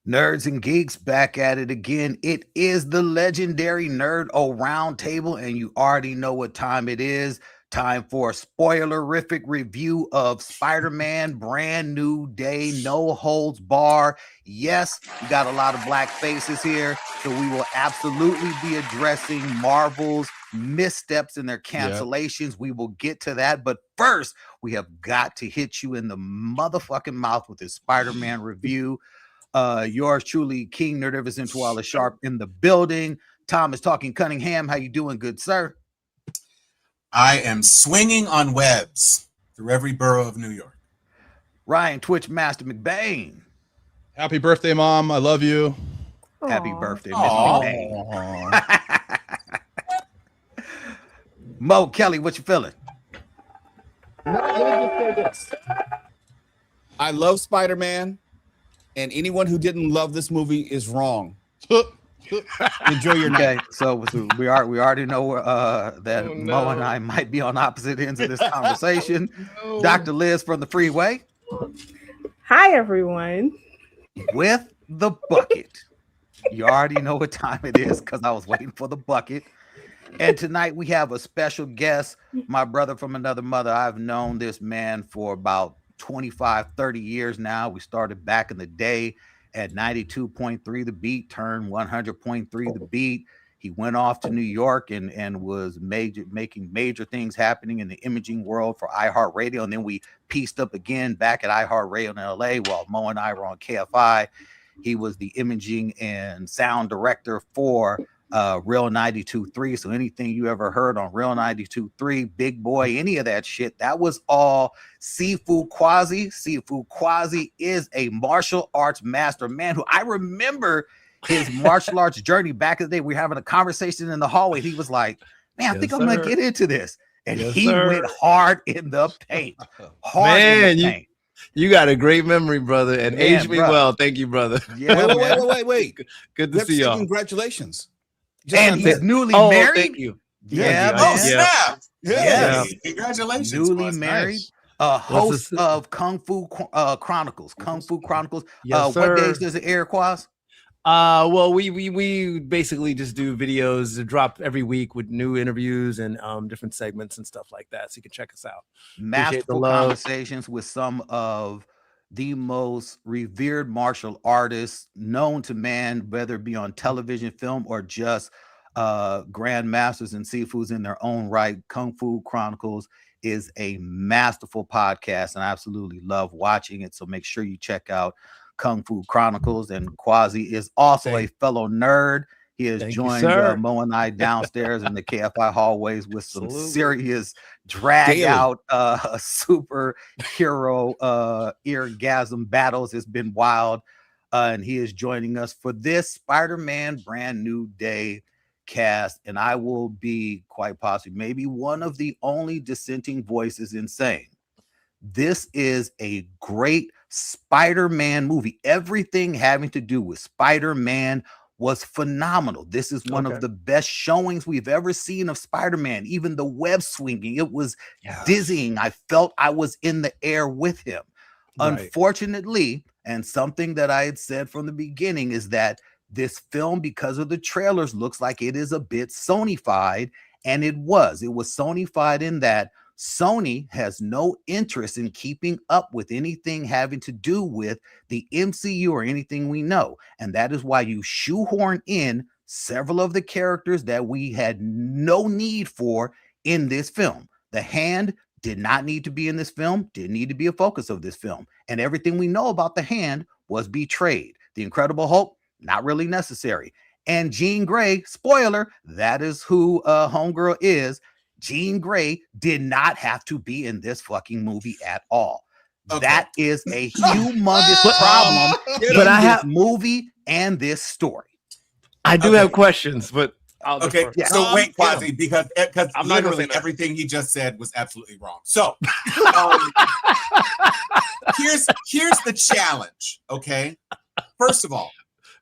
Nerds and geeks back at it again. It is the legendary Nerd O Roundtable, and you already know what time it is. Time for a spoilerific review of Spider-Man Brand New Day, no holds bar. Yes, we got a lot of black faces here, so we will absolutely be addressing Marvel's missteps in their cancellations. Yep. We will get to that, but first, we have got to hit you in the motherfucking mouth with this Spider-Man review. Yours truly, King Nerdiverse Tuala Sharp in the building. Thomas Talking Cunningham, how you doing, good sir? I am swinging on webs through every borough of New York. Ryan Twitch Master McBain. Happy birthday, Mom. I love you. Aww. Happy birthday, Miss McBain. Mo Kelly, what you feeling? Let me just say this. I love Spider-Man. And anyone who didn't love this movie is wrong. Enjoy your night. Okay, so we already know that Mo and I might be on opposite ends of this conversation. No. Dr. Liz from the Freeway. Hi, everyone. With the bucket. You already know what time it is because I was waiting for the bucket. And tonight we have a special guest, my brother from another mother. I've known this man for about 25, 30 years now. We started back in the day at 92.3 The Beat, turned 100.3 The Beat. He went off to New York and was making major things happening in the imaging world for iHeartRadio. And then we pieced up again back at iHeartRadio in LA while Mo and I were on KFI. He was the imaging and sound director for Real 92.3. So anything you ever heard on Real 92.3, Big Boy, any of that shit, that was all Sifu Quasi. Sifu Quasi is a martial arts master, man, who I remember his martial arts journey back in the day. We were having a conversation in the hallway. He was like, man, I think I'm going to get into this. And he went hard in the paint. Hard in the paint. You got a great memory, brother, and aged me well. Thank you, brother. Yeah, wait. Good to see y'all. Congratulations. And he's newly married. Thank you. Yeah. Oh, snap. Yeah. Congratulations. Newly married. Host of Kung Fu Chronicles. Kung Fu Chronicles. Yes, what days does it air, Quaz? Well, we basically just do videos that drop every week with new interviews and different segments and stuff like that. So you can check us out. Masterful conversations with some of the most revered martial artists known to man, whether it be on television, film, or just grandmasters and Sifus in their own right. Kung Fu Chronicles is a masterful podcast, and I absolutely love watching it. So make sure you check out Kung Fu Chronicles. And Quasi is also a fellow nerd. He has joined Mo and I downstairs in the KFI hallways with some serious drag out superhero eargasm battles. It's been wild. And he is joining us for this Spider-Man Brand New Day cast. And I will be quite possibly maybe one of the only dissenting voices in saying this is a great Spider-Man movie. Everything having to do with Spider-Man was phenomenal. This is one of the best showings we've ever seen of Spider-Man. Even the web swinging, it was dizzying. I felt I was in the air with him. Right. Unfortunately, and something that I had said from the beginning is that this film, because of the trailers, looks like it is a bit Sony-fied, and it was. It was Sony-fied in that Sony has no interest in keeping up with anything having to do with the MCU or anything we know. And that is why you shoehorn in several of the characters that we had no need for in this film. The Hand did not need to be in this film, didn't need to be a focus of this film. And everything we know about the Hand was betrayed. The Incredible Hulk, not really necessary. And Jean Grey, spoiler, that is who Homegirl is. Jean Grey did not have to be in this fucking movie at all. That is a humongous problem in this movie and this story. I do have questions, but so wait, Quasi, because literally everything he just said was absolutely wrong. So here's the challenge. Okay, first of all,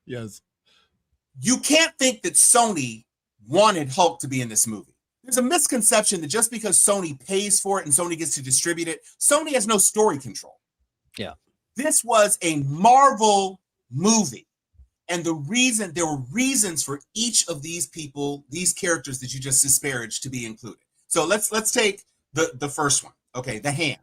you can't think that Sony wanted Hulk to be in this movie. There's a misconception that just because Sony pays for it and Sony gets to distribute it, Sony has no story control. Yeah. This was a Marvel movie. And there were reasons for each of these people, these characters that you just disparaged, to be included. So let's take the first one. Okay, the hand.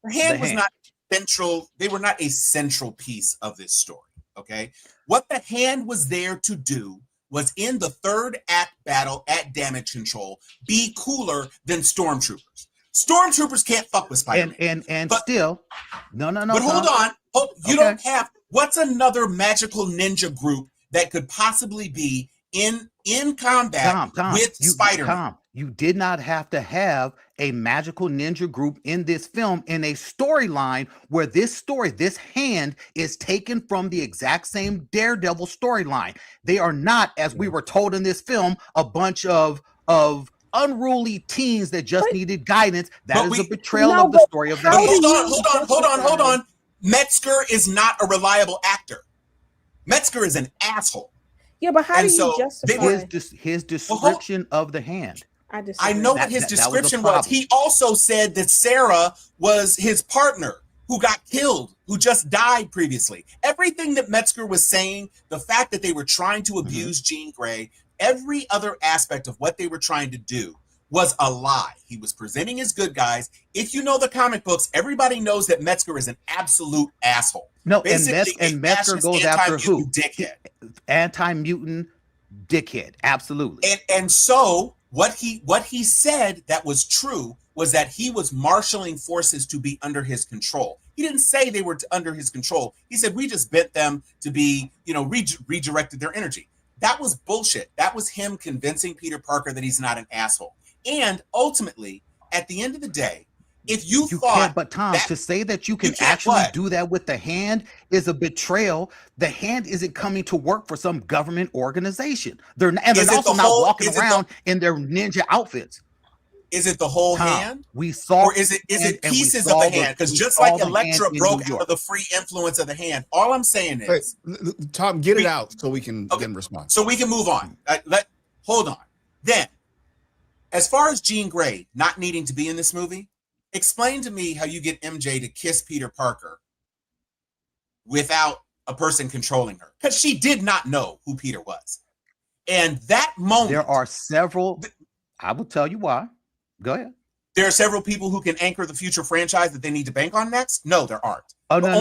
The hand was not central. They were not a central piece of this story. Okay, what the hand was there to do was, in the third act battle at Damage Control, be cooler than Stormtroopers. Stormtroopers can't fuck with Spider-Man. But still, no. But hold on. You don't have. What's another magical ninja group that could possibly be in combat with Spider-Man? Tom, you did not have to have a magical ninja group in this film in a storyline where this hand is taken from the exact same Daredevil storyline. They are not, as we were told in this film, a bunch of unruly teens that just needed guidance. That is a betrayal of the story of the hand. Hold on. Metzger is not a reliable actor. Metzger is an asshole. Yeah, but how do you justify his description of the hand? I know what his description was. He also said that Sarah was his partner who got killed, who just died previously. Everything that Metzger was saying, the fact that they were trying to abuse Jean Grey, every other aspect of what they were trying to do was a lie. He was presenting as good guys. If you know the comic books, everybody knows that Metzger is an absolute asshole. No, and Metzger goes after who? Dickhead. Anti-mutant dickhead. Absolutely. And so what he said that was true was that he was marshaling forces to be under his control. He didn't say they were under his control. He said we just bent them to be, redirected their energy. That was bullshit. That was him convincing Peter Parker that he's not an asshole. And ultimately, at the end of the day, if you thought, but Tom, to say that you can actually do that with the hand is a betrayal. The hand isn't coming to work for some government organization. They're also not walking around in their ninja outfits. Is it the whole hand? We saw, or is it pieces of the hand? Because just like Elektra broke out of the free influence of the hand, all I'm saying is, Tom, get it out so we can then respond. So we can move on. Hold on. Then, as far as Jean Grey not needing to be in this movie, explain to me how you get MJ to kiss Peter Parker without a person controlling her, because she did not know who Peter was. And that moment, there are several. I will tell you why. Go ahead. There are several people who can anchor the future franchise that they need to bank on next. No, there aren't. The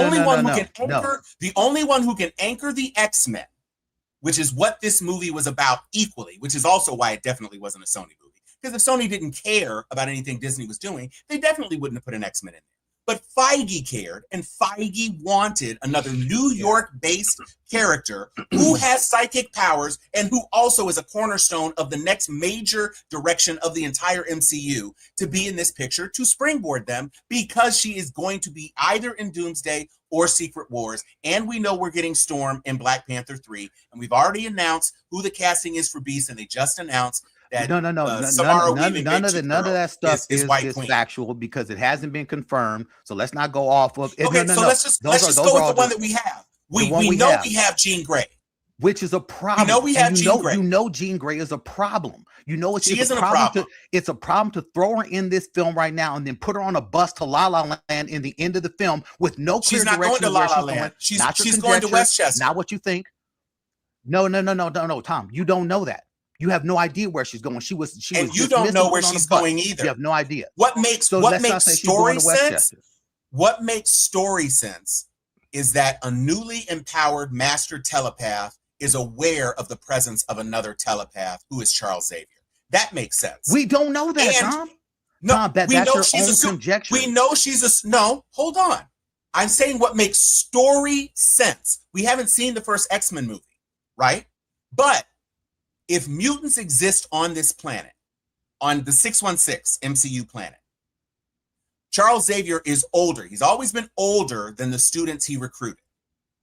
only one who can anchor the X-Men, which is what this movie was about equally, which is also why it definitely wasn't a Sony movie. Because if Sony didn't care about anything Disney was doing, they definitely wouldn't have put an X-Men in there. But Feige cared, and Feige wanted another New York-based character who has psychic powers and who also is a cornerstone of the next major direction of the entire MCU to be in this picture to springboard them, because she is going to be either in Doomsday or Secret Wars. And we know we're getting Storm in Black Panther 3. And we've already announced who the casting is for Beast, and they just announced that none of that stuff is factual, because it hasn't been confirmed. So let's not go off of it. Let's just go with the one that we have. We know we have Jean Grey, which is a problem. We know we have Jean Grey. You know Jean Grey is a problem. You know she isn't a problem. It's a problem to throw her in this film right now and then put her on a bus to La La Land in the end of the film with no clear direction. She's not going to La La Land. She's going to Westchester. Not what you think. No, Tom. You don't know that. You have no idea where she's going. She was you don't know where she's going either. You have no idea. What makes story sense? What makes story sense is that a newly empowered master telepath is aware of the presence of another telepath who is Charles Xavier. That makes sense. We don't know that, Tom. No, that's your own conjecture. We know no, hold on. I'm saying what makes story sense. We haven't seen the first X-Men movie, right? But if mutants exist on this planet, on the 616 MCU planet, Charles Xavier is older. He's always been older than the students he recruited.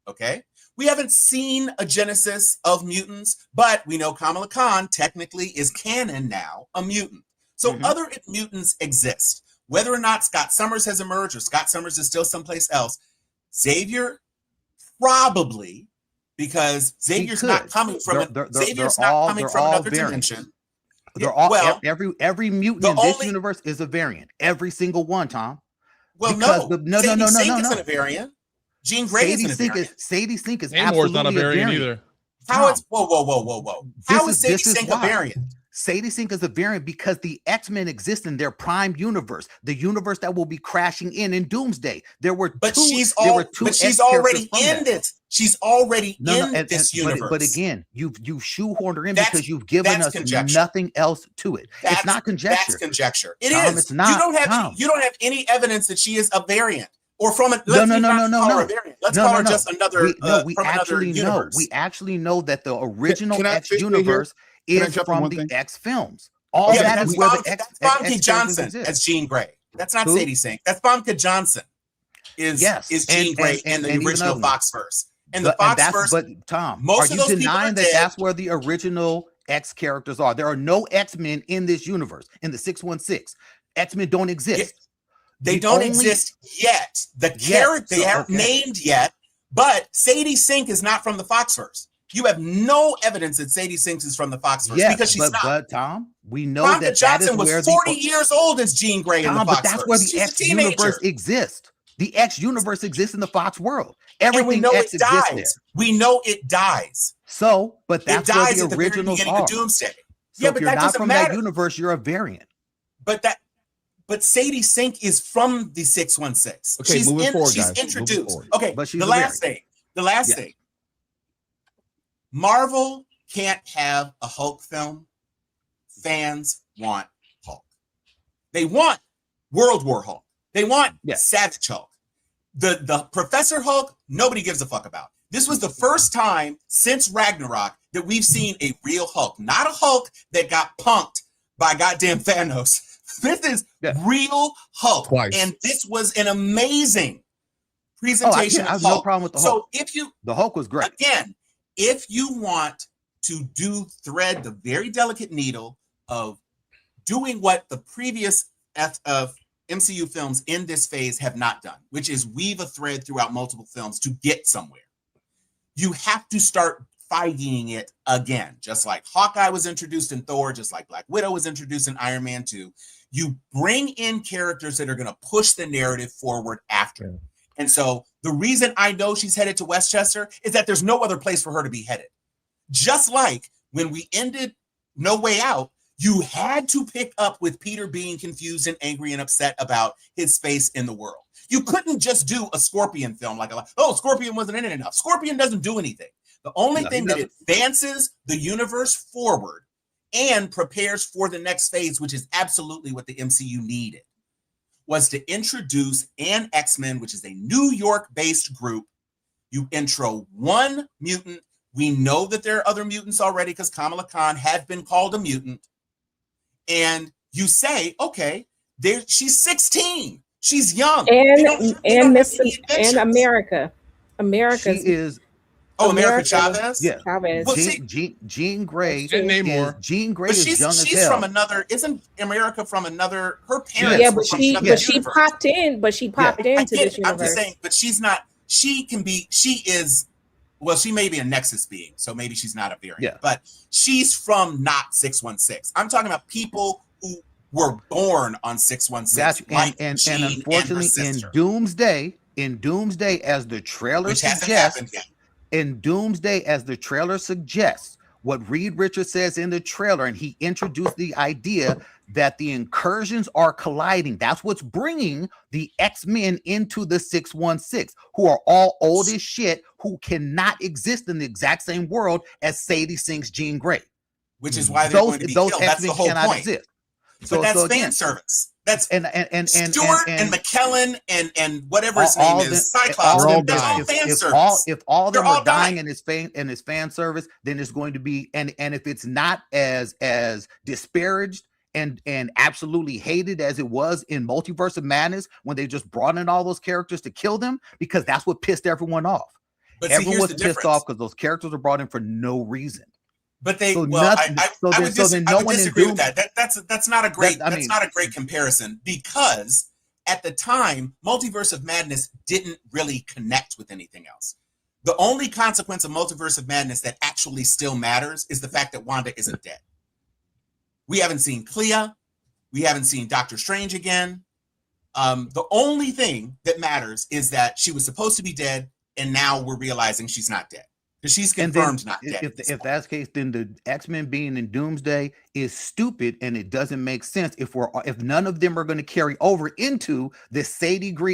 Okay? We haven't seen a genesis of mutants, but we know Kamala Khan technically is canon now, a mutant. So other mutants exist. Whether or not Scott Summers has emerged or Scott Summers is still someplace else, Xavier probably, because Xavier's not coming from another dimension. They're all every mutant in this universe is a variant. Every single one, Tom. Well, no. Sadie Sink isn't a variant. Jean Grey isn't a variant. Sadie Sink is Namor's absolutely not a variant either. How it's whoa. How is Sadie Sink a variant? Sadie Sink is a variant because the X-Men exist in their prime universe, the universe that will be crashing in Doomsday. She's already in this. She's already in this universe. But again, you've shoehorned her in because you've given us nothing else to it. It's not conjecture. That's conjecture. It Tom, is. It's not. You don't have any evidence that she is a variant. Or from a no. Let's call her just another. We actually know that the original X universe is from the X films. That's Famke Johnson as Jean Grey. That's not Sadie Sink. That's Famke Johnson. Is Jean Grey in the original Foxverse. And the Foxverse. But Tom, are you denying that that's where the original X characters are? There are no X-Men in this universe. In the 616, X-Men don't exist. They don't exist yet. The character they aren't named yet. But Sadie Sink is not from the Foxverse. You have no evidence that Sadie Sink is from the Foxverse because she's not. But Tom, we know Famke Johnson was 40 years old as Jean Grey in the Foxverse. But that's where the X universe exists. The X universe exists in the Fox world. Everything X exists there. We know it dies. So, but that's where the originals are. Of Doomsday. So if you're not from that universe, you're a variant. But Sadie Sink is from the 616. Okay, she's introduced. Okay, but the last thing. Marvel can't have a Hulk film. Fans want Hulk. They want World War Hulk. They want Savage Hulk. The Professor Hulk, nobody gives a fuck about. This was the first time since Ragnarok that we've seen a real Hulk, not a Hulk that got punked by goddamn Thanos. This is real Hulk. Twice. And this was an amazing presentation of Hulk. No problem with the Hulk. So the Hulk was great. Again, if you want to thread the very delicate needle of doing what the previous MCU films in this phase have not done, which is weave a thread throughout multiple films to get somewhere, you have to start fighting it again. Just like Hawkeye was introduced in Thor, just like Black Widow was introduced in Iron Man 2. You bring in characters that are going to push the narrative forward after. Yeah. And so the reason I know she's headed to Westchester is that there's no other place for her to be headed. Just like when we ended No Way Out, you had to pick up with Peter being confused and angry and upset about his space in the world. You couldn't just do a Scorpion film like, Scorpion wasn't in it enough. Scorpion doesn't do anything. The only thing that advances the universe forward and prepares for the next phase, which is absolutely what the MCU needed, was to introduce an X-Men, which is a New York-based group. You intro one mutant. We know that there are other mutants already because Kamala Khan had been called a mutant. And you say, okay, she's 16. She's young. And America. She is. Oh, America Chavez? Yeah. Chavez. Well, Jean Grey. Jean Grey is young as hell. She's from another. Isn't America from another? Her parents. Yeah, but she popped in. But she popped into this universe. I'm just saying, but she's not. She can be. She is. Well, she may be a Nexus being, so maybe she's not a variant. Yeah. But she's from not 616. I'm talking about people who were born on 616. And unfortunately, in Doomsday, as the trailer suggests. In Doomsday, as the trailer suggests, what Reed Richards says in the trailer, and he introduced the idea that the incursions are colliding. That's what's bringing the X-Men into the 616, who are all old as shit, who cannot exist in the exact same world as Sadie Sink's Jean Grey. Which is why they're going to be killed. That's the whole point. Exist. But that's fan service. That's and Stewart and McKellen and whatever his name is, Cyclops. They're all fan service. If all of them are dying in his fan service, then it's going to be and if it's not as disparaged and absolutely hated as it was in Multiverse of Madness when they just brought in all those characters to kill them, because that's what pissed everyone off. But everyone was pissed off because those characters were brought in for no reason. But I would disagree with that. That's not a great not a great comparison, because at the time, Multiverse of Madness didn't really connect with anything else. The only consequence of Multiverse of Madness that actually still matters is the fact that Wanda isn't dead. We haven't seen Clea. We haven't seen Doctor Strange again. The only thing that matters is that she was supposed to be dead, and now we're realizing she's not dead. because she's And then confirmed not dead. if that's the case, then the X-Men being in Doomsday is stupid, and it doesn't make sense if none of them are going to carry over into the Sadie what's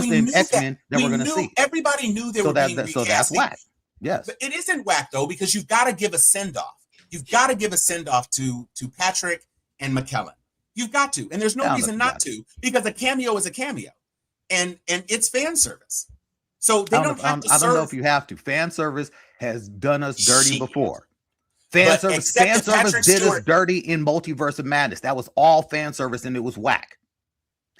the name X-Men that we're going to see. Everybody knew they were being so that's recasting. whack. Yes, but it isn't whack though, because you've got to give a send off. You've got to give a send off to Patrick and McKellen. You've got to, and there's no reason not to, because a cameo is a cameo, and it's fan service. So they don't have to serve. I don't know if you have to. Fan service has done us dirty before. Fan service did us dirty in Multiverse of Madness. That was all fan service, and it was whack.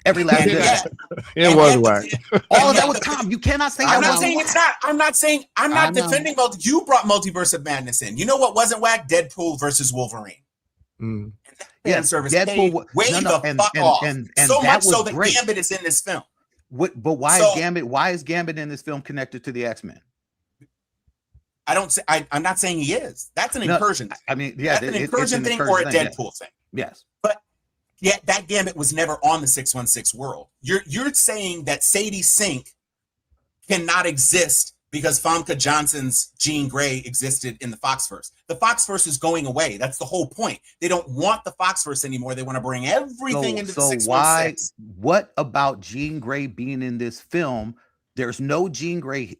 Every last bit of that. It was whack. All of that was calm. You cannot say I'm not saying it's not. I'm not defending you brought Multiverse of Madness in. You know what wasn't whack? Deadpool versus Wolverine. Mm. Fan service Deadpool way the fuck off. And so much so that Gambit is in this film. But why is Gambit? Why is Gambit in this film connected to the X-Men? I'm not saying he is. That's an incursion. I mean, yeah, that's an incursion thing or a Deadpool thing. Yes, but yeah, that Gambit was never on the 616 world. You're saying that Sadie Sink cannot exist because Famke Janssen's Jean Grey existed in the Foxverse. The Foxverse is going away. That's the whole point. They don't want the Foxverse anymore. They want to bring everything into the 616. What about Jean Grey being in this film? There's no Jean Grey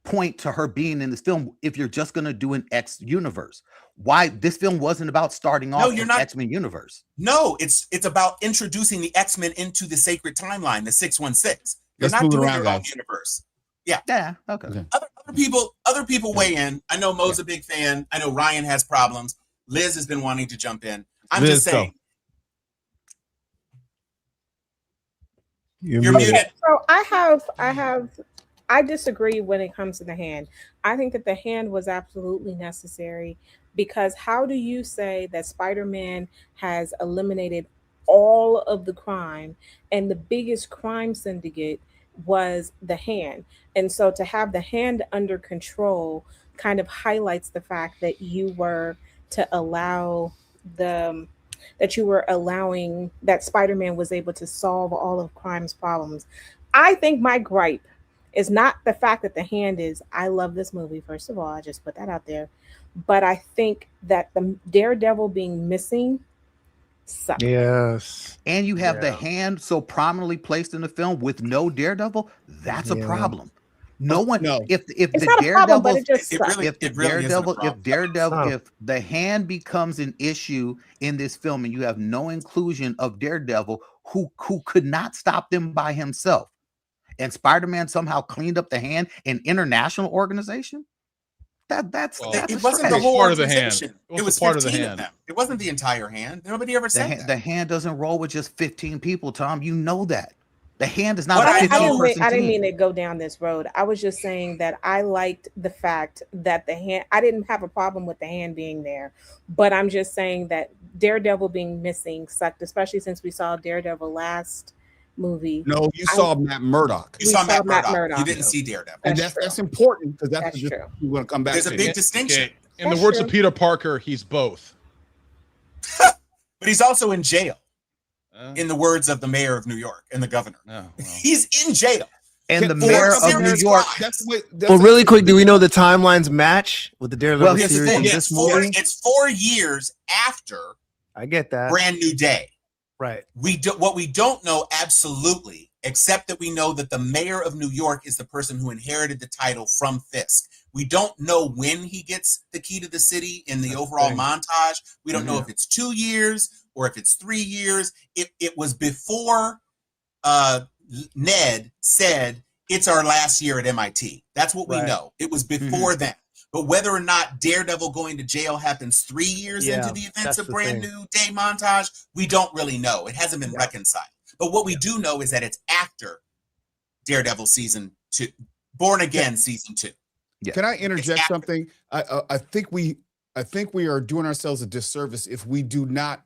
point to her being in this film if you're just going to do an X universe. Why this film wasn't about starting off in the X-Men universe? No, it's about introducing the X-Men into the sacred timeline, the 616. You're not doing your own universe. Yeah. Okay. Other people weigh in. I know Mo's a big fan. I know Ryan has problems. Liz has been wanting to jump in. I'm just saying. You're muted. So I disagree when it comes to the hand. I think that the hand was absolutely necessary, because how do you say that Spider-Man has eliminated all of the crime and the biggest crime syndicate was the hand? And so to have the hand under control kind of highlights the fact that you were allowing that Spider-Man was able to solve all of crime's problems. I think my gripe is not the fact that the hand is, I love this movie, first of all, I just put that out there, but I think that the Daredevil being missing sucks. Yes. And you have the hand so prominently placed in the film with no Daredevil, that's a problem. If the hand becomes an issue in this film and you have no inclusion of Daredevil who could not stop them by himself, and Spider-Man somehow cleaned up the hand, an international organization, it wasn't the whole part of the hand. It was part of the hand. It wasn't the entire hand. Nobody ever said that. The hand doesn't roll with just 15 people, Tom. You know that. The hand is not I didn't mean to go down this road. I was just saying that I liked the fact that the hand, I didn't have a problem with the hand being there, but I'm just saying that Daredevil being missing sucked, especially since we saw Daredevil last movie. No, you saw Matt Murdock. You saw Matt Murdock. You didn't see Daredevil. And that's important, because that's true. We want to come back. There's a big distinction. Okay. In the words of Peter Parker, he's both. But he's also in jail. In the words of the mayor of New York and the governor. He's in jail. And the mayor of New York. Well, really quick, do we know the timelines match with the Daredevil series? It's 4 years after. I get that. Brand New Day. Right. What we don't know absolutely, except that we know that the mayor of New York is the person who inherited the title from Fisk. We don't know when he gets the key to the city in the overall montage. We don't know if it's 2 years or if it's 3 years. It was before Ned said it's our last year at MIT. That's what we know. It was before then. But whether or not Daredevil going to jail happens 3 years into the events of Brand New Day montage, we don't really know. It hasn't been reconciled. But what we do know is that it's after Daredevil season 2, Born Again season 2. Can I interject something? I think we are doing ourselves a disservice if we do not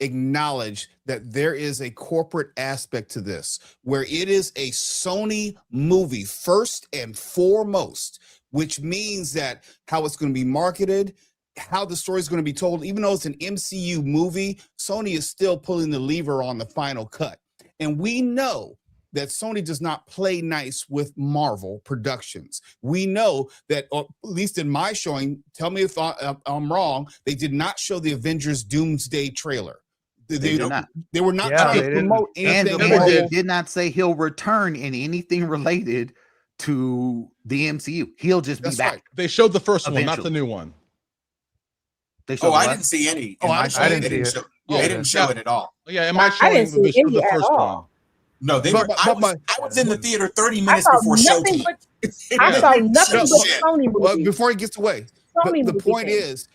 acknowledge that there is a corporate aspect to this, where it is a Sony movie first and foremost, which means that how it's going to be marketed, how the story is going to be told, even though it's an MCU movie, Sony is still pulling the lever on the final cut. And we know that Sony does not play nice with Marvel Productions. We know that, or at least in my showing, tell me if I'm wrong, they did not show the Avengers Doomsday trailer. They did not. They were not Yeah, trying they to didn't. promote And anything. never they did. did not say he'll return in anything related to the MCU. He'll just be That's back. right. They showed the first one, not the Eventually. new one. They showed Oh, I what? didn't see any. Oh, I didn't They didn't see show, it. they Yeah. didn't show it at all. Yeah, in my I showing, didn't they see showed the any at first all. one. No, they But were. I was in the theater 30 I minutes saw before nothing showtime. but They I Yeah. saw didn't nothing show but shit. Sony Well, movies. before he gets away, Sony the movies point then. is,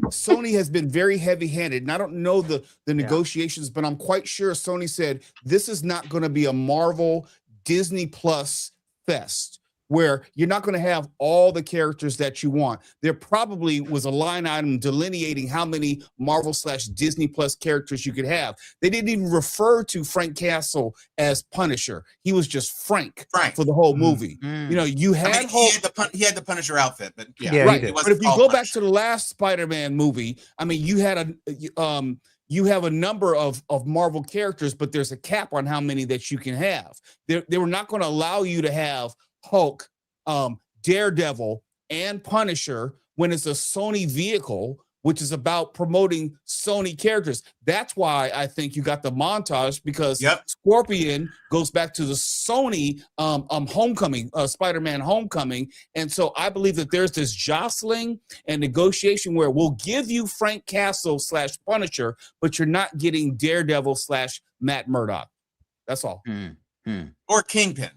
Sony has been very heavy-handed, and I don't know the negotiations, but I'm quite sure Sony said this is not going to be a Marvel Disney Plus fest where you're not going to have all the characters that you want. There probably was a line item delineating how many Marvel/Disney Plus characters you could have. They didn't even refer to Frank Castle as Punisher. He was just Frank Frank. for the whole movie. Mm. You know, you I had mean, he had the Punisher outfit, but Yeah, he right. did. But if you go back to the last Spider-Man movie, I mean, you had you have a number of Marvel characters, but there's a cap on how many that you can have. They were not going to allow you to have Hulk, Daredevil, and Punisher when it's a Sony vehicle, which is about promoting Sony characters. That's why I think you got the montage, because Scorpion goes back to the Sony Homecoming, Spider-Man Homecoming. And so I believe that there's this jostling and negotiation where we'll give you Frank Castle /Punisher, but you're not getting Daredevil /Matt Murdock. That's all. Or Kingpin,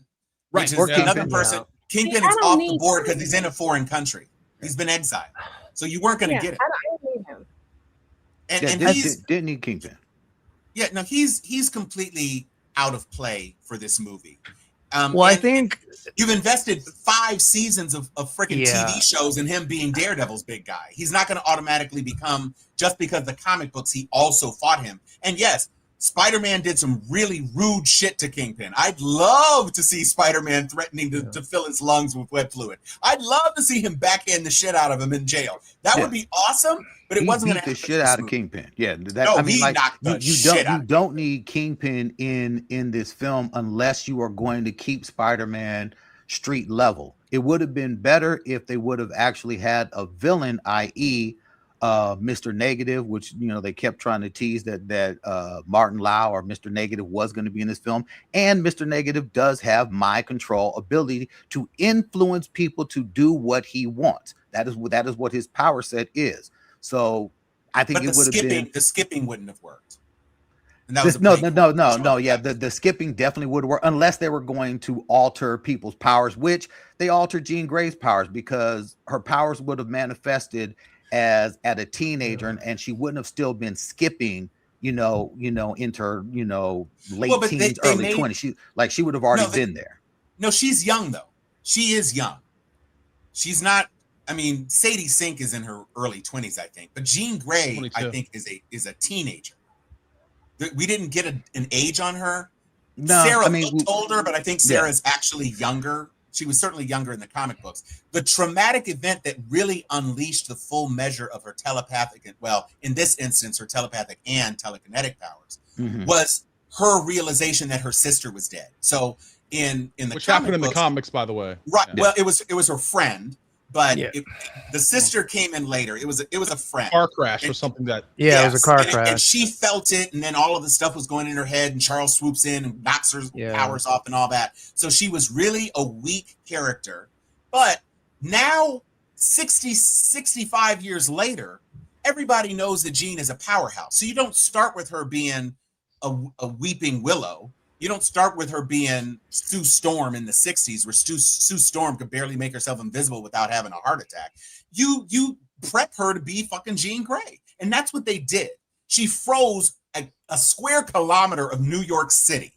Right. which is Or another Kingpin. person. Kingpin I is don't off the need board because Kingpin. he's in a foreign country. He's been exiled, so you weren't going to Yeah, get it. I don't need him. And Yeah, he's didn't need Kingpin. yeah, no, he's completely out of play for this movie. Well, I and think you've invested 5 seasons of freaking Yeah. TV shows in him being Daredevil's big guy. He's not going to automatically become, just because the comic books he also fought him. And yes, Spider-Man did some really rude shit to Kingpin. I'd love to see Spider-Man threatening to fill his lungs with wet fluid. I'd love to see him backhand the shit out of him in jail. That would be awesome, but it He wasn't beat going to the shit out of Kingpin. Yeah, that, No, I mean, he like knocked the you shit out you of don't need Kingpin in this film unless you are going to keep Spider-Man street level. It would have been better if they would have actually had a villain, i.e., Mr. Negative, which they kept trying to tease that Martin Lau or Mr. Negative was going to be in this film, and Mr. Negative does have mind control ability to influence people to do what he wants. That is what his power set is. So I think But it would have been the skipping wouldn't have worked. And that was no. Yeah, the skipping definitely would work unless they were going to alter people's powers, which they altered Jean Grey's powers because her powers would have manifested as at a teenager, and she wouldn't have still been skipping, into her, late teens, early 20s. She would have already been there. No, she's young though. She is young. She's not. I mean, Sadie Sink is in her early 20s, I think, but Jean Grey, 22. I think, is a teenager. We didn't get an age on her. No, Sarah I mean, looked older, but I think Sarah's actually younger. She was certainly younger in the comic books. The traumatic event that really unleashed the full measure of her telepathic, well, in this instance, her telepathic and telekinetic powers, was her realization that her sister was dead. So in the which comic happened in the books, comics, by the way. right? Yeah. Well, it was her friend, but Yeah. the sister came in later. It was a friend. Car crash or something that. it was a car and crash. she felt it, and then all of the stuff was going in her head, and Charles swoops in and knocks her Yeah. powers off and all that. So she was really a weak character. But now, 65 years later, everybody knows that Jean is a powerhouse. So you don't start with her being a weeping willow. You don't start with her being Sue Storm in the 60s, where Sue Storm could barely make herself invisible without having a heart attack. You prep her to be fucking Jean Grey. And that's what they did. She froze a square kilometer of New York City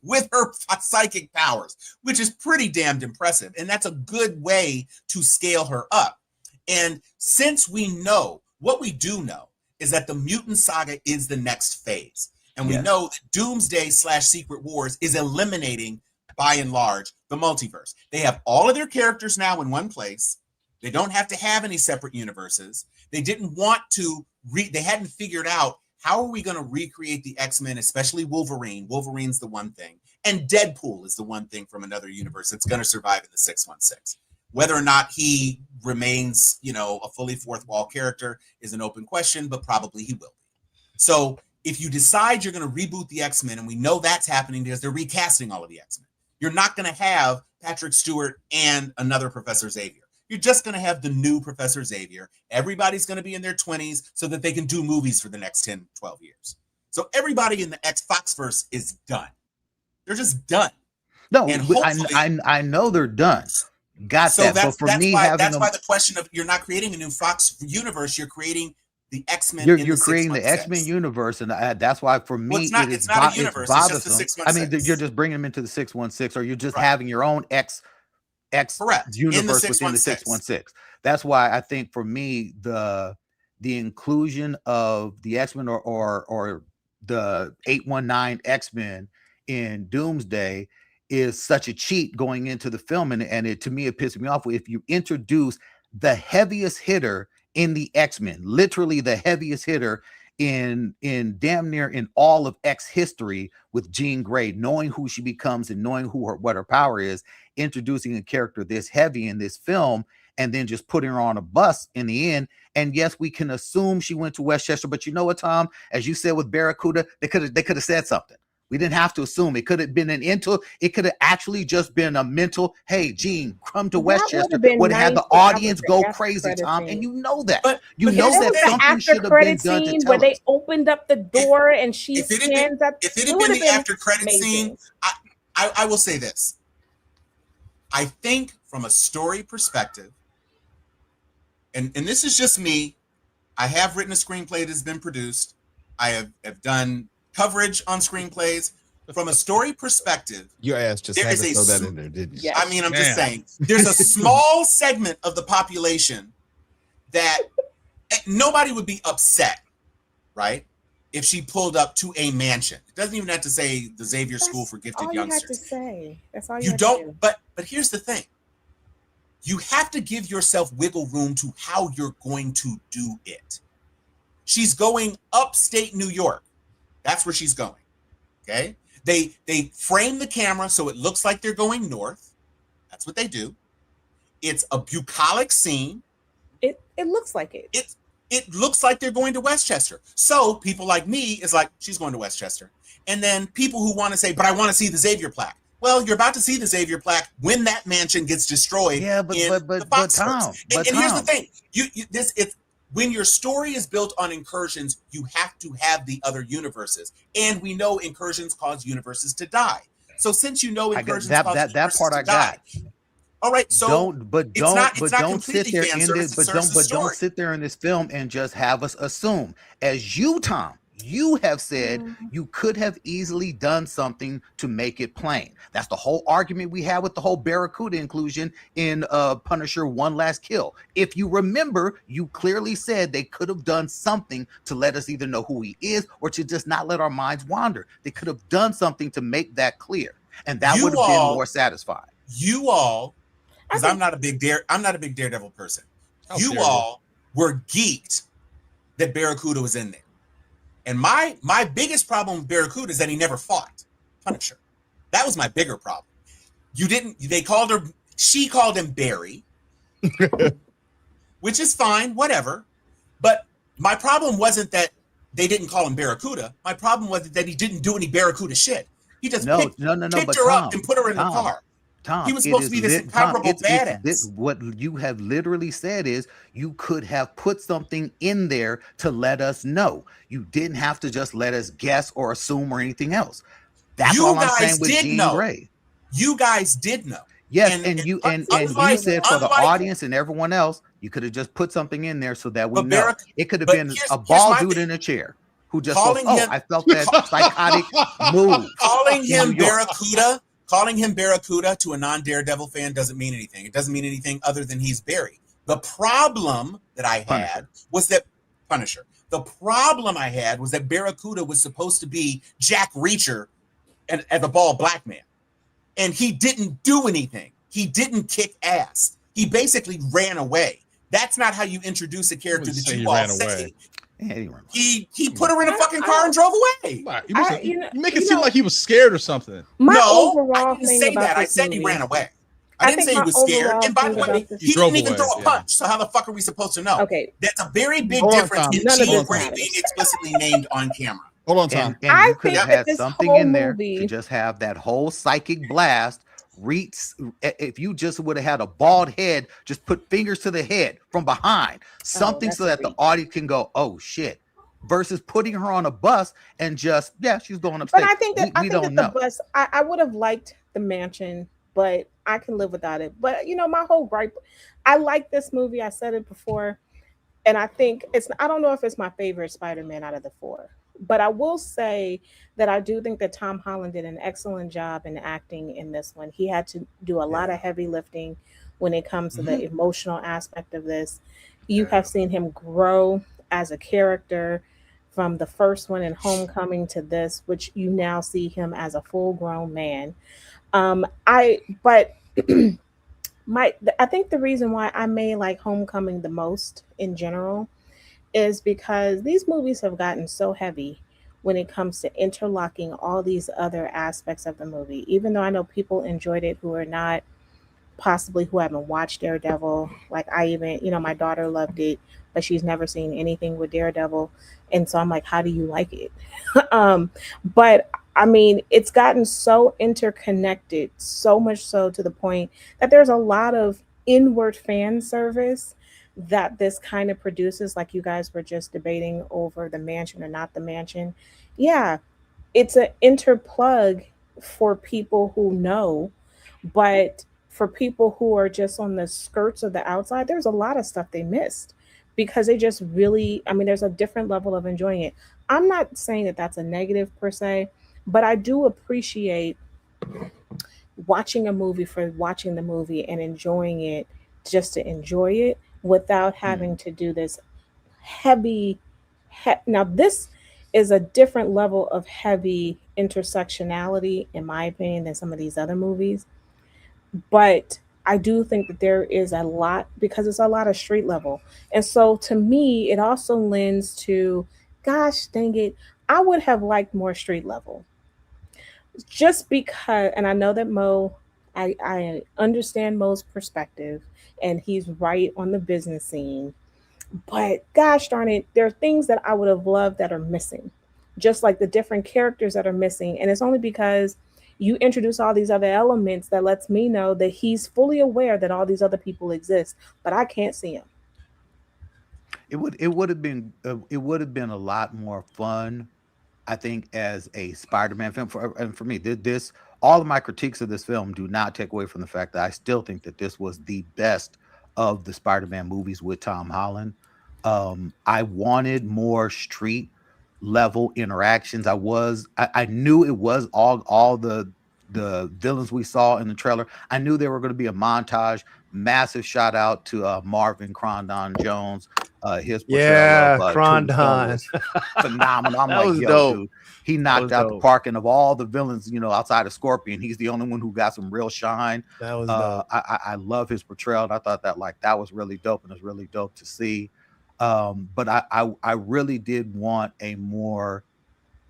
with her psychic powers, which is pretty damned impressive. And that's a good way to scale her up. And since we know, what we do know is that the Mutant Saga is the next phase. And we know that Doomsday /Secret Wars is eliminating, by and large, the multiverse. They have all of their characters now in one place. They don't have to have any separate universes. They didn't want to, they hadn't figured out, how are we going to recreate the X-Men, especially Wolverine? Wolverine's the one thing. And Deadpool is the one thing from another universe that's going to survive in the 616. Whether or not he remains, a fully fourth wall character is an open question, but probably he will be. So if you decide you're going to reboot the X-Men, and we know that's happening because they're recasting all of the X-Men, you're not going to have Patrick Stewart and another Professor Xavier. You're just going to have the new Professor Xavier. Everybody's going to be in their 20s so that they can do movies for the next 10, 12 years. So everybody in the Foxverse is done. They're just done. No, And I know they're done. Got so that. that's, But for that's me, why, having that's them, why the question of you're not creating a new Fox universe, you're creating the X-Men. you're creating the X-Men universe, and that's why for me it's not a universe. It's just the 616. I mean, you're just bringing them into the 616, or you're just having your own X Correct. universe within the 616. That's why I think for me the inclusion of the X-Men or the 819 X-Men in Doomsday is such a cheat going into the film, and it, to me, it pisses me off if you introduce the heaviest hitter in the X-Men, literally the heaviest hitter in damn near in all of X history, with Jean Grey, knowing who she becomes and knowing what her power is, introducing a character this heavy in this film, and then just putting her on a bus in the end. And yes, we can assume she went to Westchester, but you know what, Tom? As you said with Barracuda, they could have said something. We didn't have to assume. It could have been it could have actually just been a mental, hey, Jean, come to Westchester. Would have had the audience go crazy, Tom. And you know that. But know that something should have been done to tell where they us. opened up the door and she stands up. If it had been the after credit scene, I will say this. I think from a story perspective, and this is just me, I have written a screenplay that has been produced. I have done coverage on screenplays. From a story perspective, Your ass just had to throw that in there, didn't you? Yeah. I mean, I'm just saying, there's a small segment of the population that nobody would be upset, right? If she pulled up to a mansion. It doesn't even have to say the Xavier School for Gifted Youngsters. That's all you have to say. That's all You have don't, to do. but here's the thing. You have to give yourself wiggle room to how you're going to do it. She's going upstate New York. That's where she's going. Okay. They frame the camera so it looks like they're going north. That's what they do. It's a bucolic scene. It looks like it. It looks like they're going to Westchester. So people like me is like, she's going to Westchester. And then people who want to say, but I want to see the Xavier plaque. Well, you're about to see the Xavier plaque when that mansion gets destroyed. Yeah, but Tom. And here's the thing: when your story is built on incursions, you have to have the other universes, and we know incursions cause universes to die. So since you know incursions cause universes that part I to die, all right. So don't sit there in this, don't sit there in this film and just have us assume. As you, Tom, you have said you could have easily done something to make it plain. That's the whole argument we had with the whole Barracuda inclusion in Punisher One Last Kill. If you remember, you clearly said they could have done something to let us either know who he is or to just not let our minds wander. They could have done something to make that clear, and that would have been more satisfying. You all, because I'm not a big Daredevil person. You all were geeked that Barracuda was in there. And my biggest problem with Barracuda is that he never fought Punisher. That was my bigger problem. She called him Barry, which is fine, whatever. But my problem wasn't that they didn't call him Barracuda. My problem was that he didn't do any Barracuda shit. He just picked her up and put her in the car. Tom, he was supposed to be this incomparable badass. What you have literally said is you could have put something in there to let us know. You didn't have to just let us guess or assume or anything else. That's all I'm saying with Jean Grey. You guys did know. Yes, and you said for the audience and everyone else, you could have just put something in there so that we know. It could have been a bald dude in a chair who just goes, I felt that psychotic move. Calling him Barracuda to a non-Daredevil fan doesn't mean anything. It doesn't mean anything other than he's Barry. The problem that I had was that Punisher. The problem I had was that Barracuda was supposed to be Jack Reacher and as a bald black man. And he didn't do anything. He didn't kick ass. He basically ran away. That's not how you introduce a character that you all say. Yeah, he remember. He put her in a fucking car and drove away. He wasn't- you know- you make it you seem know- like he was scared or something. My No, overall I didn't thing say about that. I this said he movie- ran away. I I didn't think say he my was scared. overall And by the thing way, about this- he He drove didn't even away, throw a yeah. punch. So how the fuck are we supposed to know? Okay, That's a very big Hold on, difference Tom. in None of Jean this Grey matters. being explicitly named on camera. Hold on, Tom. And I you could think have that had this something whole in there movie- to just have that whole psychic blast reach. If you just would have had a bald head, just put fingers to the head from behind, something that's so that the creepy. audience can go, "Oh shit," versus putting her on a bus and just, yeah, she's going upstate. But I think that we don't know. the bus. I would have liked the mansion, but I can live without it. But you know, my whole gripe. I like this movie. I said it before, and I think it's. I don't know if it's my favorite Spider-Man out of the four, but I will say that I do think that Tom Holland did an excellent job in acting in this one. He had to do a lot of heavy lifting when it comes to the emotional aspect of this. You have seen him grow as a character from the first one in Homecoming to this, which you now see him as a full-grown man. I think the reason why I may like Homecoming the most in general is because these movies have gotten so heavy when it comes to interlocking all these other aspects of the movie. Even though I know people enjoyed it who are not possibly who haven't watched Daredevil. Like I even, my daughter loved it, but she's never seen anything with Daredevil. And so I'm like, how do you like it? But I mean, it's gotten so interconnected, so much so to the point that there's a lot of inward fan service that this kind of produces, like you guys were just debating over the mansion or not the mansion. Yeah, it's an interplug for people who know, but for people who are just on the skirts of the outside, there's a lot of stuff they missed because they just really, there's a different level of enjoying it. I'm not saying that that's a negative per se, but I do appreciate watching a movie for watching the movie and enjoying it just to enjoy it without having to do this heavy. Now, this is a different level of heavy intersectionality, in my opinion, than some of these other movies. But I do think that there is a lot, because it's a lot of street level. And so to me, it also lends to, gosh dang it, I would have liked more street level. Just because, and I know that Mo, I understand Mo's perspective, and he's right on the business scene. But gosh darn it, there are things that I would have loved that are missing, just like the different characters that are missing. And it's only because you introduce all these other elements that lets me know that he's fully aware that all these other people exist, but I can't see him. It would have been a lot more fun, I think, as a Spider-Man film. For me, this all of my critiques of this film do not take away from the fact that I still think that this was the best of the Spider-Man movies with Tom Holland. I wanted more street level interactions. I knew it was all the villains we saw in the trailer. I knew there were going to be a montage. Massive shout out to Marvin Crondon Jones. His portrayal of Crondon was phenomenal. I'm That like, was yo, dope. dude, he knocked out the park, and of all the villains, outside of Scorpion, he's the only one who got some real shine. That was dope. I love his portrayal, and I thought that was really dope, and it was really dope to see. But I really did want a more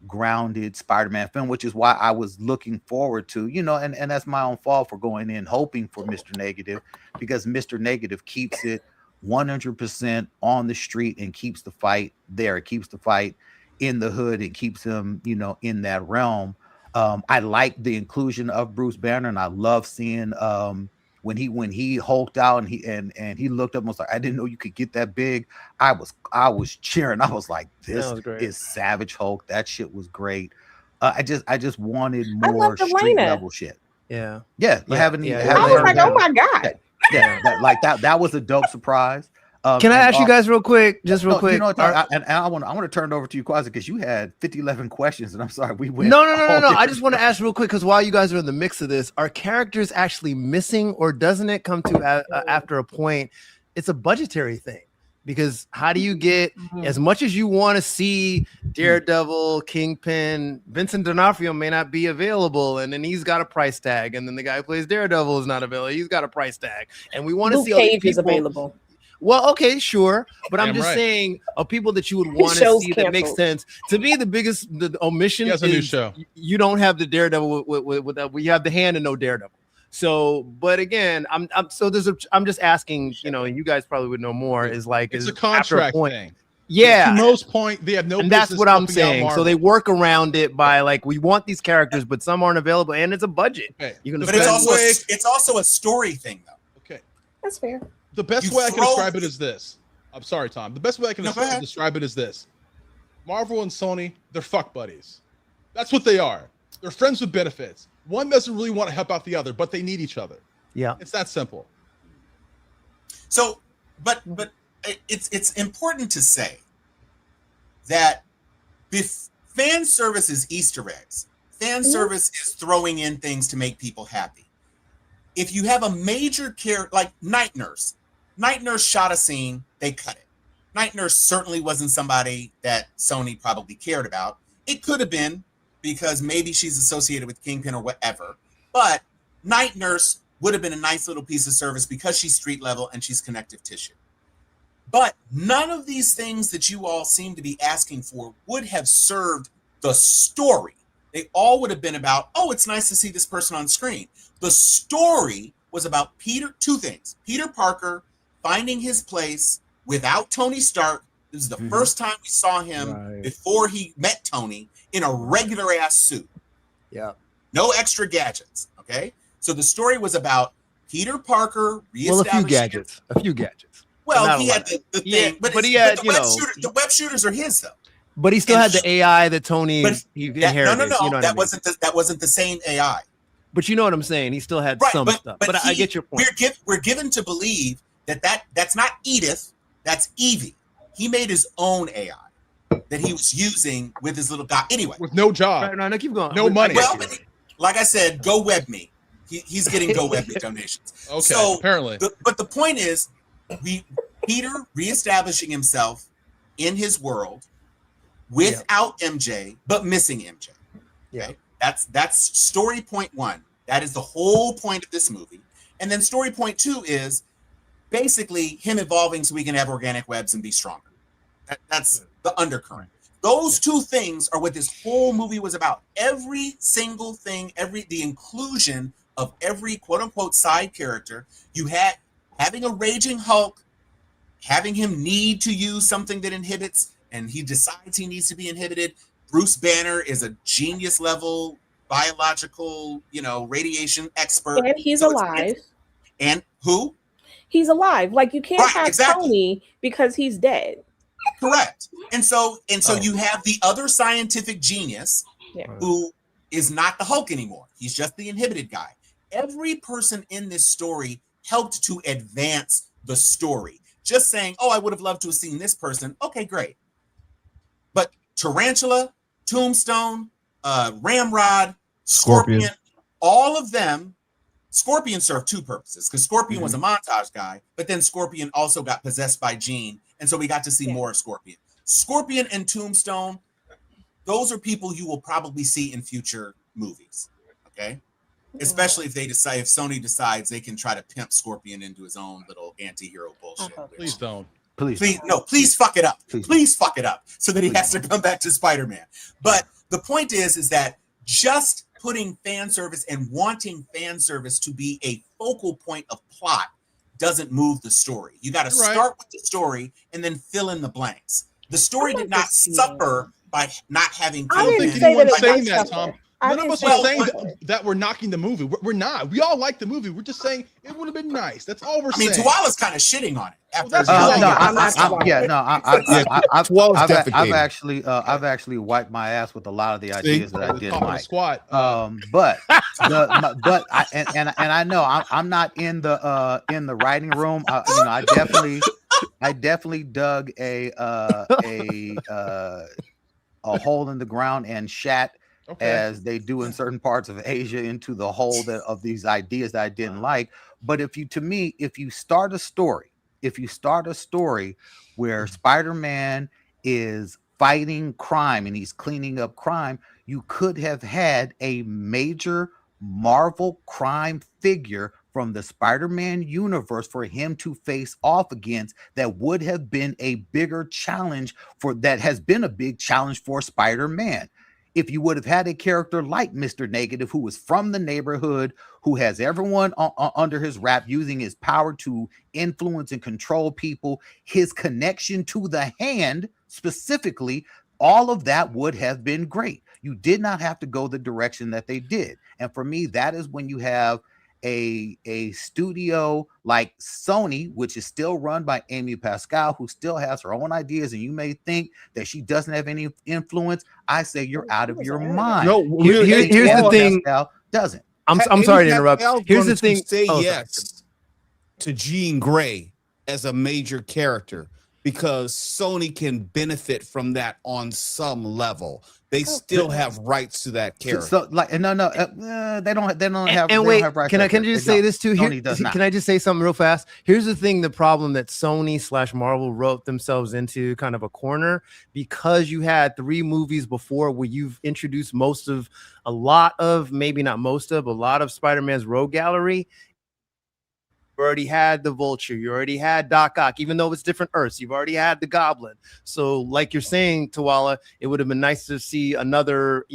grounded Spider-Man film, which is why I was looking forward to, and that's my own fault for going in hoping for Mr. Negative, because Mr. Negative keeps it 100% on the street and keeps the fight there. It keeps the fight in the hood. It keeps him, in that realm. I like the inclusion of Bruce Banner, and I love seeing when he hulked out and he looked up and was like, I didn't know you could get that big. I was cheering. I was like, this is Savage Hulk. That shit was great. I just wanted more street level shit. Yeah. I was like, oh my God. That was a dope surprise. Can I ask you guys real quick? Just real quick. I want to turn it over to you, Quasi, because you had 11 questions, and I'm sorry we went. No. I just want to ask real quick, because while you guys are in the mix of this, are characters actually missing, or doesn't it come to after a point? It's a budgetary thing, because how do you get as much as you want to see Daredevil, Kingpin, Vincent D'Onofrio may not be available, and then he's got a price tag, and then the guy who plays Daredevil is not available, he's got a price tag, and we want to see Luke Cage is available. Well, okay, sure, but I'm Damn just right. saying of people that you would want to Show's see that makes canceled. sense. To me, the biggest the omission He has a is new show. you don't have the Daredevil with that. We have the Hand and no Daredevil. So, but again, I'm I'm just asking, you know, and you guys probably would know more. Is like It's is a after contract point, thing. yeah. To most point, they have no. And that's business what I'm helping out saying. So Marvel. they work around it by like, we want these characters, but some aren't available, and it's a budget. Okay. You're gonna But it's spend- also it's also a story thing, though. Okay. That's fair. The best You way I can throw- describe it is this. I'm sorry, Tom. The best way I can No, go ahead. describe it is this. Marvel and Sony, they're fuck buddies. That's what they are. They're friends with benefits. One doesn't really want to help out the other, but they need each other. yeah. It's that simple. So, but it's important to say that fan service is Easter eggs. Fan service is throwing in things to make people happy. If you have a major character like Night Nurse shot a scene, they cut it. Night Nurse certainly wasn't somebody that Sony probably cared about. It could have been because maybe she's associated with Kingpin or whatever, but Night Nurse would have been a nice little piece of service because she's street level and she's connective tissue. But none of these things that you all seem to be asking for would have served the story. They all would have been about, oh, it's nice to see this person on screen. The story was about two things. Peter Parker finding his place without Tony Stark. This is the first time we saw him Right. before he met Tony in a regular ass suit. Yeah. No extra gadgets. Okay. So the story was about Peter Parker Well, reestablishing. a few gadgets. Well, Not a he lot. had the Yeah, thing, but he had, the you know, the web shooters are his though. But he still And had the AI that Tony But he no, inherited. You know what I that mean? wasn't the same AI. But you know what I'm saying. He still had Right, some stuff. But I get your point. We're given to believe that's not Edith, that's Evie. He made his own AI that he was using with his little guy. Anyway, With no job. Right, no, keep going. No money. well, like I said, go web me. He's getting go web me donations. Okay, So, apparently. but the point is, Peter reestablishing himself in his world without MJ, but missing MJ. Yeah. That's story point one. That is the whole point of this movie. And then story point two is basically him evolving so we can have organic webs and be stronger. That's the undercurrent. Those two things are what this whole movie was about. Every single thing, the inclusion of every quote unquote side character. You had having a raging Hulk, having him need to use something that inhibits, and he decides he needs to be inhibited. Bruce Banner is a genius level biological, radiation expert. And he's So it's- alive. And who? He's alive. Like you can't Right, have exactly. Tony because he's dead. Correct. And so Oh. you have the other scientific genius Yeah. who is not the Hulk anymore. He's just the inhibited guy. Every person in this story helped to advance the story. Just saying, oh, I would have loved to have seen this person. Okay, great. But Tarantula, Tombstone, Ramrod, Scorpion, all of them, Scorpion served two purposes because Scorpion was a montage guy, but then Scorpion also got possessed by Jean. And so we got to see more of Scorpion. Scorpion and Tombstone, those are people you will probably see in future movies. Okay. Especially if Sony decides they can try to pimp Scorpion into his own little anti-hero bullshit. hope Please don't. Please fuck it up. Please. Please fuck it up so that he has to come back to Spider-Man. But the point is that just putting fan service and wanting fan service to be a focal point of plot doesn't move the story. You got to Right. start with the story and then fill in the blanks. The story I did like not to see suffer by not having I Kingpin. didn't think say anyone that it saying was that, suffer. Tom. I None of didn't us say are it saying was that we're knocking the movie. We're not. We all like the movie. We're just saying it would have been nice. That's all we're I mean, saying. Tuala's kind of shitting on it. After that's his fine. No, movie. I'm not I've 12's I've defecating. actually wiped my ass with a lot of the See? ideas that I Top of didn't the like. squat. But I know I'm not in the writing room. I definitely dug a hole in the ground and shat Okay. as they do in certain parts of Asia into the hole of these ideas that I didn't like. But if you start a story where Spider-Man is fighting crime and he's cleaning up crime, you could have had a major Marvel crime figure from the Spider-Man universe for him to face off against that would have been a bigger challenge that has been a big challenge for Spider-Man. If you would have had a character like Mr. Negative, who was from the neighborhood, who has everyone under his wrap, using his power to influence and control people, his connection to the hand specifically, all of that would have been great. You did not have to go the direction that they did. And for me, that is when you have a studio like Sony, which is still run by Amy Pascal, who still has her own ideas, and you may think that she doesn't have any influence. I say you're out of your mind. No, here's the thing. Pascal doesn't. I'm sorry to interrupt. Here's the thing. Say yes to Jean Grey as a major character because Sony can benefit from that on some level. They still have rights to that character. So like, no, they don't have. And they wait, don't have rights can to I that just character. say this too? Here, Sony does not. can I just say something real fast? Here's the thing: the problem that Sony/Marvel wrote themselves into kind of a corner because you had 3 movies before where you've introduced a lot of Spider-Man's rogue gallery. You already had the Vulture, you already had Doc Ock, even though it's different Earths, you've already had the Goblin. So, like you're saying, Tawala, it would have been nice to see another,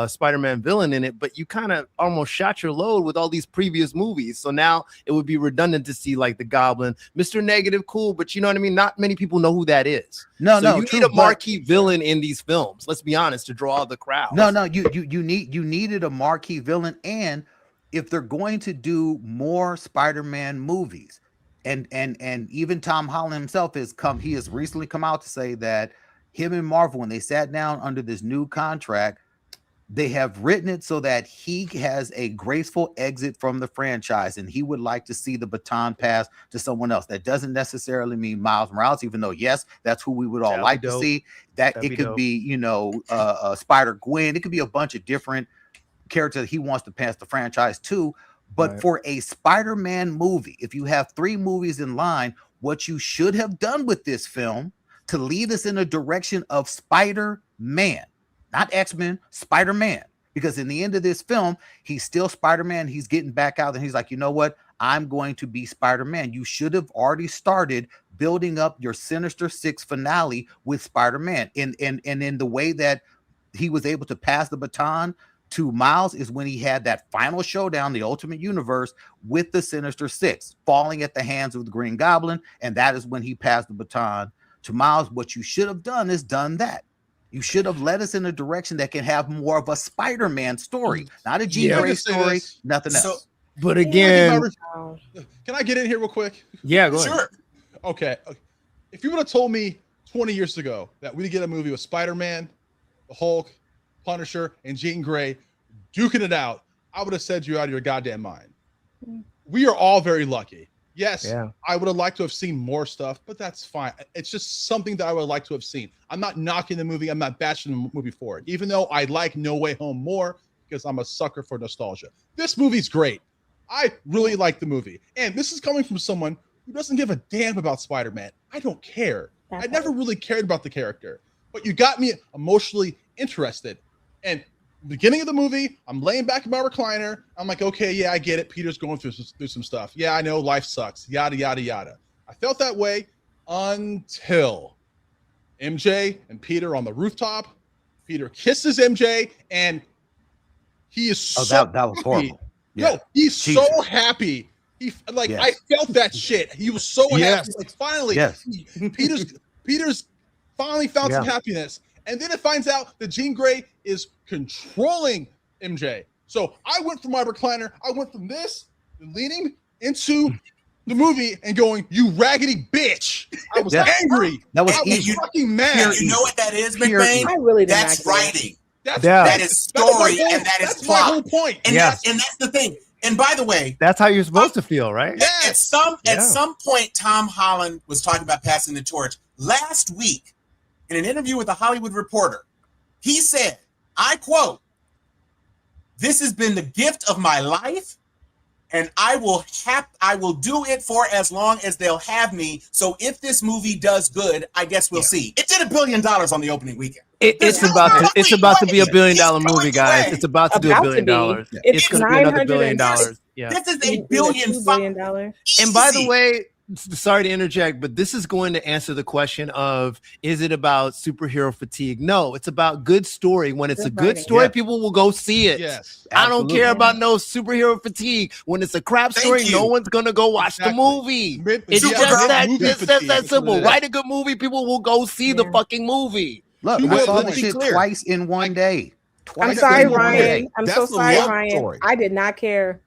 Spider-Man villain in it, but you kind of almost shot your load with all these previous movies. So now it would be redundant to see like the Goblin, Mr. Negative, cool, but you know what I mean? Not many people know who that is. You need a marquee villain in these films. Let's be honest, to draw the crowd. You needed a marquee villain, and if they're going to do more Spider-Man movies, and even Tom Holland himself he has recently come out to say that him and Marvel, when they sat down under this new contract, they have written it so that he has a graceful exit from the franchise, and he would like to see the baton pass to someone else. That doesn't necessarily mean Miles Morales, even though yes, that's who we would all like to see. It could be Spider-Gwen. It could be a bunch of different character that he wants to pass the franchise to. But for a Spider-Man movie, if you have 3 movies in line, what you should have done with this film to lead us in a direction of Spider-Man, not X-Men, Spider-Man, because in the end of this film, he's still Spider-Man. He's getting back out and he's like, you know what? I'm going to be Spider-Man. You should have already started building up your Sinister Six finale with Spider-Man. And in the way that he was able to pass the baton to Miles is when he had that final showdown, the Ultimate Universe, with the Sinister Six, falling at the hands of the Green Goblin, and that is when he passed the baton to Miles. What you should have done is done that. You should have led us in a direction that can have more of a Spider-Man story, not a Jean Grey story, nothing else. But again, can I get in here real quick? Yeah, go ahead. Sure. Okay. If you would have told me 20 years ago that we'd get a movie with Spider-Man, the Hulk, Punisher, and Jean Grey duking it out, I would have said you're out of your goddamn mind. We are all very lucky. Yes, I would have liked to have seen more stuff, but that's fine. It's just something that I would like to have seen. I'm not knocking the movie. I'm not bashing the movie for it, even though I like No Way Home more because I'm a sucker for nostalgia. This movie's great. I really like the movie. And this is coming from someone who doesn't give a damn about Spider-Man. I don't care. I never really cared about the character, but you got me emotionally interested. And beginning of the movie, I'm laying back in my recliner. I'm like, okay, yeah, I get it. Peter's going through some stuff. Yeah, I know life sucks. Yada, yada, yada. I felt that way until MJ and Peter on the rooftop. Peter kisses MJ, and he is that was horrible. Yeah. No, he's so happy. I felt that shit. He was so happy. Like finally, Peter's finally found some happiness. And then it finds out that Jean Grey is controlling MJ. So I went from my recliner, I went from this, leaning into the movie and going, you raggedy bitch. I was angry. That was I was fucking mad. You know what that is, McBain? I really didn't That's writing. That is story, and that is plot. My whole point. And that's the thing. And by the way, that's how you're supposed to feel, right? At some point, Tom Holland was talking about passing the torch. Last week, in an interview with a Hollywood Reporter, he said, I quote, "This has been the gift of my life, and I will do it for as long as they'll have me. So if this movie does good, I guess we'll see." It did $1 billion on the opening weekend. It's about to be $1 billion movie, guys. It's about to do $1 billion. It's going to be another $1 billion. Yeah. This is $2 $1 billion. billion. And by the way, sorry to interject, but this is going to answer the question of, is it about superhero fatigue? No, it's about good story. When it's a good writing. story, Yeah. people will go see it. Yes. I don't care Absolutely. about no superhero fatigue. When it's a crap Thank story, you. no one's gonna go watch Exactly. the movie. It's Supergirl. just that, Movie it's just fatigue. that That's simple. what it is. Write a good movie, people will go see the Yeah. fucking movie. Look, Two I more- saw let's this be shit clear. twice in one day. I'm Twice sorry, in one Ryan. day. I'm That's so the sorry, love Ryan. story. I did not care.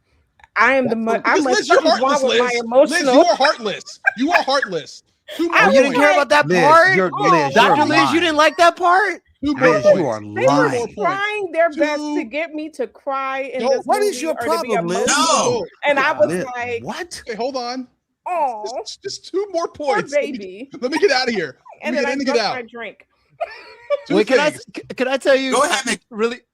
I am the Because I'm like Liz, you're something's wrong heartless, with my Liz. Liz, emotional. you are heartless. You are heartless. Two more I Oh, was you didn't points. care about that Liz, part? you're Liz, Dr. you're Liz, you lying. didn't like that part? Two more Liz, points. you are They were More lying. points. trying their best Two- to get me to cry in No, this what is movie your or to be problem, Liz? emotional. No. And I was Liz, like, what? Okay, hold on. oh, Just two more poor points. baby. Let me get out of here. And Let then I me get drank out. my drink. Two Wait, things. can I tell you Go ahead, Nick.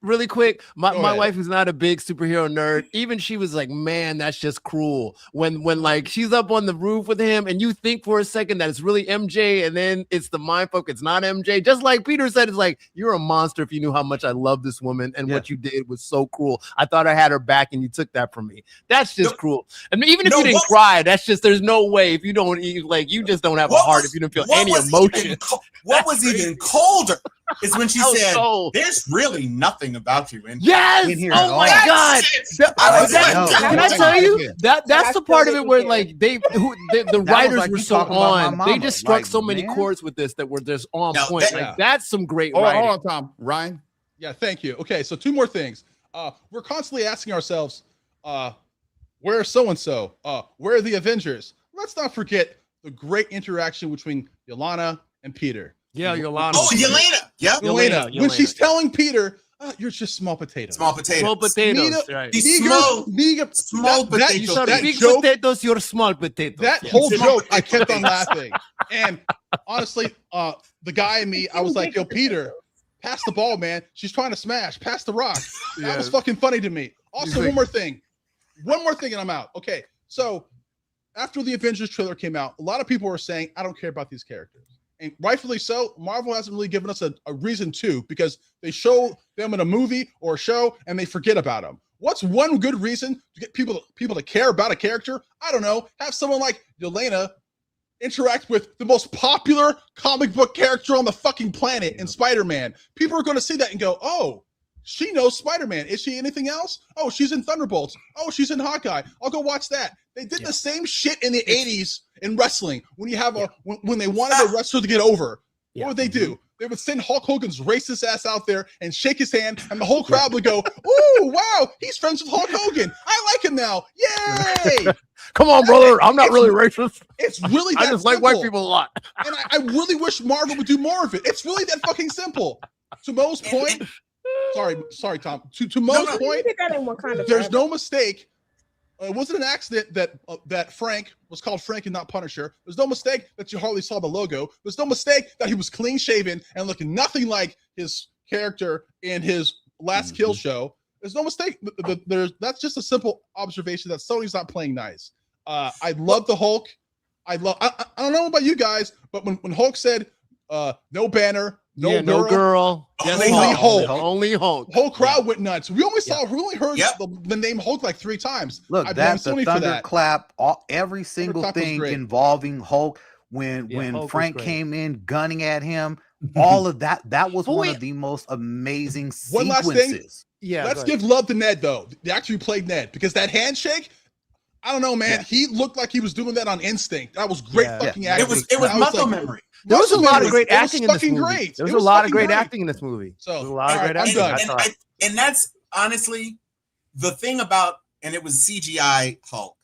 really quick? My Go ahead. wife, who's not a big superhero nerd, even she was like, man, that's just cruel. When like she's up on the roof with him and you think for a second that it's really MJ and then it's the mind fuck, it's not MJ. Just like Peter said, it's like, you're a monster if you knew how much I love this woman and what you did was so cruel. I thought I had her back and you took that from me. That's just No. cruel. I mean, even if No, you didn't what- cry, that's just, there's no way if you don't like, you just don't have a What heart was- if you don't feel what any was emotion. even what was even colder is when she I was said, so- "There's really nothing about you in Yes! In here Oh at my all. god! I was That- like, can no. I tell you Yeah. that's I the still part of it didn't where care. like the was writers like were you so talking about my on. They mama. just struck Like, so many man. chords with this that were just on No, point. that- Like that's some great Hold on, writing. hold on, Tom. Ryan. Yeah, thank you. Okay, so two more things. We're constantly asking ourselves, where's so-and-so? Where are the Avengers? Let's not forget the great interaction between Yelena and Peter. Yeah, Yolanda. Oh, Yelena. Yep. Yelena, when Yelena. she's telling Peter, you're just small potatoes. Small potato. Small potatoes, Nina- right? These small that, small You potatoes. saw that big joke- potatoes, you're small potatoes. that Yeah. whole Small joke, I kept on potatoes. laughing. And honestly, the guy in me, I was like, yo, Peter, pass the ball, man. She's trying to smash. Pass the rock. That was fucking funny to me. Also, He's one more thing, and I'm out. Okay, so after the Avengers trailer came out, a lot of people were saying, I don't care about these characters. And rightfully so, Marvel hasn't really given us a reason to, because they show them in a movie or a show and they forget about them. What's one good reason to get people to care about a character? I don't know. Have someone like Yelena interact with the most popular comic book character on the fucking planet in Spider-Man. People are going to see that and go, oh, she knows Spider-Man. Is she anything else? Oh, she's in Thunderbolts. Oh, she's in Hawkeye. I'll go watch that. They did the same shit in the 80s in wrestling. When you have when they wanted a wrestler to get over, what would they do? They would send Hulk Hogan's racist ass out there and shake his hand, and the whole crowd would go, "Ooh, wow, he's friends with Hulk Hogan. I like him now. Yay!" Come on, brother. I'm not really racist. It's really that I just like white simple. people a lot. And I really wish Marvel would do more of it. It's really that fucking simple. To Mo's point, sorry, Tom. To Mo's no. point, You did that in Wakanda there's Forever. no mistake. It wasn't an accident that Frank was called Frank and not Punisher. There's no mistake that you hardly saw the logo. There's no mistake that he was clean shaven and looking nothing like his character in his last kill show. There's no mistake. That's just a simple observation that Sony's not playing nice. I love the Hulk. I don't know about you guys, but when Hulk said no Banner, no girl, Just Only Hulk. Only Hulk. whole crowd went nuts. We only heard Yep. the name Hulk like 3 times. Look, I blame that's the Sony for that. thunderclap. Every single Thunderclap was thing great. involving Hulk. When Yeah, Hulk was Frank great. came in gunning at him, all of that was But one wait. of the most amazing One last thing. sequences. Yeah. Let's go ahead. give love to Ned though. The actor who played Ned, because that handshake, I don't know, man. Yeah. He looked like he was doing that on instinct. That was great Yeah. fucking Yeah. acting. It was I muscle like, memory. There was a muscle lot of memory. great It was acting in this fucking movie. great. There It was a lot of fucking great great. acting in this movie. So, There was a lot of all great right, I'm acting. done. I thought. And that's honestly the thing about, and it was CGI Hulk.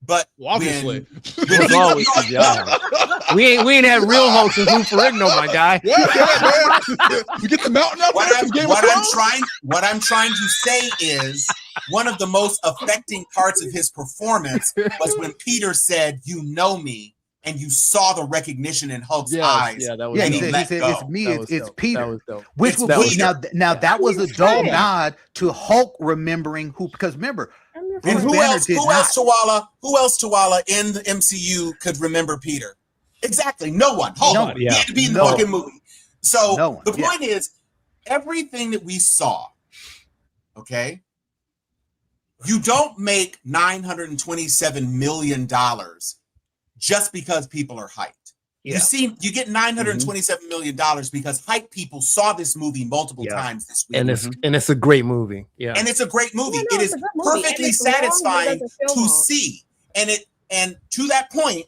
But Well, obviously. It was always CGI. We ain't had real Hulk since Lou Ferrigno, my guy. Yeah, man. We get the mountain up there from Game of Thrones. what I'm trying to say is one of the most affecting parts of his performance was when Peter said, "You know me," and you saw the recognition in Hulk's eyes. Yeah, that was Yeah, And he he said, let it's go. me, That was it's dope. Peter. That was dope. Which It's was Peter. now that was a He's dull right. nod to Hulk remembering who, because remember, I'm your And Bruce friend. who Banner else? did Who else, Tawala, in the MCU could remember Peter? Exactly, no one. Hulk. No one, He had to be in the No fucking movie. So No one, the yeah. point is, everything that we saw, okay, You don't make $927 million just because people are hyped. Yeah. You get $927 million because hype people saw this movie multiple times this week. And it's a great movie. Yeah. And it's a great movie. Yeah, no, it it's is a good movie. perfectly And it's long, but it satisfying doesn't feel to long. see. And to that point,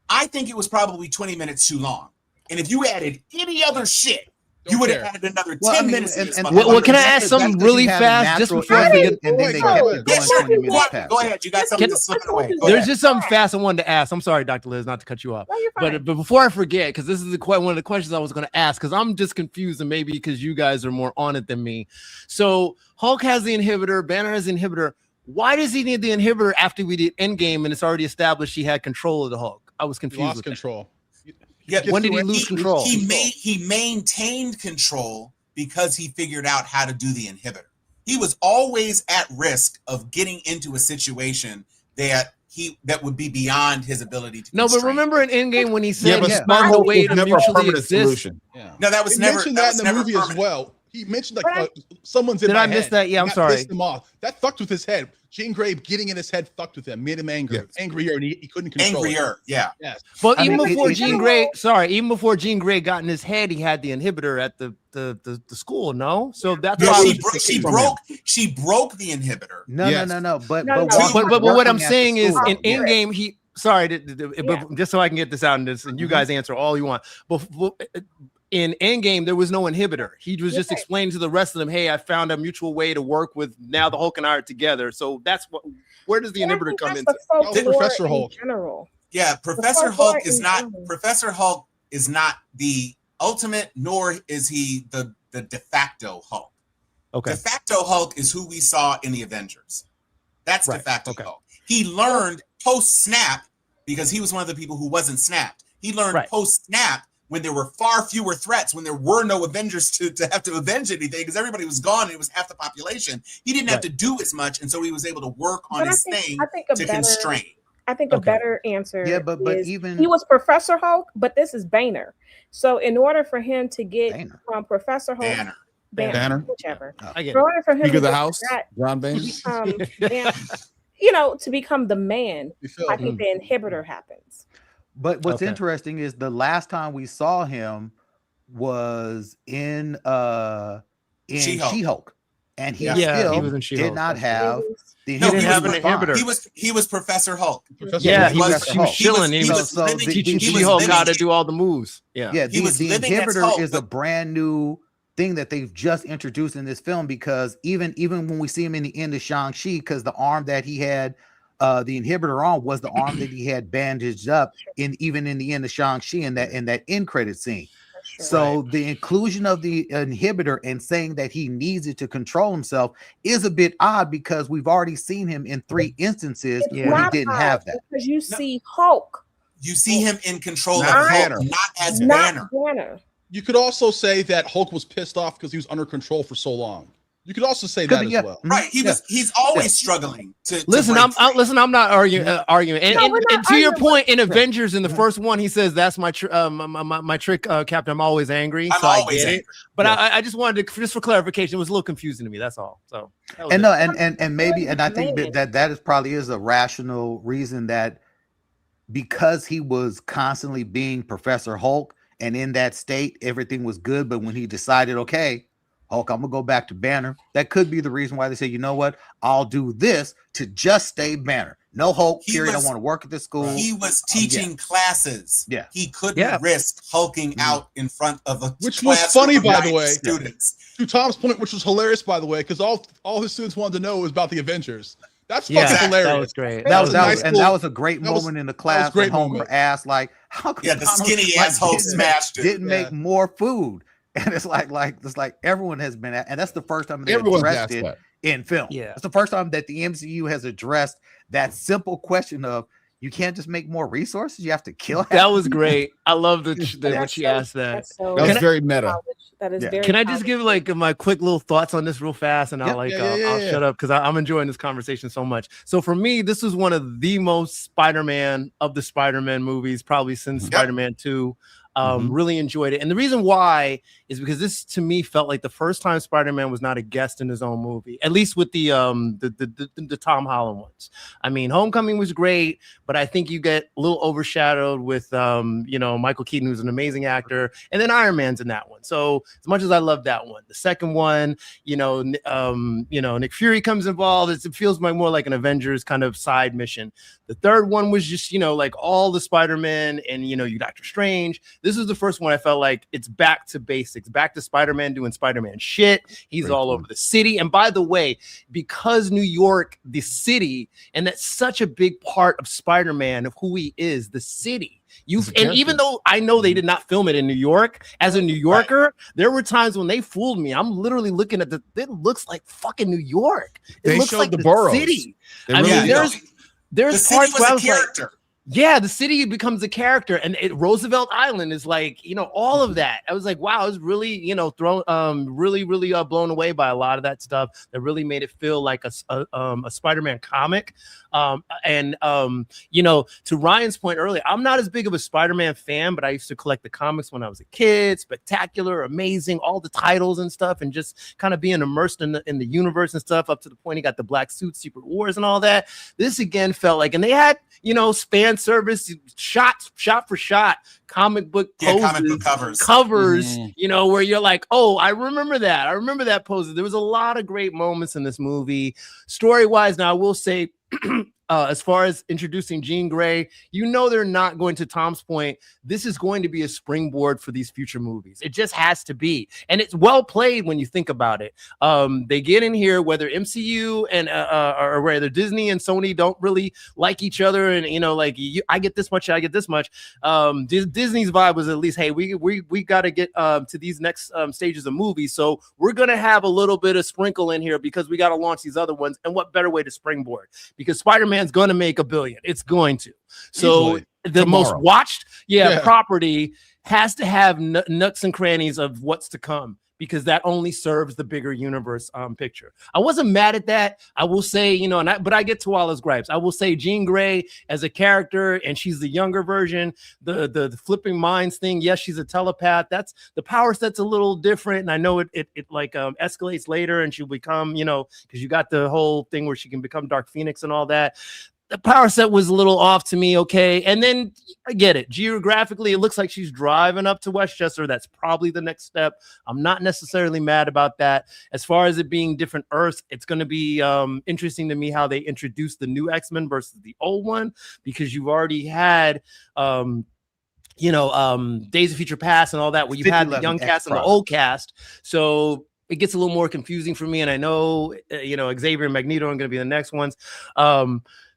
I think it was probably 20 minutes too long. And if you added any other shit, you would have added another 10 minutes. Well, can I ask something really fast just before I forget? And then they kept it going 20 minutes past. Go ahead. You got something to slip it away. There's just something fast I wanted to ask. I'm sorry, Dr. Liz, not to cut you off. No, you're fine. But before I forget, because this is one of the questions I was going to ask, because I'm just confused, and maybe because you guys are more on it than me. So Hulk has the inhibitor, Banner has the inhibitor. Why does he need the inhibitor after we did Endgame and it's already established he had control of the Hulk? I was confused. Lost with control. Yeah, when did he lose control? He maintained control because he figured out how to do the inhibitor. He was always at risk of getting into a situation that would be beyond his ability to. No, but constrain. remember in Endgame when he said but he Smart found a Hulk way was to never a mutually permanent exist. solution. Yeah. No, that was They never. mentioned That that was in the never movie as permanent. well. He mentioned But someone's in Did my I miss head. that? Yeah, I'm That sorry. pissed him off. That fucked with his head. Jean Grey getting in his head fucked with him, made him angrier, and he couldn't control it. Angrier, yeah. Yes. But I even mean, before it- Jean Grey, even before Jean Grey got in his head, he had the inhibitor at the school. No, so that's No, why. she broke the inhibitor. No. But No, But what I'm saying is, in school. Endgame, he. Sorry, but just so I can get this out, and you guys answer all you want. But in Endgame, there was no inhibitor. He was just explaining to the rest of them, "Hey, I found a mutual way to work with. Now the Hulk and I are together." So that's what. Where does the inhibitor come into? Professor Hulk. General. Yeah, Professor Hulk is not. General. Professor Hulk is not the ultimate, nor is he the de facto Hulk. Okay. De facto Hulk is who we saw in the Avengers. That's de facto Hulk. He learned post snap because he was one of the people who wasn't snapped. He learned post snap when there were far fewer threats, when there were no Avengers to have to avenge anything, because everybody was gone and it was half the population. He didn't have to do as much, and so he was able to work on his thing to constrain. I think a better answer is even he was Professor Hulk, but this is Banner. So in order for him to get from Professor Hulk, Banner, whichever. In order for him Speaker to of the get House, that, John Boehner. to become the man, I think the inhibitor happens. But what's interesting is the last time we saw him was in She-Hulk. And he still did not have the inhibitor. He was Professor Hulk. He was chilling. He was teaching She-Hulk how to do all the moves. The inhibitor is a brand new thing that they've just introduced in this film, because even when we see him in the end of Shang-Chi, because the arm that he had the inhibitor on was the arm that he had bandaged up even in the end of Shang-Chi in that end credit scene. So the inclusion of the inhibitor and saying that he needs it to control himself is a bit odd, because we've already seen him in 3 instances where he didn't have that. Because you see Hulk. You see him in control of Hulk, not as Banner. You could also say that Hulk was pissed off because he was under control for so long. You could also say that as well. Right. He's always struggling to listen. I'm not arguing. And to your point, in Avengers, in the first one, he says, "That's my trick, Captain. I'm always angry." So I get it. But I just wanted to, just for clarification, it was a little confusing to me. That's all. So and I think that is probably a rational reason, that because he was constantly being Professor Hulk and in that state, everything was good. But when he decided, okay, Hulk, I'm gonna go back to Banner, that could be the reason why they say, you know what, I'll do this to just stay Banner. No Hulk, period. I want to work at this school. He was teaching classes. Yeah. He couldn't risk hulking out in front of a which was funny, by the way. Students. To Tom's point, which was hilarious, by the way, because all his students wanted to know was about the Avengers. That's fucking hilarious. That was great. That was a great moment in the class. Great Homer asked, like, how come the skinny ass Hulk smashed it. Didn't make more food. And it's like everyone has been and that's the first time they addressed it in film. Yeah, it's the first time that the MCU has addressed that simple question of, you can't just make more resources, you have to kill. That was great. I love when she asked that. That was very meta. That is very. Can I just give my quick little thoughts on this real fast, and I'll shut up, because I'm enjoying this conversation so much. So for me, this is one of the most Spider-Man of the Spider-Man movies, probably since Spider-Man 2. Really enjoyed it. And the reason why is because this to me felt like the first time Spider-Man was not a guest in his own movie, at least with the Tom Holland ones. I mean, Homecoming was great, but I think you get a little overshadowed with Michael Keaton, who's an amazing actor, and then Iron Man's in that one. So as much as I love that one, the second one, Nick Fury comes involved. It feels more like an Avengers kind of side mission. The third one was just, like all the Spider-Man and, you Doctor Strange. This is the first one I felt like it's back to basics, back to Spider-Man doing Spider-Man shit. He's Very all cool. over the city. And by the way, because New York, the city, and that's such a big part of Spider-Man, of who he is, the city. And even though I know they did not film it in New York, as a New Yorker, there were times when they fooled me. I'm literally looking at it looks like fucking New York. It They looks showed like the boroughs. city. They I really mean, did. there's The city parts was where I a was like, character. yeah, the city becomes a character, and Roosevelt Island is like, all of that. I was like, wow, I was really, really blown away by a lot of that stuff that really made it feel like a Spider-Man comic. To Ryan's point earlier, I'm not as big of a Spider-Man fan, but I used to collect the comics when I was a kid. Spectacular, amazing, all the titles and stuff, and just kind of being immersed in the universe and stuff up to the point he got the black suit, Secret Wars, and all that. This again felt like, and they had fan service, shot for shot, comic book poses, comic book covers, where you're like, oh, I remember that poses. There was a lot of great moments in this movie. Story-wise, now I will say, as far as introducing Jean Grey, they're not going to Tom's point. This is going to be a springboard for these future movies. It just has to be. And it's well played when you think about it. They get in here, whether MCU and or whether Disney and Sony don't really like each other. And, I get this much, I get this much. Disney's vibe was at least, hey, we got to get to these next stages of movies. So we're going to have a little bit of sprinkle in here because we got to launch these other ones. And what better way to springboard? Because Spider-Man's going to make $1 billion. It's going to. So Easily. the most watched property has to have nooks and crannies of what's to come, because that only serves the bigger universe picture. I wasn't mad at that. I will say, but I get Tuala's gripes. I will say Jean Grey as a character, and she's the younger version, the flipping minds thing. Yes, she's a telepath. That's the power set's a little different. And I know it escalates later, and she'll become, because you got the whole thing where she can become Dark Phoenix and all that. The power set was a little off to me, okay? And then I get it. Geographically, it looks like she's driving up to Westchester. That's probably the next step. I'm not necessarily mad about that. As far as it being different Earths, it's going to be interesting to me how they introduce the new X-Men versus the old one, because you've already had Days of Future Past and all that, where you had the young cast and the old cast. So it gets a little more confusing for me. And I know, Xavier and Magneto are going to be the next ones.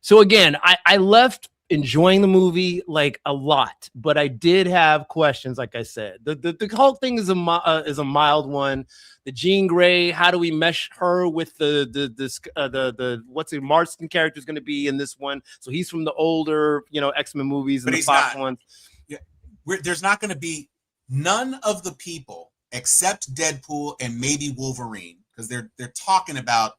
So again, I left enjoying the movie like a lot, but I did have questions. Like I said, the whole thing is a mild one. The Jean Grey, how do we mesh her with the what's the Marston character is going to be in this one? So he's from the older X-Men movies and the Fox ones. Yeah, there's not going to be none of the people except Deadpool and maybe Wolverine, because they're talking about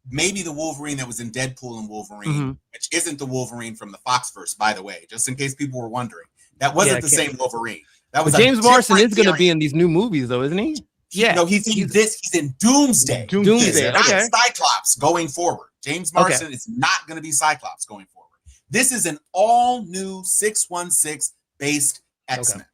maybe the Wolverine that was in Deadpool and Wolverine, which isn't the Wolverine from the Foxverse, by the way, just in case people were wondering. That wasn't the same Wolverine. That was James Marsden is going to be in these new movies, though, isn't he? Yeah. No, he's in Doomsday. Doomsday. Not Cyclops going forward. James Marsden is not going to be Cyclops going forward. This is an all new 616 based X-Men.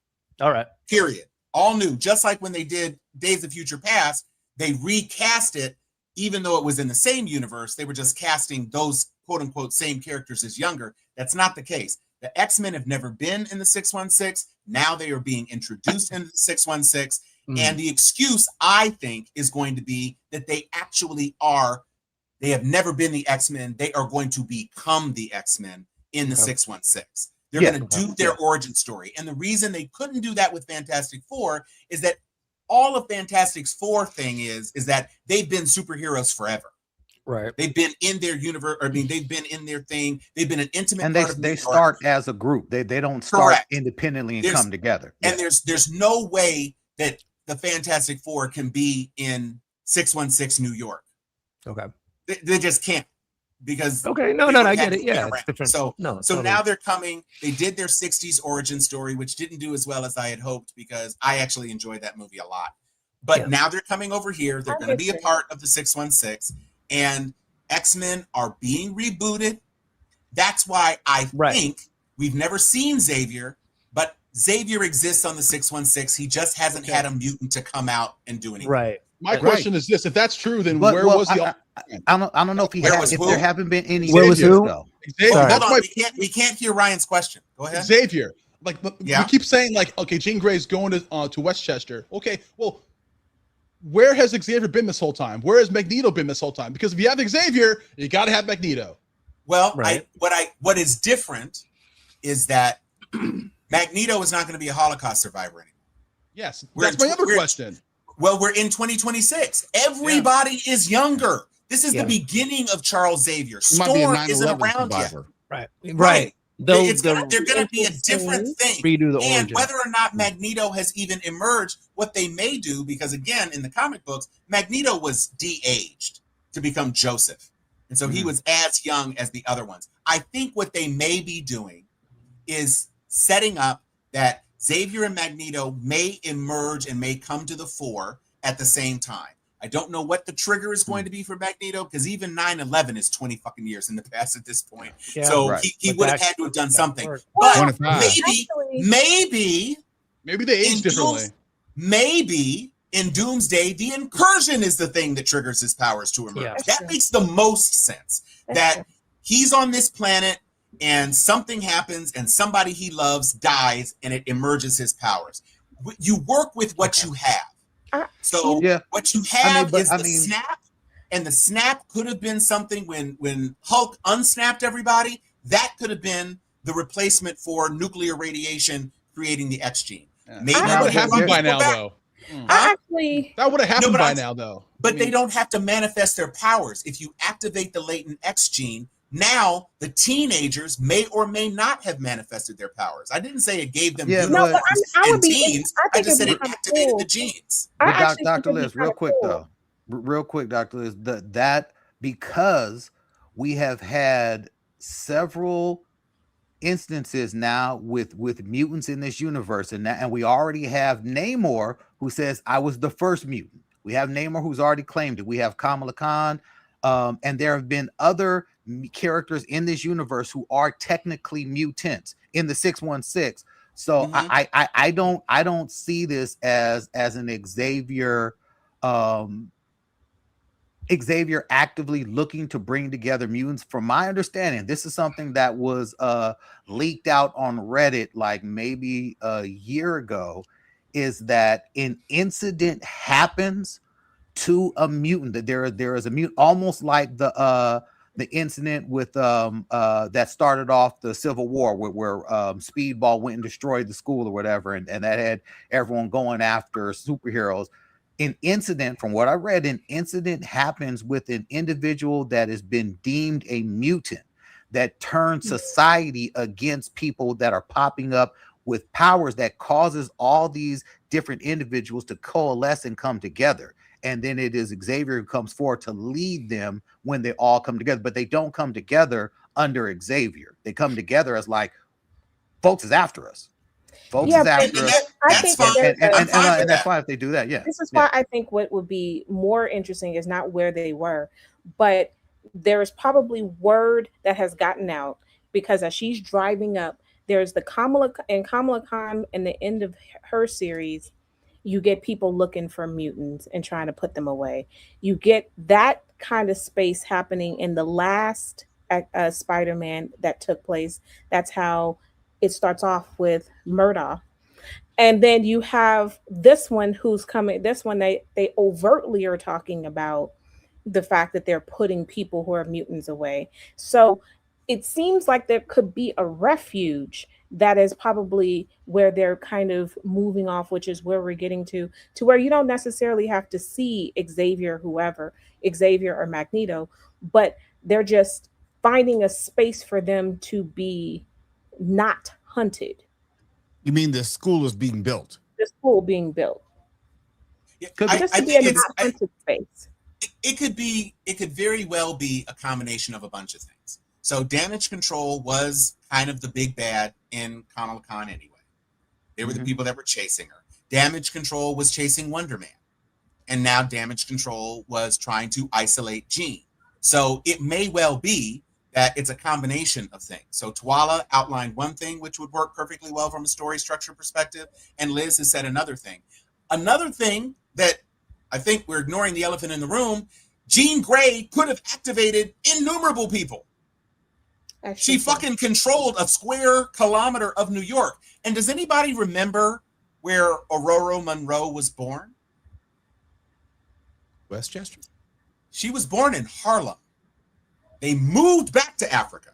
All right. Period. All new. Just like when they did Days of Future Past, they recast it. Even though it was in the same universe, they were just casting those quote unquote same characters as younger. That's not the case. The X-Men have never been in the 616. Now they are being introduced into the 616. And the excuse, I think, is going to be that they actually are. They have never been the X-Men. They are going to become the X-Men in the 616. They're going to do their origin story. And the reason they couldn't do that with Fantastic Four is that all of Fantastic Four thing is that they've been superheroes forever. Right. They've been in their universe. I mean, they've been in their thing. They've been an intimate and part of they start as a group. They don't start independently and come together. And there's no way that the Fantastic Four can be in 616 New York. Okay. They just can't. because Okay, no, they no, would I have get had it. to spin Yeah, it's around. different. So No, so totally. now they're coming. They did their 60s origin story, which didn't do as well as I had hoped because I actually enjoyed that movie a lot. But Yeah. now they're coming over here. They're I going to get be a you. part of the 616, and X-Men are being rebooted. That's why I Right. think we've never seen Xavier, but Xavier exists on the 616. He just hasn't had a mutant to come out and do anything. Right. My Right. question is this: if that's true, then But where well, was the I don't know if Where was if who? there haven't been any Where was Xaviers, who? though. Xavier? Hold That's on, my we can't hear Ryan's question. Go ahead. Xavier. Like Yeah. we keep saying, like, okay, Jean Grey's going to Westchester. Okay, well, where has Xavier been this whole time? Where has Magneto been this whole time? Because if you have Xavier, you got to have Magneto. Well, Right. what is different is that Magneto is not going to be a Holocaust survivor anymore. Yes, We're that's my in- other we're- question. Well, we're in 2026. Everybody is younger. This is Yeah. the beginning of Charles Xavier. He might be a Storm 9/11 isn't around yet. survivor. Right. Right. They'll, They're they'll going to be a different thing. redo the And origin. whether or not Magneto has even emerged, what they may do, because again, in the comic books, Magneto was de-aged to become Joseph. And so he was as young as the other ones. I think what they may be doing is setting up that Xavier and Magneto may emerge and may come to the fore at the same time. I don't know what the trigger is going to be for Magneto because even 9/11 is 20 fucking years in the past at this point. Yeah. So Right. he But would have that- had to have done that something. worked. But 25. maybe Maybe they age in differently. maybe in Doomsday, the incursion is the thing that triggers his powers to emerge. Yeah. That makes the most sense. That he's on this planet and something happens and somebody he loves dies and it emerges his powers. You work with what you have. So Yeah. what you have but is I the mean- snap, and the snap could have been something when Hulk unsnapped everybody. That could have been the replacement for nuclear radiation creating the X gene. Maybe That Now, would when have he happened wants by to go now, back- though. I actually, That would have happened but by I'm- now, though. But I they mean, don't have to manifest their powers. If you activate the latent X gene, now the teenagers may or may not have manifested their powers. I didn't say it gave them Yeah, no, but- but I would and be. teens. I I think just said it'd it be kinda activated cool. the genes. I But actually think Dr. it'd be Liz, real kinda quick cool. though, real quick, Dr. Liz, that because we have had several instances now with mutants in this universe, and we already have Namor who says I was the first mutant. We have Namor who's already claimed it. We have Kamala Khan, and there have been other characters in this universe who are technically mutants in the 616. So Mhm. I don't see this as an Xavier Xavier actively looking to bring together mutants. From my understanding, this is something that was leaked out on Reddit like maybe a year ago, is that an incident happens to a mutant, that there is a mutant, almost like the incident with that started off the Civil War where Speedball went and destroyed the school or whatever, and that had everyone going after superheroes. An incident, from what I read, an incident happens with an individual that has been deemed a mutant that turns society against people that are popping up with powers that causes all these different individuals to coalesce and come together. And then it is Xavier who comes forward to lead them when they all come together, but they don't come together under Xavier. They come together as like, folks is after us. Folks Yeah, is but after us. I That's think fine. that there's I'm fine with And that's that. fine if they do that. Yeah. This is Yeah. why I think what would be more interesting is not where they were, but there is probably word that has gotten out because as she's driving up, there's the Kamala Khan in the end of her series. You get people looking for mutants and trying to put them away. You get that kind of space happening in the last Spider-Man that took place. That's how it starts off with Murdoch. And then you have this one who's coming. This one, they overtly are talking about the fact that they're putting people who are mutants away. So it seems like there could be a refuge that is probably where they're kind of moving off, which is where we're getting to where you don't necessarily have to see Xavier or Magneto, but they're just finding a space for them to be not hunted. You mean the school is being built? The school being built. Yeah, Could be. Just I to be a think not hunted space. it could very well be a combination of a bunch of things. So Damage Control was kind of the big bad in Kamala Khan anyway. They were the people that were chasing her. Damage Control was chasing Wonder Man. And now Damage Control was trying to isolate Jean. So it may well be that it's a combination of things. So Tuala outlined one thing which would work perfectly well from a story structure perspective, and Liz has said another thing. Another thing that I think we're ignoring the elephant in the room, Jean Grey could have activated innumerable people. She fucking controlled a square kilometer of New York. And does anybody remember where Aurora Monroe was born? Westchester? She was born in Harlem. They moved back to Africa.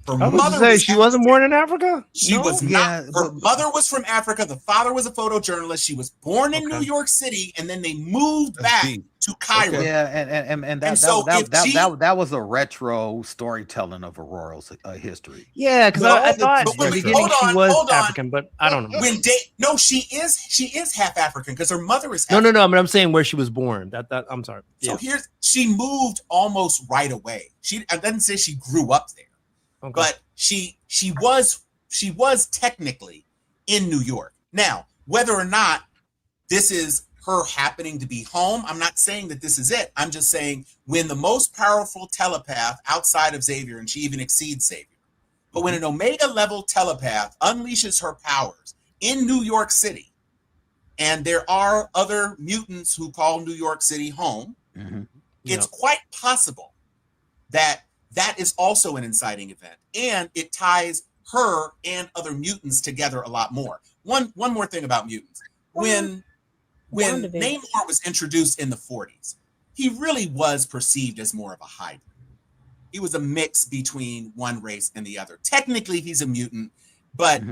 Her I was mother say was she wasn't born in Africa. She was not. Yeah, Her mother was from Africa. The father was a photojournalist. She was born in New York City, and then they moved back to Cairo. Yeah, and that, And so that was a retro storytelling of Aurora's history. Yeah, because No, I thought but in the wait, beginning she hold was on. African, but I don't know. No, she is half African because her mother is No, African. but I'm saying where she was born. That I'm sorry. So she moved almost right away. I didn't say she grew up there. Okay. But she was technically in New York. Now, whether or not this is her happening to be home, I'm not saying that this is it. I'm just saying when the most powerful telepath outside of Xavier, and she even exceeds Xavier, but when an Omega level telepath unleashes her powers in New York City, and there are other mutants who call New York City home, it's quite possible that is also an inciting event, and it ties her and other mutants together a lot more. One more thing about mutants. When Namor was introduced in the 40s, he really was perceived as more of a hybrid. He was a mix between one race and the other. Technically, he's a mutant, but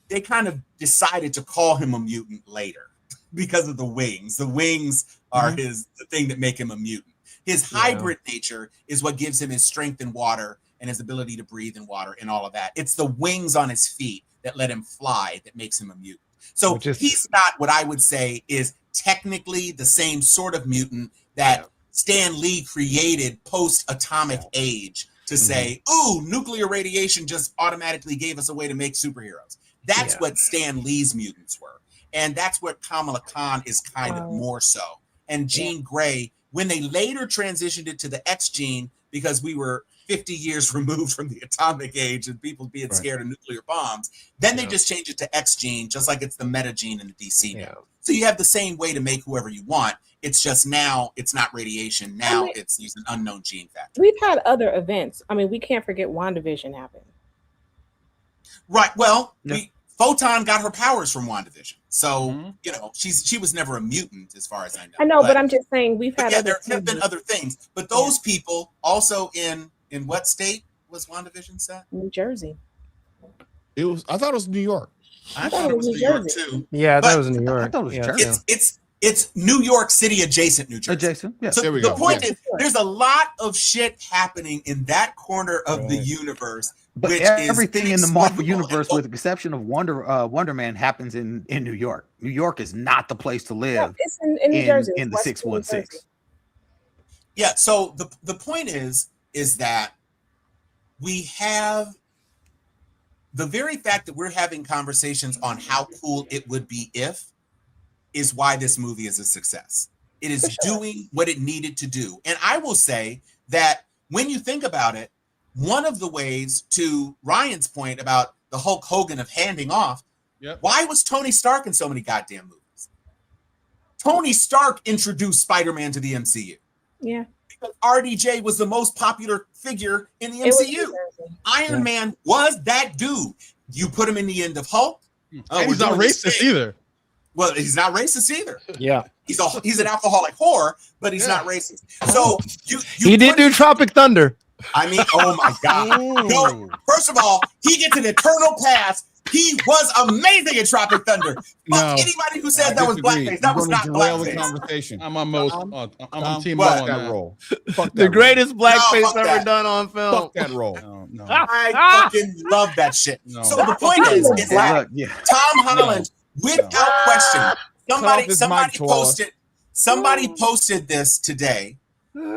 they kind of decided to call him a mutant later because of the wings. The wings are the thing that make him a mutant. His hybrid nature is what gives him his strength in water and his ability to breathe in water and all of that. It's the wings on his feet that let him fly that makes him a mutant. So he's not what I would say is technically the same sort of mutant that Stan Lee created post-atomic age to say, ooh, nuclear radiation just automatically gave us a way to make superheroes. That's what Stan Lee's mutants were. And that's what Kamala Khan is kind of more so. And Jean Grey, when they later transitioned it to the X gene, because we were 50 years removed from the atomic age and people being scared of nuclear bombs, then they just changed it to X gene, just like it's the meta gene in the DC now. So you have the same way to make whoever you want. It's just now it's not radiation. Now it's using an unknown gene factor. We've had other events. I mean, we can't forget WandaVision happened. Right. Well, Photon got her powers from WandaVision. So, she was never a mutant as far as I know. I know, but I'm just saying we've had there have been other things. But those people also in what state was WandaVision set? New Jersey. I thought it was New York. I thought it was New York too. Yeah, I thought it was New York. I thought it was Jersey. It's New York City adjacent New Jersey. Adjacent, yeah. So There we the go. point is there's a lot of shit happening in that corner of the universe. But which everything is in the Marvel inexplicable. universe, with the exception of Wonder Man, happens in New York. New York is not the place to live. It's in New Jersey. In the 616. Yeah. So the point is that we have the very fact that we're having conversations on how cool it would be if is why this movie is a success. It is doing what it needed to do. And I will say that when you think about it, one of the ways, to Ryan's point about the Hulk Hogan of handing off, why was Tony Stark in so many goddamn movies? Tony Stark introduced Spider-Man to the MCU. Yeah. Because RDJ was the most popular figure in the MCU. Iron Man was that dude. You put him in the end of Hulk. And he's not racist either. Well, he's not racist either. Yeah. He's an alcoholic whore, but he's not racist. So he did do Tropic Thunder. I mean, oh my God. No, first of all, he gets an eternal pass. He was amazing in Tropic Thunder. Fuck anybody who said that was blackface. That was not blackface. Conversation. I'm on Team What? Mo on that role. Fuck The that greatest blackface fuck ever that. done on film. Fuck that role. No. I fucking love that shit. So the point is that Tom Holland, without question, somebody posted this today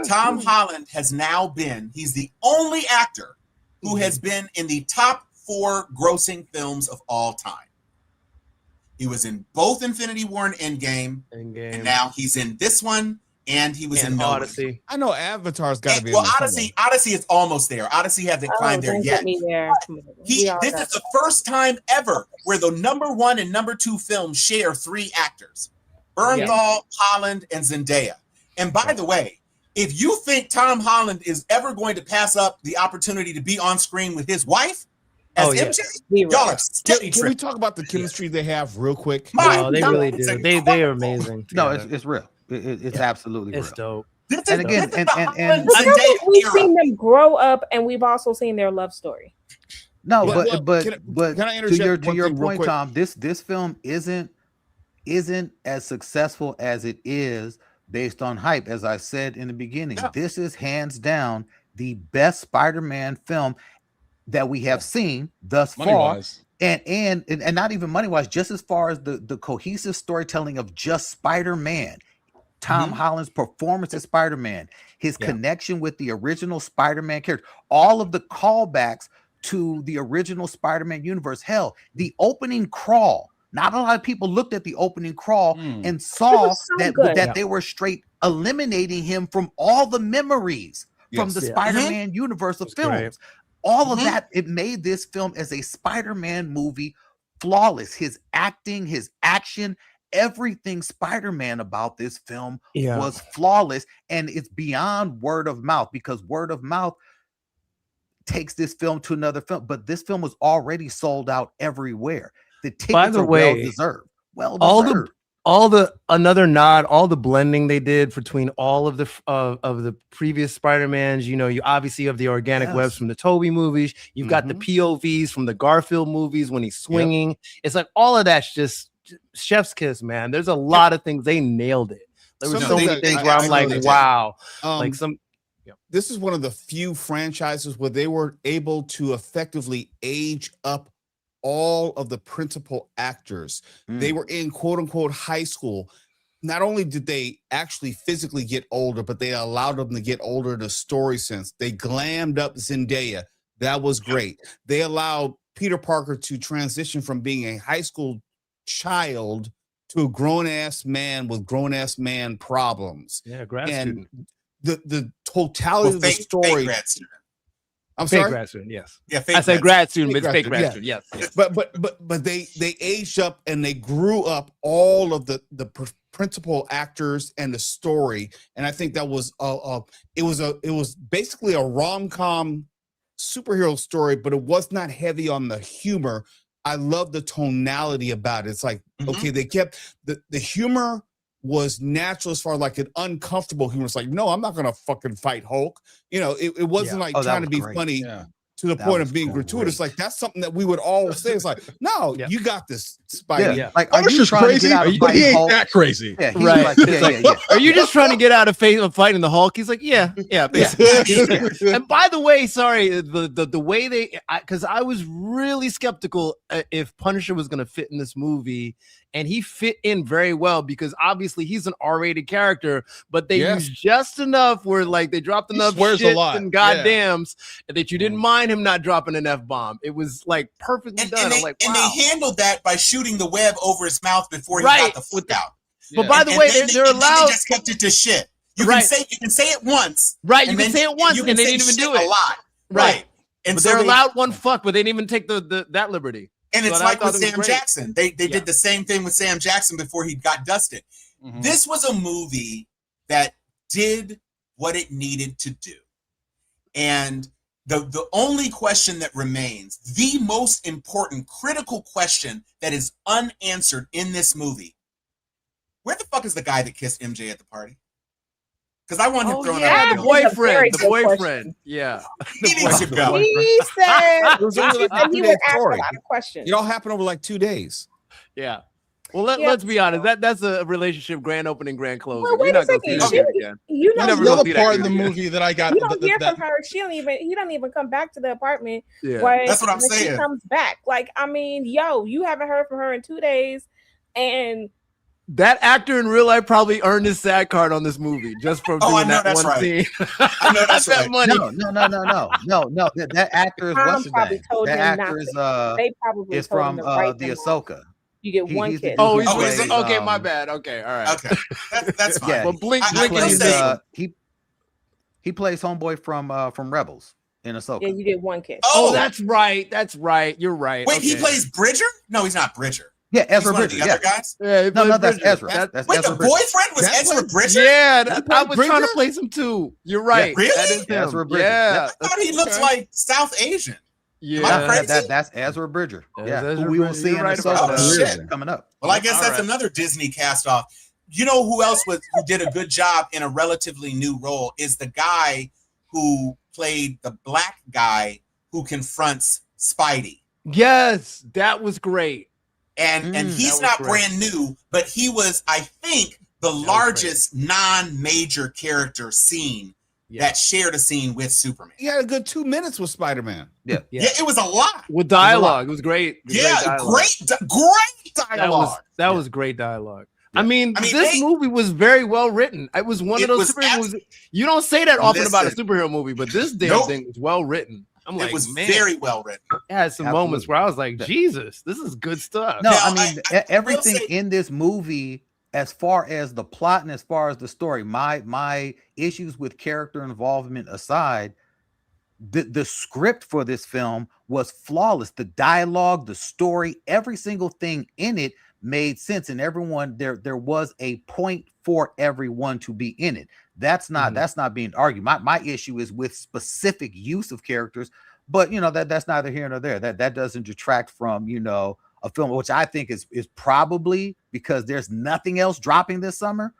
Tom Holland has now been, he's the only actor who has been in the top 4 grossing films of all time. He was in both Infinity War and Endgame. And now he's in this one, and he was in Odyssey. I know Avatar's got to be. Well, Odyssey is almost there. Odyssey hasn't climbed there yet. Me there. This is the first time ever where the number 1 and number 2 films share 3 actors: Bernthal, Holland, and Zendaya. And by the way, if you think Tom Holland is ever going to pass up the opportunity to be on screen with his wife as MJ, y'all are steady. Can we talk about the chemistry they have real quick? Oh, they really do. They are amazing. No, it's real. It's absolutely real. It's dope. And again, and we've seen them grow up, and we've also seen their love story. No, but can I to your point, Tom, this film isn't as successful as it is based on hype. As I said in the beginning, this is hands down the best Spider-Man film that we have seen thus far. And not even money-wise, just as far as the cohesive storytelling of just Spider-Man. Tom Holland's performance as Spider-Man, his connection with the original Spider-Man character, all of the callbacks to the original Spider-Man universe. Hell, the opening crawl. Not a lot of people looked at the opening crawl and saw that they were straight eliminating him from all the memories from the Spider-Man universe of films. Great. All of that, it made this film as a Spider-Man movie flawless. His acting, his action, everything Spider-Man about this film was flawless. And it's beyond word of mouth, because word of mouth takes this film to another film. But this film was already sold out everywhere. The tickets are well deserved. Well deserved. All the blending they did between all of the previous Spider-Mans. You know, you obviously have the organic webs from the Tobey movies. You've got the POVs from the Garfield movies when he's swinging. It's like all of that's just chef's kiss, man. There's a lot of things they nailed it. There were so many things where I'm like, wow. This is one of the few franchises where they were able to effectively age up all of the principal actors. They were in quote unquote high school. Not only did they actually physically get older, but they allowed them to get older in a story sense. They glammed up Zendaya. That was great. They allowed Peter Parker to transition from being a high school child to a grown-ass man with grown-ass man problems. Yeah, grad student. The totality of the story. I'm fake sorry. Grad student, yes. Yeah, I said grad student, but it's fake grad student. Yes. But they aged up and they grew up all of the principal actors and the story, and I think that was it was basically a rom-com superhero story, but it was not heavy on the humor. I love the tonality about it. It's like okay, they kept the humor was natural as far as like an uncomfortable humor. It's like, no, I'm not gonna fucking fight Hulk. You know, it wasn't like trying to be funny to the point of being gratuitous. Like that's something that we would all say. It's like, no, you got this, Spidey. Like, are you trying to get out of but he ain't that crazy. Yeah, right. Are you just trying to get out of fighting the Hulk? He's like, yeah. And by the way, sorry, the way they, because I was really skeptical if Punisher was going to fit in this movie, and he fit in very well because obviously he's an R-rated character, but they used just enough where like they dropped enough shit and goddams that you didn't mind him not dropping an F-bomb. It was like perfectly done. I'm like, wow. And they handled that by shooting the web over his mouth before he got the foot out. But by the way, they're allowed. They just kept it to shit. You can say it once. Right, you can say it once, and they didn't even do it a lot. Right. And but so they're allowed one fuck, but they didn't even take that liberty. And it's like with Sam Jackson. They did the same thing with Sam Jackson before he got dusted. This was a movie that did what it needed to do. And the only question that remains, the most important critical question that is unanswered in this movie, where the fuck is the guy that kissed MJ at the party? Because I want him thrown out. The boyfriend. Yeah. He needs to go. He said he would ask a lot of questions. It all happened over like 2 days. Yeah. Well, let's be honest. That's a relationship grand opening, grand closing. Well, wait a second. You know, the other part in the movie that I got. You don't hear from her. He don't even come back to the apartment. Yeah. That's what I'm saying. She comes back. Like, I mean, you haven't heard from her in 2 days, and That actor in real life probably earned his SAG card on this movie just from Oh, I doing know that that's one right. scene. I know that's That right. money. No. That actor is Tom what's his probably name? told That him not actor is to. They probably is told from him to write the them off. Ahsoka. You get one He's the kiss. dude Oh, who he's Oh, is plays, it? okay. My bad. Okay, all right. Okay, that's fine. Yeah, But Blink, I Blink, will and plays, he's say- he plays homeboy from Rebels in Ahsoka. Yeah, you get one kiss. Oh, Oh, that's right. That's right. You're right. wait, he Okay. plays Bridger? No, he's not Bridger. Yeah, He's Ezra one of Bridger. the Yeah. other guys. Yeah, he No, plays that's Bridger. Ezra. That- That's Wait, Ezra the Bridger. boyfriend was That Ezra was- Bridger? yeah, He I played was trying to Bridger? place him too. You're right. Really? That is him. Ezra Bridger. Yeah, I thought he looks Okay. like South Asian. yeah. Am I crazy? That's Ezra Bridger. That's Yeah, Ezra who we will Bridger. see You're in right Ahsoka about that. shit coming up. Well, I guess All that's right. another Disney cast off. You know who else who did a good job in a relatively new role is the guy who played the black guy who confronts Spidey. Yes, that was great. And that he's was not great. brand new, but he was, I think, the was largest non-major character scene Yeah. that shared a scene with Superman. He had a good 2 minutes with Spider-Man. Yeah, it was a lot. With dialogue, it was great. It was Yeah, dialogue. great dialogue. That was great dialogue. Yeah. I mean, I mean, this movie was very well written. It was one It of those was superhero movies. You don't say that often about a Listen. superhero movie, but this damn Nope. thing was well written. I'm like, It was man, very well written. it had some moments Absolutely. where I was like, Yeah. Jesus, this is good stuff. No, Now, I mean I will everything say- in this movie, as far as the plot and as far as the story, my issues with character involvement aside, the script for this film was flawless. The dialogue, the story, every single thing in it made sense, and everyone there was a point for everyone to be in it. That's not being argued. My issue is with specific use of characters, but that's neither here nor there. That doesn't detract from a film, which I think is probably because there's nothing else dropping this summer.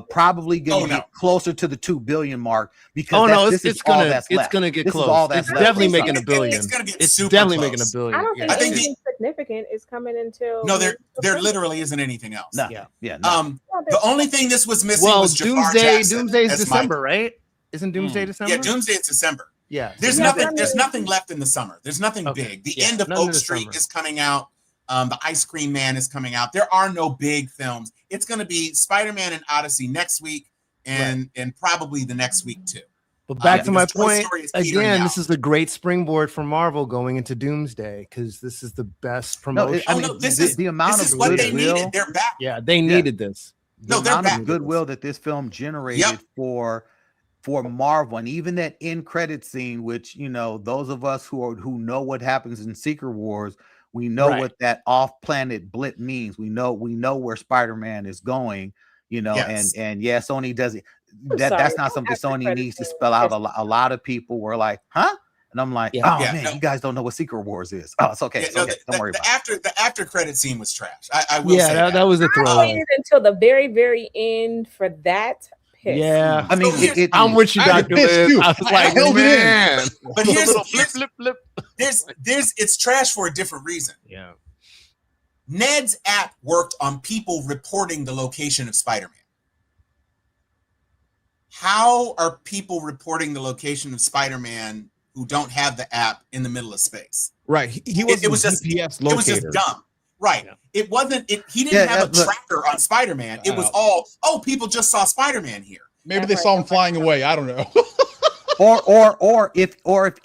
Probably going to get closer to the 2 billion mark because Oh no, this is it's all gonna that's left. get This is close. all that's It's left. definitely It's making a billion. It's gonna get It's super definitely close. making a billion. I don't think I think anything significant is coming until. No, there literally isn't anything else. No, Yeah. yeah, no. The only thing this was missing Well, was Jafar Doomsday Jackson is as December, Michael. right? Isn't Doomsday December? Yeah, Doomsday is December. Yeah. There's Yeah, nothing. but I There's mean- nothing left in the summer. There's nothing Okay. big. The Yeah, end of nothing in Oak the Street summer. is coming out. The Ice Cream Man is coming out. There are no big films. It's going to be Spider-Man and Odyssey next week, and probably the next week too. But back to my because Toy point Story is petering again, out. this is a great springboard for Marvel going into Doomsday because this is the best No, promotion. I mean, no, this the, is the amount This is of what they goodwill, needed. They're back. Yeah, they needed this. the No, they're amount back. of goodwill that this film generated for Marvel, and even that end credit scene, which those of us who know what happens in Secret Wars, we know Right. what that off-planet blip means. We know where Spider-Man is going. Yes. and yeah, Sony does it. I'm That's sorry, not something after Sony credit needs to scene spell out. was A lot of people were like, "Huh?" And I'm like, Yeah. "Oh Yeah, man, no. you guys don't know what Secret Wars is." Oh, it's okay. Yeah, It's no, okay. Don't worry about it. the after credit scene was trash. I will Yeah, say that was a I throwaway. waited until the very, very end for that piss. Yeah. I mean, So here's- I'm with you, I Dr. pissed Liz. too. I was I like, held it in. man. But A here's little flip, flip, flip. there's it's trash for a different reason. Yeah. Ned's app worked on people reporting the location of Spider-Man. How are people reporting the location of Spider-Man who don't have the app in the middle of space? Right. He was It was just GPS It was just locator. dumb. Right. Yeah. It wasn't he didn't Yeah, have a look. tracker on Spider-Man. It was people just saw Spider-Man here. Maybe they saw him flying away. I don't know. or if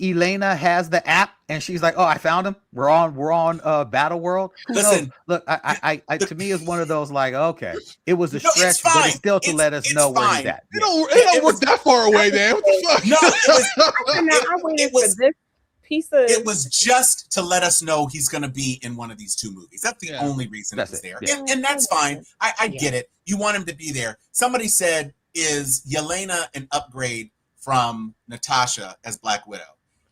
Elena has the app and she's like, "Oh, I found him. We're on Battle World." Who Listen, knows? Look, I to me is one of those like, okay, it was a No, it's stretch, but fine. it's still to let us It's know where fine. he's at. It don't It work was- that far away, man. What the fuck? No, it Now, I waited it was- for this piece of. It was just to let us know he's going to be in one of these two movies. That's the Yeah. only reason That's it was it, there. yeah. And that's fine. I Yeah. get it. You want him to be there. Somebody said, is Yelena an upgrade from Natasha as Black Widow?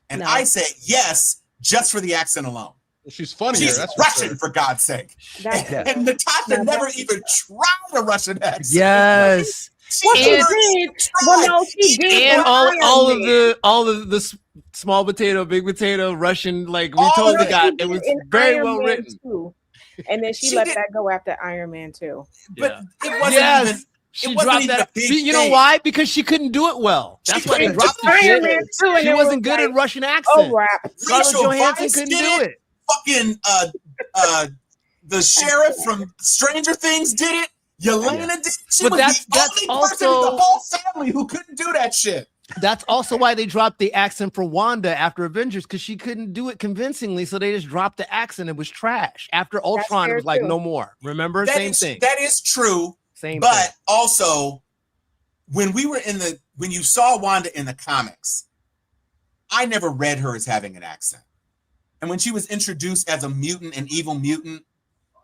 And No. I say yes, just for the accent alone. She's funnier. She's That's Russian, for for God's sake. That, Yeah. And Natasha No, never that's- even tried a Russian accent. Yes. She Well, she never did. even Well, tried. no, she did. And for all Iron of Man. the small potato, big potato, Russian, like we All totally of it. got. She It did was in very Iron well Man written. 2. And then she She let did- that go after Iron Man 2. But Yeah. it wasn't Yes. even. She wasn't dropped even that. a big See, you know thing. why? Because she couldn't do it well. She That's why they couldn't dropped do the it. shit. Iron Man 2, and She it wasn't was good like, at Russian oh, accent. rap. Scarlett Rachel Johansson Weisz couldn't did do it. it. Fucking the sheriff from Stranger Things did it. Yelena did. She But was the that's only person in also- the whole family who couldn't do that shit. That's also why they dropped the accent for Wanda after Avengers, because she couldn't do it convincingly. So they just dropped the accent. It was trash. After Ultron, it fair was like too. no more. Remember? That Same is- thing. That is true. Same But thing. also, when you saw Wanda in the comics, I never read her as having an accent. And when she was introduced as a mutant, an evil mutant,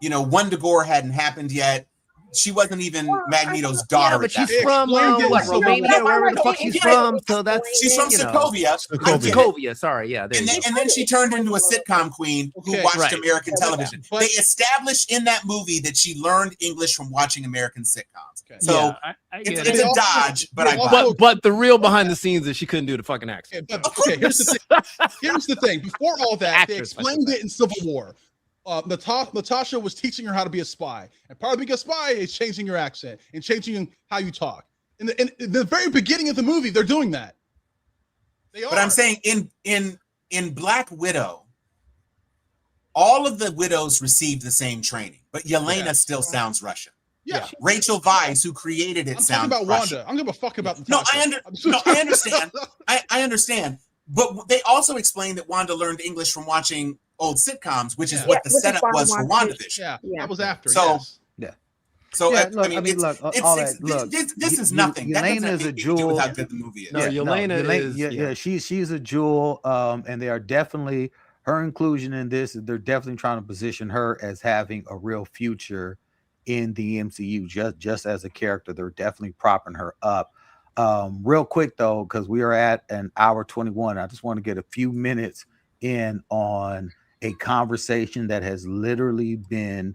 Wundagore hadn't happened yet. She wasn't even Magneto's daughter. Yeah, but at that she's point. from Explained it what, in Civil Romania, War. wherever the fuck she's from. So that's She's from you know. Sokovia. I get it. Sokovia. Sorry, yeah. There you go. And then she turned into a sitcom queen who Okay, watched right. American television. But- They established in that movie that she learned English from watching American sitcoms. Okay. So Yeah, I it's, get it's it. a dodge, but I But- buy it. But the real behind the scenes is she couldn't do the fucking accent. Okay, here's the thing. Here's the thing. Before all that, they Actress, explained it in Civil War. Natasha was teaching her how to be a spy, and part of being a spy is changing your accent and changing how you talk. In the very beginning of the movie, they're doing that. They are. But I'm saying in Black Widow, all of the widows received the same training, but Yelena Yeah. still sounds Russian. yeah. Rachel Weisz, who created it, I'm talking sounds about Russian. Wanda. I'm gonna give a fuck about No, Natasha. I understand. I understand. But they also explained that Wanda learned English from watching old sitcoms, which is Yeah. what the Yeah, which is setup why was for WandaVision. WandaVision. Yeah, Yeah. that was after. So- Yes. So Yeah, I look, mean, I mean, look, it's, all it's, that. Look, this is Y- nothing. That Yelena doesn't have is a anything to do jewel. with how good the movie is. No, Yelena is- yeah. She's a jewel, and they are definitely her inclusion in this. They're definitely trying to position her as having a real future in the MCU, just as a character. They're definitely propping her up. Real quick though, because we are at an hour 21, I just want to get a few minutes in on a conversation that has literally been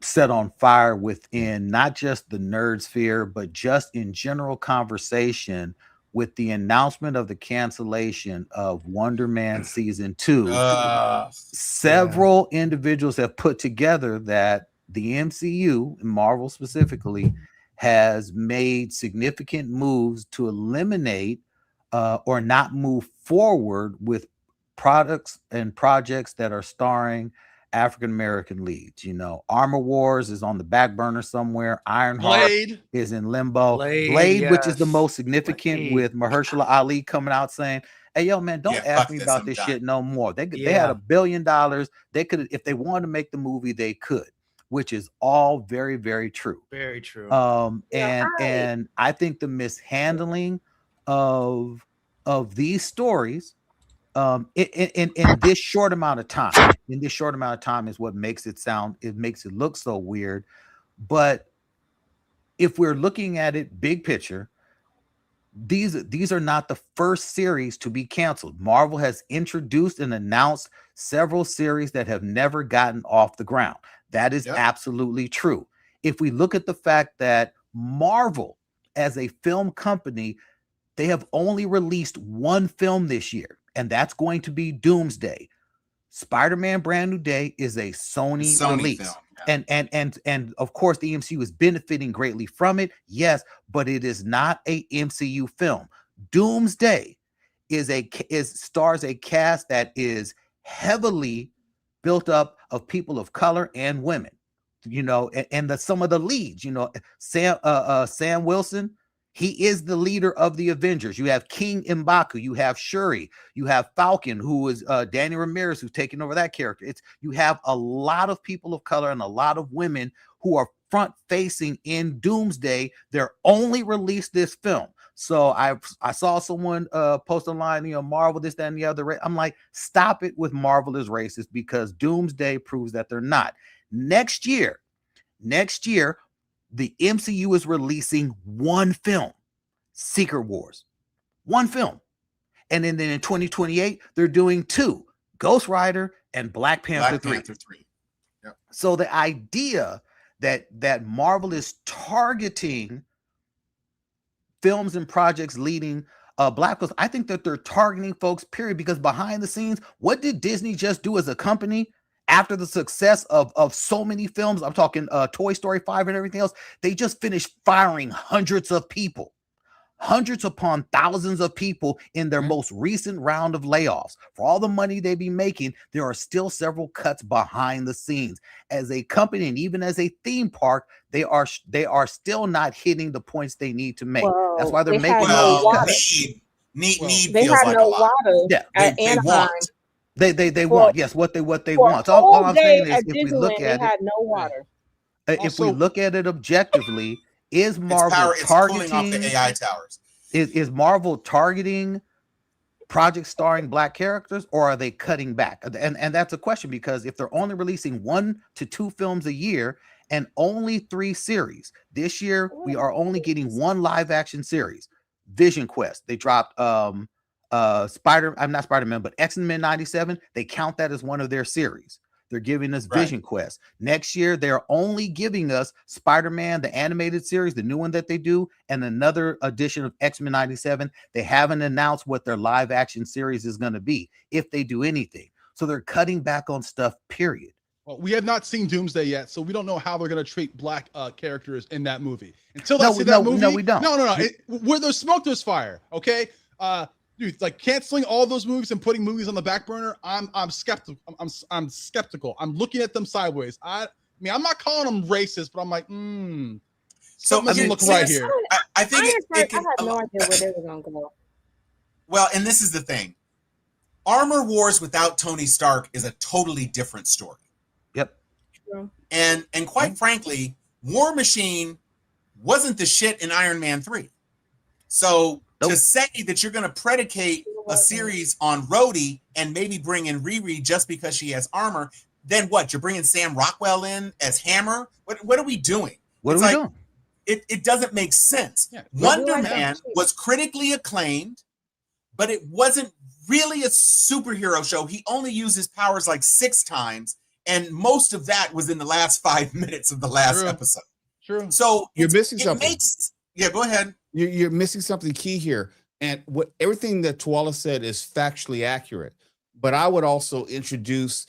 set on fire within not just the nerd sphere, but just in general conversation with the announcement of the cancellation of Wonder Man season 2. Several individuals have put together that the MCU, Marvel specifically, has made significant moves to eliminate or not move forward with products and projects that are starring African American leads. Armor Wars is on the back burner somewhere. Ironheart Blade. is in limbo. Blade, Which is the yes. most significant, Blade. with Mahershala Ali coming out saying, "Hey, yo, man, don't Yeah, ask fuck me this, about I'm this done." shit no more." They had Yeah. $1 billion. They could, if they wanted to make the movie, they could, which is all very, very true. Very true. And I think the mishandling of these stories in this short amount of time, is what makes it look so weird. But if we're looking at it big picture, these are not the first series to be canceled. Marvel has introduced and announced several series that have never gotten off the ground. That is Yep. absolutely true. If we look at the fact that Marvel, as a film company, they have only released one film this year, and that's going to be Doomsday. Spider-Man Brand New Day is a Sony release. film. And of course the MCU is benefiting greatly from it, yes, but it is not a MCU film. Doomsday stars a cast that is heavily built up of people of color and women, and some of the leads, Sam Wilson, he is the leader of the Avengers. You have King M'Baku, you have Shuri, you have Falcon, who is Danny Ramirez, who's taking over that character. You have a lot of people of color and a lot of women who are front facing in Doomsday. They're only released this film. So I saw someone post online, Marvel this, that, and the other. I'm like, stop it with Marvel is racist, because Doomsday proves that they're not. Next year, the MCU is releasing one film, Secret Wars, one film. And then in 2028, they're doing two, Ghost Rider and Black Panther 3. Yep. So the idea that Marvel is targeting films and projects leading Black folks, I think that they're targeting folks, period, because behind the scenes, what did Disney just do as a company? After the success of so many films, I'm talking Toy Story 5 and everything else, they just finished firing hundreds of people. hundreds upon thousands of people in their most recent round of layoffs. For all the money they be making, there are still several cuts behind the scenes. As a company and even as a theme park, they are still not hitting the points they need to make. Well, That's why they're they had making no all water. these Need They feels had like no a lot. water Yeah, at They Anaheim. want. They For- want, yes, what they For want. a So all whole I'm day saying is, at if we look Disneyland, they at it, had no water. if we Also- look at it objectively, is It's Marvel it's cooling off the targeting AI towers. is Marvel targeting projects starring black characters, or are they cutting back? And that's a question, because if they're only releasing 1 to 2 films a year and only 3 series this year, we are only getting 1 live action series, Vision Quest. They dropped I'm not Spider-Man, but X-Men 97. They count that as one of their series. They're giving us Right. Vision Quest. Next year, they're only giving us Spider-Man, the animated series, the new one that they do, and another edition of X-Men 97. They haven't announced what their live action series is going to be, if they do anything. So they're cutting back on stuff, period. Well, we have not seen Doomsday yet, so we don't know how they're going to treat black characters in that movie. Until I see that movie, no, we don't. No. Where there's smoke, there's fire. Okay, dude, like canceling all those movies and putting movies on the back burner. I'm skeptical. I'm skeptical. I'm looking at them sideways. I mean, I'm not calling them racist, but I'm like, So something doesn't look right here. I think it I can. had no idea where they were going to go. Well, and this is the thing. Armor Wars without Tony Stark is a totally different story. Yep. Yeah. And quite frankly, War Machine wasn't the shit in Iron Man 3. So Nope. to say that you're going to predicate a series on Rhodey and maybe bring in Riri just because she has armor, then what? You're bringing Sam Rockwell in as Hammer? What are we doing? What It's are we like, doing? It doesn't make sense. Yeah. Wonder like Man that. was critically acclaimed, but it wasn't really a superhero show. He only used his powers like 6 times, and most of that was in the last 5 minutes of the last True. episode. True. So You're missing something. Yeah, go ahead. You're missing something key here. And what everything that Tuala said is factually accurate. But I would also introduce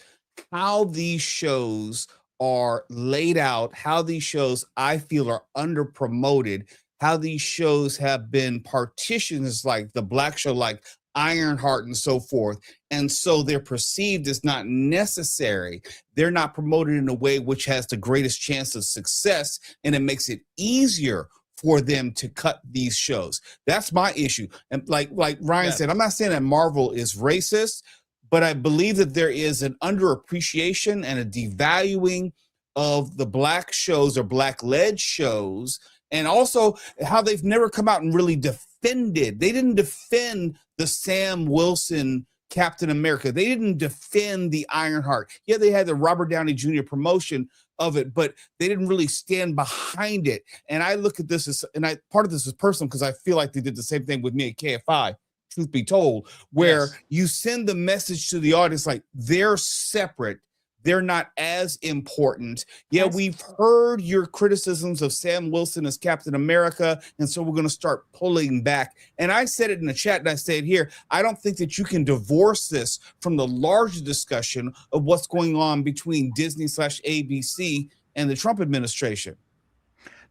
how these shows are laid out, how these shows I feel are under promoted, how these shows have been partitioned as like the black show, like Ironheart and so forth. And so they're perceived as not necessary. They're not promoted in a way which has the greatest chance of success, and it makes it easier for them to cut these shows. That's my issue. And like Ryan said, I'm not saying that Marvel is racist, but I believe that there is an underappreciation and a devaluing of the black shows or black-led shows, and also how they've never come out and really defended. They didn't defend the Sam Wilson Captain America. They didn't defend the Ironheart. Yeah, they had the Robert Downey Jr. promotion of it, but they didn't really stand behind it. And I look at this as, part of this is personal because I feel like they did the same thing with me at KFI, truth be told, where Yes. you send the message to the audience like they're separate. They're not as important. Yeah, Yes. we've heard your criticisms of Sam Wilson as Captain America, and so we're going to start pulling back. And I said it in the chat, and I say it here. I don't think that you can divorce this from the larger discussion of what's going on between Disney/ABC and the Trump administration.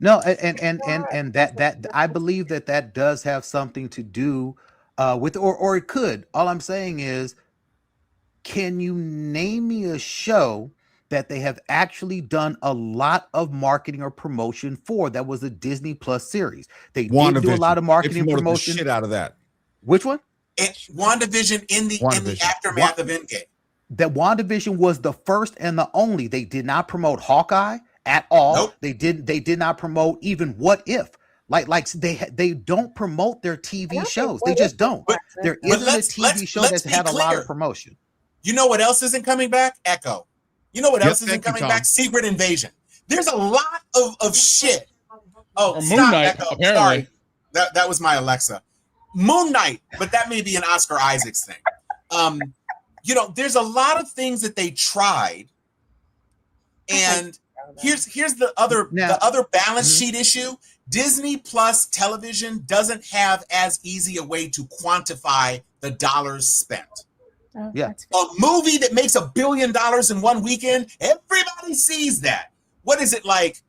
No, and that I believe that does have something to do with, or it could. All I'm saying is, can you name me a show that they have actually done a lot of marketing or promotion for that was a Disney Plus series? They did do a lot of marketing and promotion. Shit out of that. Which one? WandaVision in the WandaVision. aftermath of Endgame. That WandaVision was the first and the only. They did not promote Hawkeye at all. Nope. They did not promote even What If. Like they don't promote their TV shows. They just don't. But There but isn't a TV show that's be had a lot clear. of promotion. You know what else isn't coming back? Echo. You know what Yep, else isn't thank you, coming Tom. back? Secret Invasion. There's a lot of shit. Oh, Or Moon stop, Knight, Echo. apparently. Sorry. That was my Alexa. Moon Knight, but that may be an Oscar Isaacs thing. There's a lot of things that they tried, and here's the other balance sheet issue. Disney Plus television doesn't have as easy a way to quantify the dollars spent. Oh, Yeah. that's A movie that makes $1 billion in one weekend, everybody sees that. What is it like?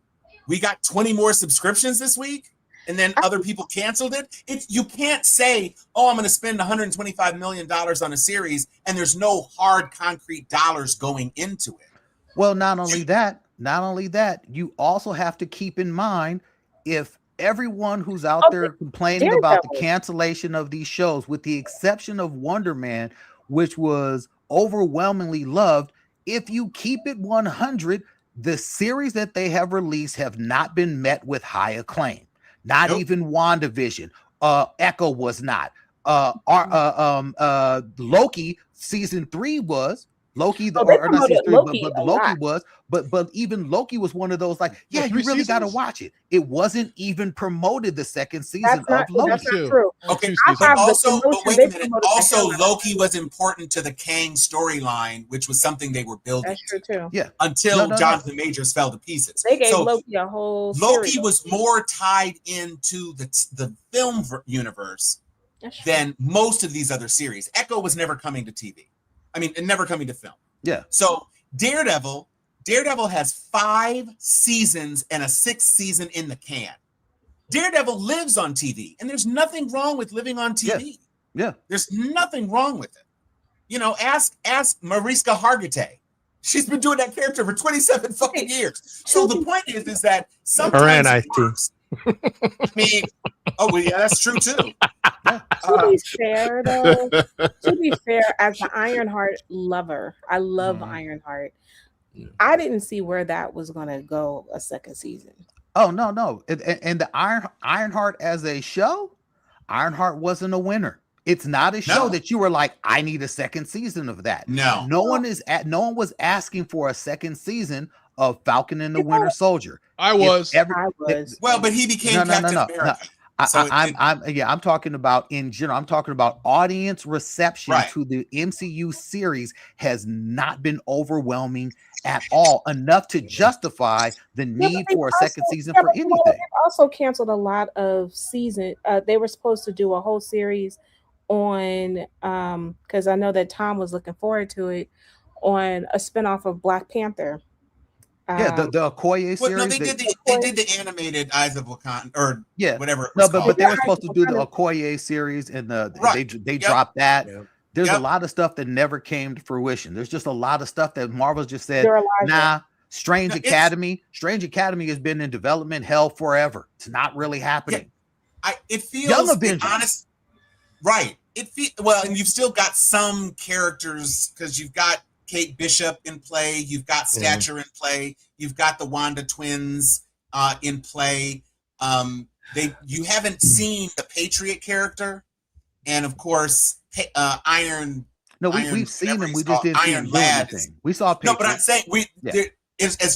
We got 20 more subscriptions this week? and then other people canceled it. You can't say, oh, I'm going to spend $125 million on a series, and there's no hard, concrete dollars going into it. Well, not only that, you also have to keep in mind if everyone who's out there complaining about the cancellation of these shows, with the exception of Wonder Man, which was overwhelmingly loved, if you keep it 100, the series that they have released have not been met with high acclaim. Not even WandaVision. Echo was not. Loki season 3 was. Loki, or not season 3, but Loki was. But even Loki was one of those like, yeah, you really got to watch it. It wasn't even promoted the second season of Loki. That's not true. Okay, but wait a minute. Also, Loki was important to the Kang storyline, which was something they were building. That's true too. Yeah. Until Jonathan Majors fell to pieces. They gave Loki a whole Loki was more tied into the film universe than most of these other series. Echo was never coming to TV. I mean, never coming to film. Yeah. So Daredevil has 5 seasons and a 6th season in the can. Daredevil lives on TV, and there's nothing wrong with living on TV. Yeah. There's nothing wrong with it. You know, ask Mariska Hargitay. She's been doing that character for 27 fucking years. So the point is that sometimes it works. I mean, oh well, yeah, that's true too. To be fair, though, as an Ironheart lover, I love Ironheart. I didn't see where that was going to go a second season. Oh no. And the Ironheart as a show, Ironheart wasn't a winner. It's not a show that you were like, I need a second season of that. No one was asking for a second season of Falcon and the Winter Soldier. I was. Well, but he became Captain America. I'm talking about in general. I'm talking about audience reception to the MCU series has not been overwhelming at all, enough to justify the need for a second season for anything. They also canceled a lot of season. They were supposed to do a whole series on, because I know that Tom was looking forward to it, on a spinoff of Black Panther. The Okoye series. No, they did the animated Eyes of Wakanda, or whatever. No, but they were supposed to do the Okoye series, and they dropped that. Yeah. There's a lot of stuff that never came to fruition. There's just a lot of stuff that Marvel's just said, nah. Strange Academy has been in development hell forever. It's not really happening. It feels Young Avengers. Honest, right? Well, and you've still got some characters because you've got Kate Bishop in play, you've got Stature in play, you've got the Wanda twins in play. You haven't seen the Patriot character, and of course Iron. No, we've seen them. We just didn't see them do anything. We saw Patriot. No, but I'm saying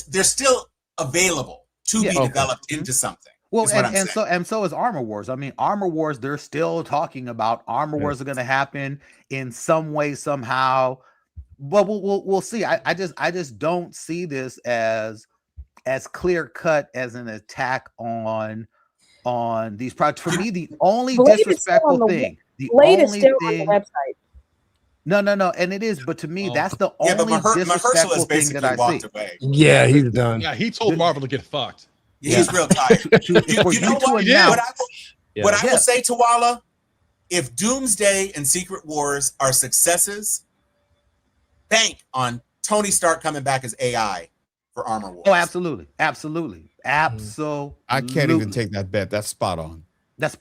they're still available to be developed into something. Well, and so is Armor Wars. I mean, Armor Wars. They're still talking about Armor Wars are going to happen in some way somehow. But we'll see. I just don't see this as clear cut as an attack on these projects. For me, the only disrespectful thing, on the website. No, and it is. But to me, that's the only disrespectful thing that I see. Away. Yeah, he's done. Yeah, he told Marvel to get fucked. Yeah, he's real tired. you know what I will say, Tawala? If Doomsday and Secret Wars are successes, bank on Tony Stark coming back as AI for Armor Wars. Oh, absolutely. I can't even take that bet. That's spot on.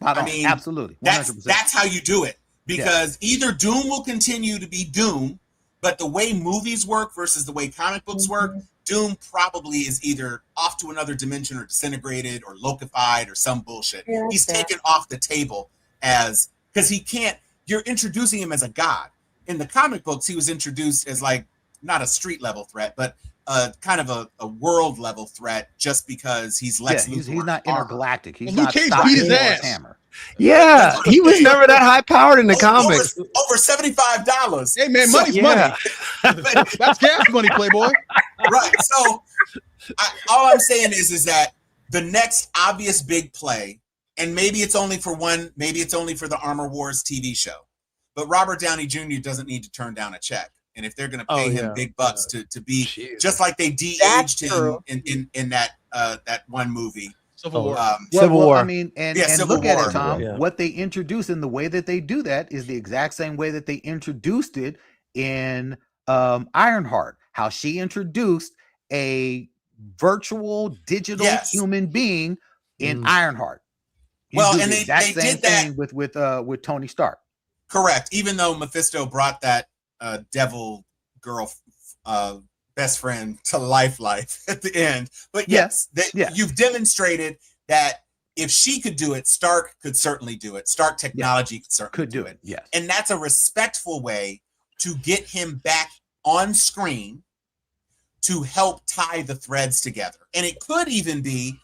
I mean, absolutely. 100%. That's how you do it, because either Doom will continue to be Doom, but the way movies work versus the way comic books work, Doom probably is either off to another dimension or disintegrated or lokified or some bullshit. He's taken off the table because he can't. You're introducing him as a god. In the comic books, he was introduced as like not a street level threat, but kind of a world level threat, just because he's Lex Luthor. He's not intergalactic. He's Luke not Cage beat his ass. Hammer. Yeah, he was never that high powered in the comics. Over $75. Hey man, money's money. That's gas money, Playboy. Right. So all I'm saying is that the next obvious big play, and maybe it's only for one, maybe it's only for the Armor Wars TV show, but Robert Downey Jr. doesn't need to turn down a check. And if they're going to pay him big bucks to be just like they de-aged him in that one movie, Civil War. Civil War. I mean, and Civil look at War. it, Tom. Yeah. What they introduced and the way that they do that is the exact same way that they introduced it in Ironheart. How she introduced a virtual digital human being in Ironheart. Well, do and the they exact same did that thing with Tony Stark. correct. Even though Mephisto brought that devil girl best friend to life at the end, but yes, you've demonstrated that if she could do it, Stark could certainly do it. Stark technology could certainly do it. Yes, and that's a respectful way to get him back on screen to help tie the threads together. And it could even be,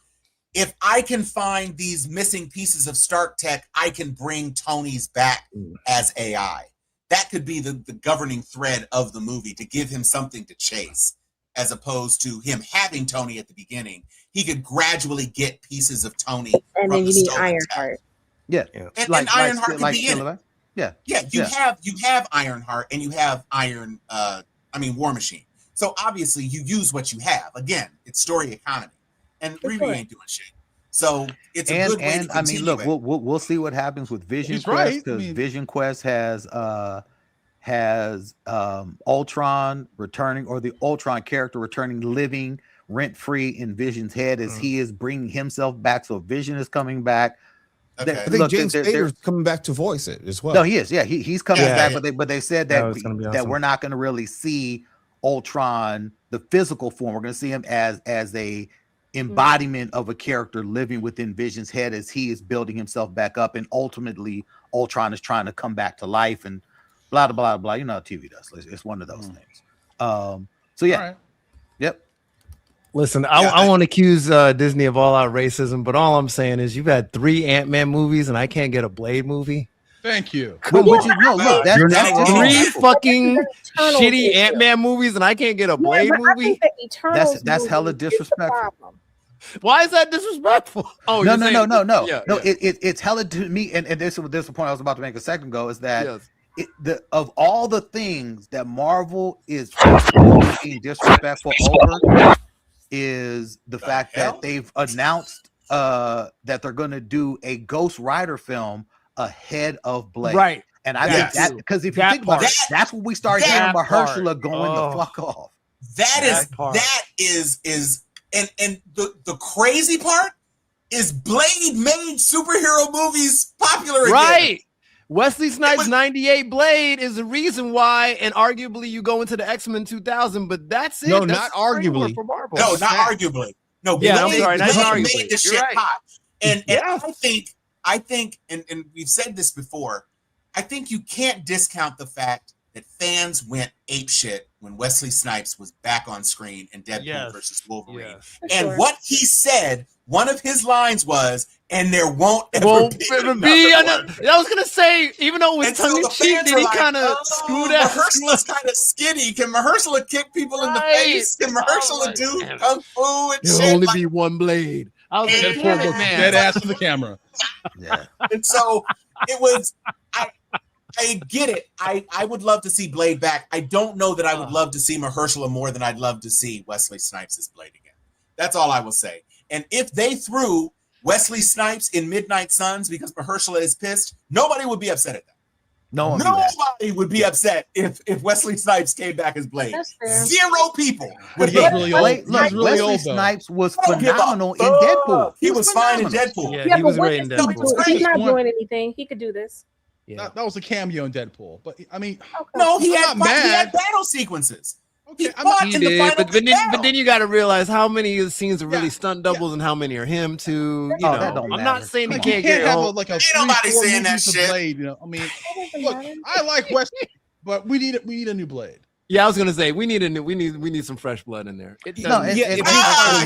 if I can find these missing pieces of Stark tech, I can bring Tony's back as AI. That could be the governing thread of the movie, to give him something to chase, as opposed to him having Tony at the beginning. He could gradually get pieces of Tony. And then you need Ironheart. Yeah. And Ironheart could be in it. Yeah. You have Ironheart and you have War Machine. So obviously you use what you have. Again, it's story economy. And Riri ain't doing shit. So it's a good way to continue. Look, we'll see what happens with Vision Quest, because Vision Quest has Ultron returning, or the Ultron character returning, living rent-free in Vision's head as he is bringing himself back. So Vision is coming back. Okay. I think James Spader's coming back to voice it as well. No, he is. Yeah, he's coming back. But they said that we're not going to really see Ultron, the physical form. We're going to see him as a embodiment of a character living within Vision's head as he is building himself back up, and ultimately Ultron is trying to come back to life and blah blah blah. You know how TV does. It's one of those things. So yeah. Right. Yep. Listen, I won't accuse Disney of all-out racism, but all I'm saying is you've had 3 Ant-Man movies and I can't get a Blade movie. Thank you. Look, that's 3 fucking shitty Ant-Man movies and I can't get a Blade movie. That's hella disrespectful. Why is that disrespectful? Oh, no. It's hella to me, and this is the point I was about to make a second ago, is that of all the things that Marvel is being disrespectful over, is the fact that they've announced that they're going to do a Ghost Rider film ahead of Blade. Right. And I think that, because if you think about it, that's when we start hearing Mahershala going the fuck off. That is and the crazy part is Blade made superhero movies popular again. Right. Wesley Snipes' 98 Blade is the reason why, and arguably you go into the X-Men 2000, but that's it. No, that's not arguably. For Marvel. No, not arguably. No, yeah, Blade, I'm sorry, not Blade arguably. made the shit hot. And I think, and we've said this before, I think you can't discount the fact that fans went apeshit when Wesley Snipes was back on screen in Deadpool versus Wolverine. And what he said, one of his lines was, "And there won't ever be another one." I was gonna say, even though it was tongue in cheek, did he kind of screw that? Mahershala's kind of skinny. Can Mahershala kick people in the face? Can Mahershala do kung fu and shit? There'll only be one Blade. I was Deadpool looks dead ass to the camera. Yeah. And so it was. I get it. I would love to see Blade back. I don't know that I would love to see Mahershala more than I'd love to see Wesley Snipes as Blade again. That's all I will say. And if they threw Wesley Snipes in Midnight Suns because Mahershala is pissed, nobody would be upset at that. Nobody would be upset if Wesley Snipes came back as Blade. 0 people would be really old. Wesley Snipes was phenomenal in Deadpool. He was fine in Deadpool. Yeah, he was great in Deadpool. He's not doing anything. He could do this. Yeah. That was a cameo in Deadpool, but I mean, no, he had battle sequences. Okay, he did, but then you got to realize how many of the scenes are really stunt doubles and how many are him too. You know, that don't I'm matter. not saying he like, can't you can't get have home. like a Ain't nobody 3-4 saying that movies of shit. Blade, you know, I mean, look, I like Wesley, but we need a new Blade. Yeah, I was gonna say we need some fresh blood in there. I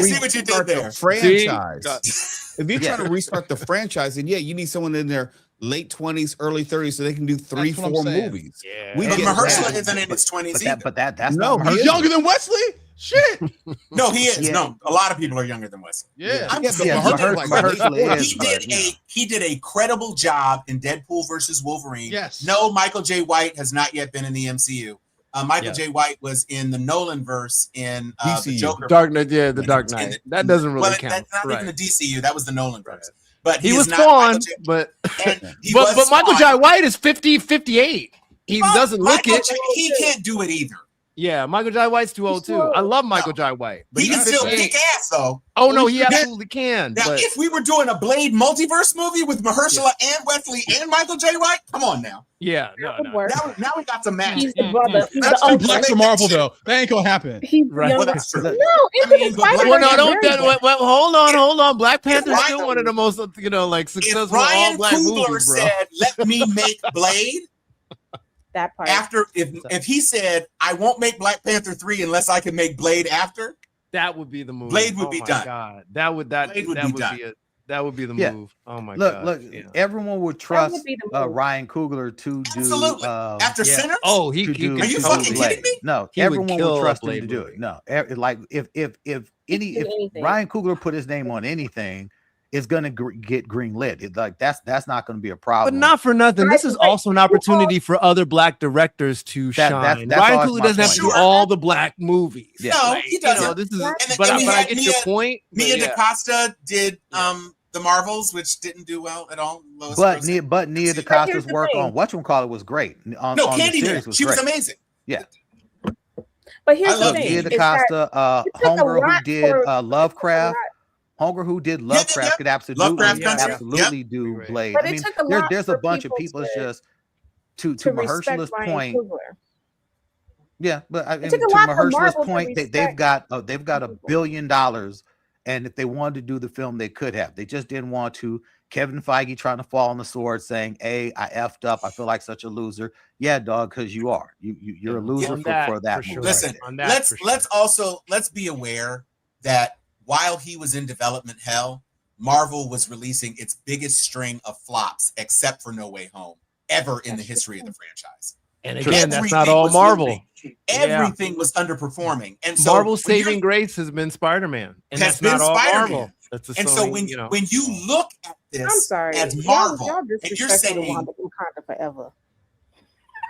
see what you did there. Franchise. If you're trying to restart the franchise, then you need someone in their late 20s, early 30s, so they can do 3-4 movies. Yeah, but Mahershala isn't in his 20s either. That's no, not he's younger than Wesley. Shit. No, he is. No, a lot of people are younger than Wesley. Yeah. He did a credible job in Deadpool versus Wolverine. Yes. No, Michael J. White has not yet been in the MCU. Michael J. White was in the Nolan verse in the DCU. Joker. Dark Knight, the Dark Knight. That doesn't really count. That's not even the DCU. That was the Nolan verse. But He was is not Spawn, Michael J. but But Michael J. White is 58. He doesn't look Michael it. J. He can't do it either. Yeah, Michael J. White's too old too. I love Michael J. White, but He can he's still 58. kick ass though. Oh no, he absolutely can. Now, But if we were doing a Blade multiverse movie with Mahershala and Wesley and Michael J. White, come on now. yeah, That would work. Now we got some magic. He's the brother. He's That's the too uncle. Black for Marvel though. That ain't gonna happen. He's the Right. younger. Well, that's true. No, I Into mean, the but Spider-Verse. well, no, is don't. very good. Well, hold on. Black Panther's Ryan- still one of the most, like successful Ryan all black Coogler movies, bro. said, "Let me make Blade." That part. After, if he said, "I won't make Black Panther 3 unless I can make Blade after," That would be the move. Blade would Oh be my done. God. That would Blade would be done. be it. That would be the Yeah. move. Oh my Look, God. look, Yeah. everyone would trust be the move. Ryan Coogler to do Absolutely. After Yeah. Sinners, Oh, he to do could Are you to do fucking Blade. kidding me? No, He would everyone kill would a trust him Blade to do movie. it. No, like if any do if anything. Ryan Coogler put his name on anything, it's gonna get green lit. It's like that's not gonna be a problem. But not for nothing. This is also an opportunity for other black directors to That's shine. always Ryan Coogler my doesn't have to point. do all the black movies. Yeah. No, Like, he you doesn't. know, this is, And but we I had get your Mia- point. but Mia yeah. DaCosta did the Marvels, which didn't do well at all. Lowest But grossing. Nia But here's DaCosta's the work thing. on whatchamacallit was great. On No, the series Candyman. was She was great. amazing. But here's I the love thing. Nia is that DaCosta, it took a Hunger who lot did for- Lovecraft. Hunger who did Lovecraft could absolutely, Lovecraft Country. absolutely do Right. Blade. But I it mean, took a lot there's a for bunch of people people. It's to- just to to respect Mahershala's Ryan point. Coogler. Yeah, but I mean, took to a lot for Mahershala's Marvel to point, they've respect got $1 people. billion, and if they wanted to do the film, they could have. They just didn't want to. Kevin Feige trying to fall on the sword, saying, "Hey, I effed up. I feel like such a loser." Yeah, dog, because you are. You're a loser On for that for sure. movie. Listen, On that let's for sure. let's be aware that while he was in development hell, Marvel was releasing its biggest string of flops, except for No Way Home, ever in the history of the franchise. And again, that's Everything not all was Marvel. losing. Everything was underperforming, and so Marvel's when you're- saving grace has been Spider-Man, and Has that's not been all Spider-Man. Marvel. That's a And Sony, so when you look at this I'm sorry. as Y'all- Marvel, y'all and you're disrespected saying Wakanda forever.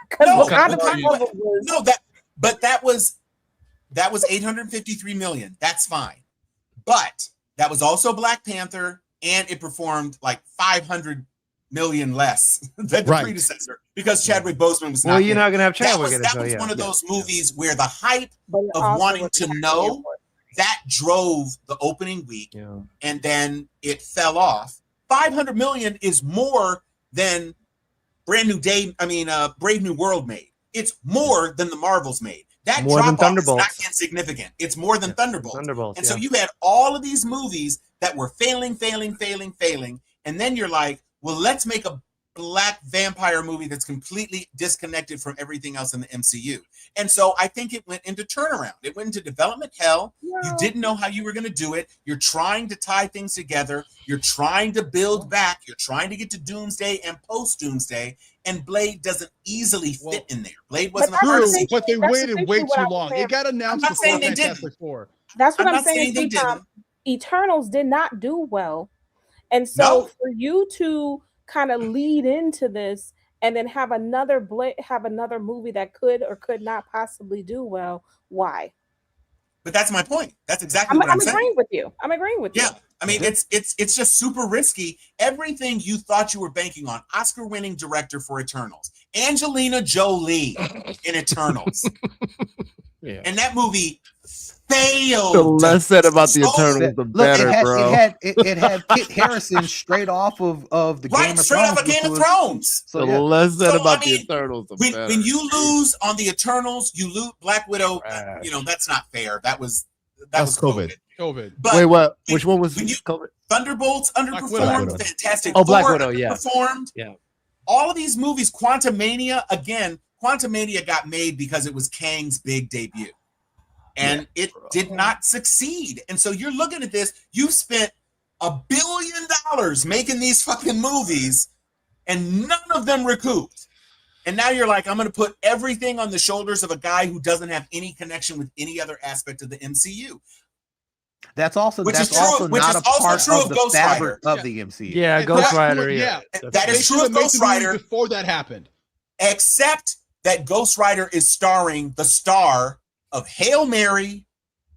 Because No, Wakanda okay, forever was no, that was 853 million. That's fine, but that was also Black Panther, and it performed like 500 million less than the Right. predecessor because Chadwick Boseman was not. Well, you're there. not gonna have That Chadwick was, in it, that so was yeah. one of those movies where the hype but it of also wanting was to Black know Panther. that drove the opening week, Yeah. and then it fell off. 500 million is more than Brave New World made. It's more than the Marvels made. That More than drop off is not Thunderbolts. insignificant. It's more than Thunderbolts. Thunderbolts. And yeah. so you had all of these movies that were failing, and then you're like, well, let's make a black vampire movie that's completely disconnected from everything else in the MCU. And so I think it went into turnaround. It went into development hell. You No. didn't know how you were going to do it. You're trying to tie things together. You're trying to build back. You're trying to get to Doomsday and post-Doomsday. And Blade doesn't easily fit in there. Blade wasn't a that's part of the it. thing. But they That's waited essentially way what too I was long. saying. It got announced not before saying they Fantastic didn't. Four. That's what I'm I'm not saying saying. they T-Tom. didn't. Eternals did not do well. And so No. for you to kind of lead into this and then have another movie that could or could not possibly do well, why? But that's my point. That's exactly what I'm saying. agreeing with you. I'm agreeing with you. Yeah. I mean, it's just super risky. Everything you thought you were banking on, Oscar-winning director for Eternals, Angelina Jolie in Eternals. Yeah. And that movie failed. The less said about the So- Eternals, the Look, better, bro. it had Kit Harrison straight off of the Right, Game of straight Thrones. off of Game which of was- Thrones. So The yeah. less said So, about I the mean, Eternals, the When, better. when you lose on the Eternals, you lose Black Widow. Trash. That's not fair. That was That's COVID. COVID. But Wait, what? Which one was when you- COVID? Thunderbolts Widow. underperformed. Fantastic Oh, Black Four Widow, yeah. underperformed. Yeah. All of these movies, Quantumania, Quantumania got made because it was Kang's big debut. And it did not succeed. And so you're looking at this, you've spent $1 billion making these fucking movies, and none of them recouped. And now you're like, I'm going to put everything on the shoulders of a guy who doesn't have any connection with any other aspect of the MCU. That's also Which is that's true- also which not is a also part true of of the Ghost fabric Rider. of the MCU. Yeah, And Ghost that's what- Rider. yeah. That's That They is true should of have made Ghost the movie Rider, before that happened. except that Ghost Rider is starring the star of Hail Mary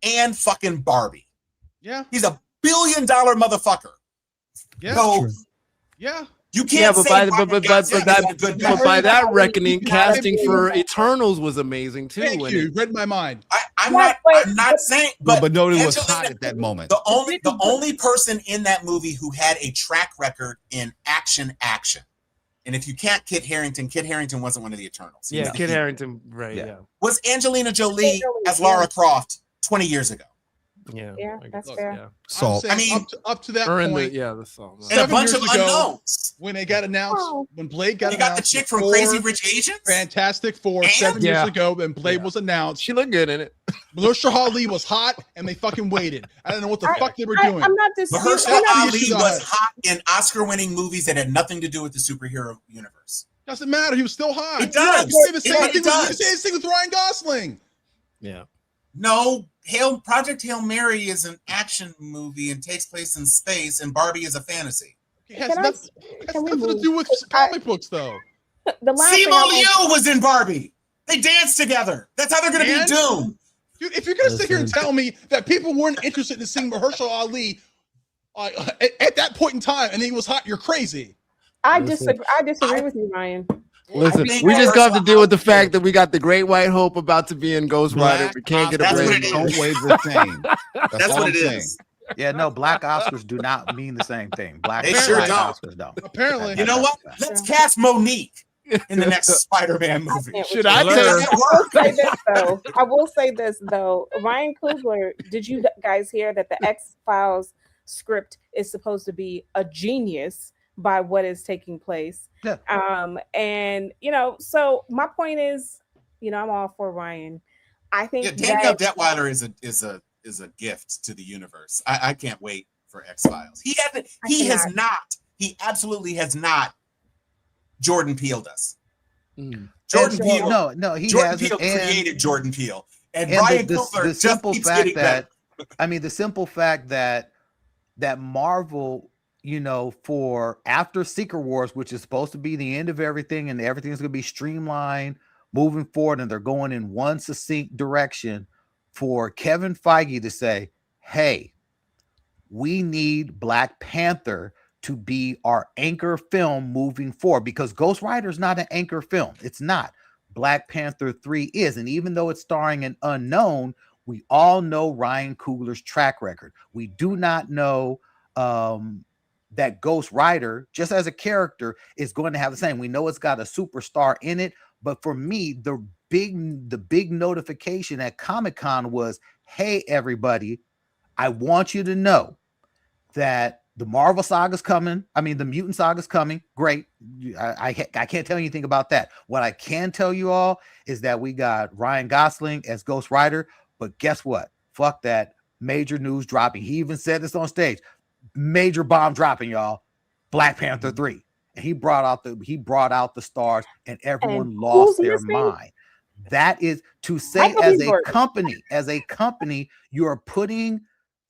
and fucking Barbie. Yeah. He's $1 billion motherfucker. Yeah. So Yeah. you Yeah, can't but say by, Ryan Gosling is a good guy. but by that reckoning, casting for Eternals was amazing too. Thank you. Read my mind. I'm Yes, not saying, But nobody was Angelina- hot at that moment. the only person in that movie who had a track record in action. And if you can't Kit Harington wasn't one of the Eternals. He Yeah, was- Kit Harington, right? Yeah. Yeah, was Angelina Jolie as yeah. Lara Croft 20 years ago. yeah, Yeah, I that's guess, fair. yeah. I'm So saying I mean- up to that Or in point, the song. And a 7 bunch years of ago, unknowns. when they got announced, Oh. when Blade got You got the announced, chick from before Crazy Rich Asians? Fantastic Four And- 7 years Yeah. ago, and Blade Yeah. was announced. She looked good in it. Mahershala Ali was hot, and they fucking waited. I don't know what the fuck they were doing. I'm not disputing. Mahershala not- Ali issues I was had. hot in Oscar-winning movies that had nothing to do with the superhero universe. Doesn't matter. He was still hot. It does. You can say the same It thing with- does. you can say the same thing with Ryan Gosling. Yeah. No, Project Hail Mary is an action movie and takes place in space, and Barbie is a fantasy. It has, Can I- nothing, it has can we nothing to move? do with comic books, though. The last thing Simu I Liu was in Barbie. They danced together. That's how they're going to be And- doomed. Dude, if you're gonna sit here and Listen. tell me that people weren't interested in seeing Mahershala Ali at that point in time, and he was hot, you're crazy. I Listen. disagree. I disagree with you, Ryan. Listen, think we just got to Mahershala deal with the Ali- fact that we got the Great White Hope about to be in Ghost Rider. Black We can't get a That's break. what it is. Don't wave the same. That's all what I'm it saying. is. Yeah, no, black Oscars do not mean the same thing. Black They sure black don't. Oscars don't. Apparently. You know what? Let's cast Monique in the next Spider-Man movie. can't Should with I you. Does tell? that I will work? say this though. I will say this though. Ryan Coogler, did you guys hear that the X-Files script is supposed to be a genius by what is taking place? Yeah. And so my point is, I'm all for Ryan. I think Yeah, Danielle that Detweiler is a gift to the universe. I can't wait for X-Files. He absolutely has not Jordan Peeled us. Jordan Sure. Peele, No, he Jordan hasn't. Peele And- created Jordan Peele. And and Ryan the Coogler just simple keeps fact getting better. that the simple fact that Marvel, for after Secret Wars, which is supposed to be the end of everything and everything's going to be streamlined moving forward, and they're going in one succinct direction, for Kevin Feige to say, hey, we need Black Panther to be our anchor film moving forward, because Ghost Rider is not an anchor film. It's not. Black Panther 3 is. And even though it's starring an unknown, we all know Ryan Coogler's track record. We do not know that Ghost Rider, just as a character, is going to have the same. We know it's got a superstar in it, but for me, the big notification at Comic-Con was, hey, everybody, I want you to know that the Marvel saga's coming. I mean, the Mutant saga's coming. Great. I can't tell you anything about that. What I can tell you all is that we got Ryan Gosling as Ghost Rider, but guess what? Fuck that. Major news dropping. He even said this on stage. Major bomb dropping, y'all. Black Panther 3. And he brought out the stars, and everyone And lost who's their missing? mind. That is to say, Michael as B. a Jordan. company, you are putting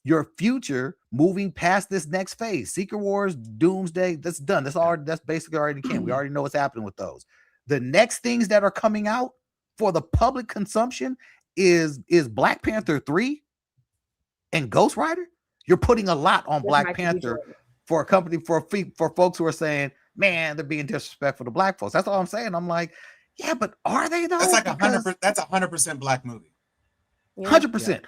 your future moving past this next phase. Secret Wars, Doomsday, that's done. That's basically already can. We already know what's happening with those. The next things that are coming out for the public consumption is Black Panther 3 and Ghost Rider. You're putting a lot on With Black Michael B. Panther Jordan. for a company, for folks who are saying, man, they're being disrespectful to Black folks. That's all I'm saying. I'm like, yeah, but are they though? That's like Because 100%. That's 100% black movie. Yeah. 100%.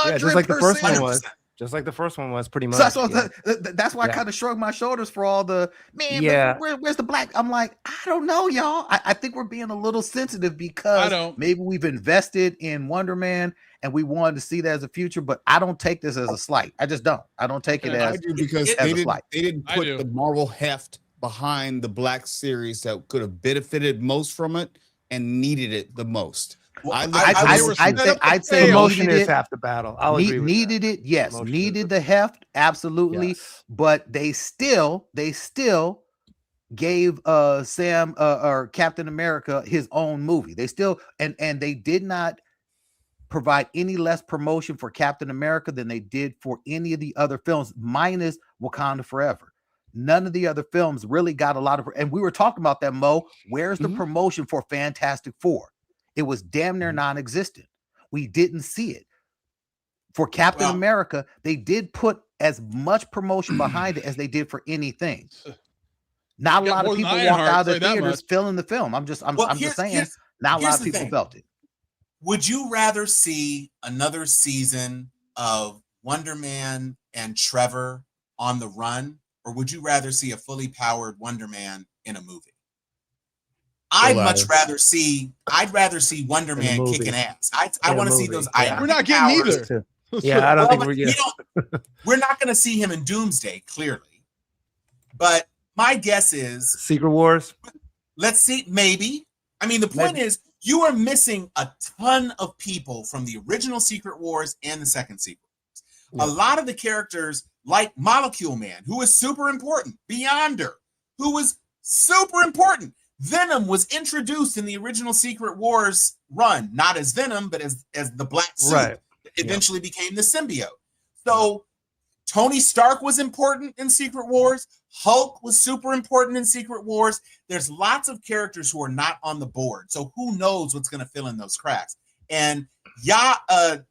Yeah, just like the first one 100%. was. Just like the first one was, pretty much. So that's, what yeah. that's why I Yeah. kind of shrugged my shoulders for all the man. Yeah. But where's the Black? I'm like, I don't know, y'all. I think we're being a little sensitive I because don't. maybe we've invested in Wonder Man and we wanted to see that as a future. But I don't take this as a slight. I just don't. I don't take it Okay. I as do, because as a they slight. didn't I put do. the Marvel heft behind the Black series that could have benefited most from it and needed it the most. Well, I- I'd say Emotion needed is it. half the battle. I'll agree with Needed that. it, yes. Emotion is Needed the heft, absolutely. Yes. But they still gave Sam or Captain America his own movie. They still and they did not provide any less promotion for Captain America than they did for any of the other films, minus Wakanda Forever. none of the other films really got a lot of, and we were talking about that, Mo. Where's the promotion for Fantastic Four? It was damn near non-existent. We didn't see it. For Captain America, they did put as much promotion behind it as they did for anything. Not a lot of people walked out of the theaters feeling the film. I'm just saying, not a lot of people felt it. Would you rather see another season of Wonder Man and Trevor on the run, or would you rather see a fully powered Wonder Man in a movie? I'd rather see Wonder Man kicking ass. I want to see those. We're not getting either. Yeah, I don't think we're getting. We're not going to see him in Doomsday, clearly. But my guess is Secret Wars. Let's see, maybe. I mean, the point is, you are missing a ton of people from the original Secret Wars and the second Secret Wars. A lot of the characters, like Molecule Man, who is super important, Beyonder, who was super important. Venom was introduced in the original Secret Wars run, not as Venom, but as the black suit. Right. Eventually became the symbiote. So Tony Stark was important in Secret Wars. Hulk was super important in Secret Wars. There's lots of characters who are not on the board. So who knows what's going to fill in those cracks? And Yahya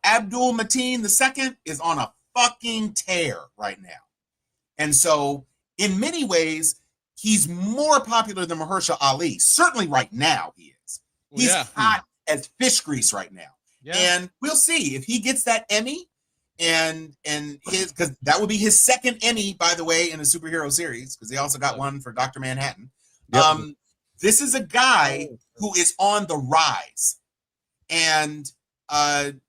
Abdul Mateen II is on a fucking tear right now. And so in many ways, he's more popular than Mahershala Ali. Certainly right now he is. He's hot as fish grease right now. Yeah. And we'll see if he gets that Emmy and his, because that would be his second Emmy, by the way, in a superhero series, because he also got one for Dr. Manhattan. Yep. This is a guy who is on the rise, and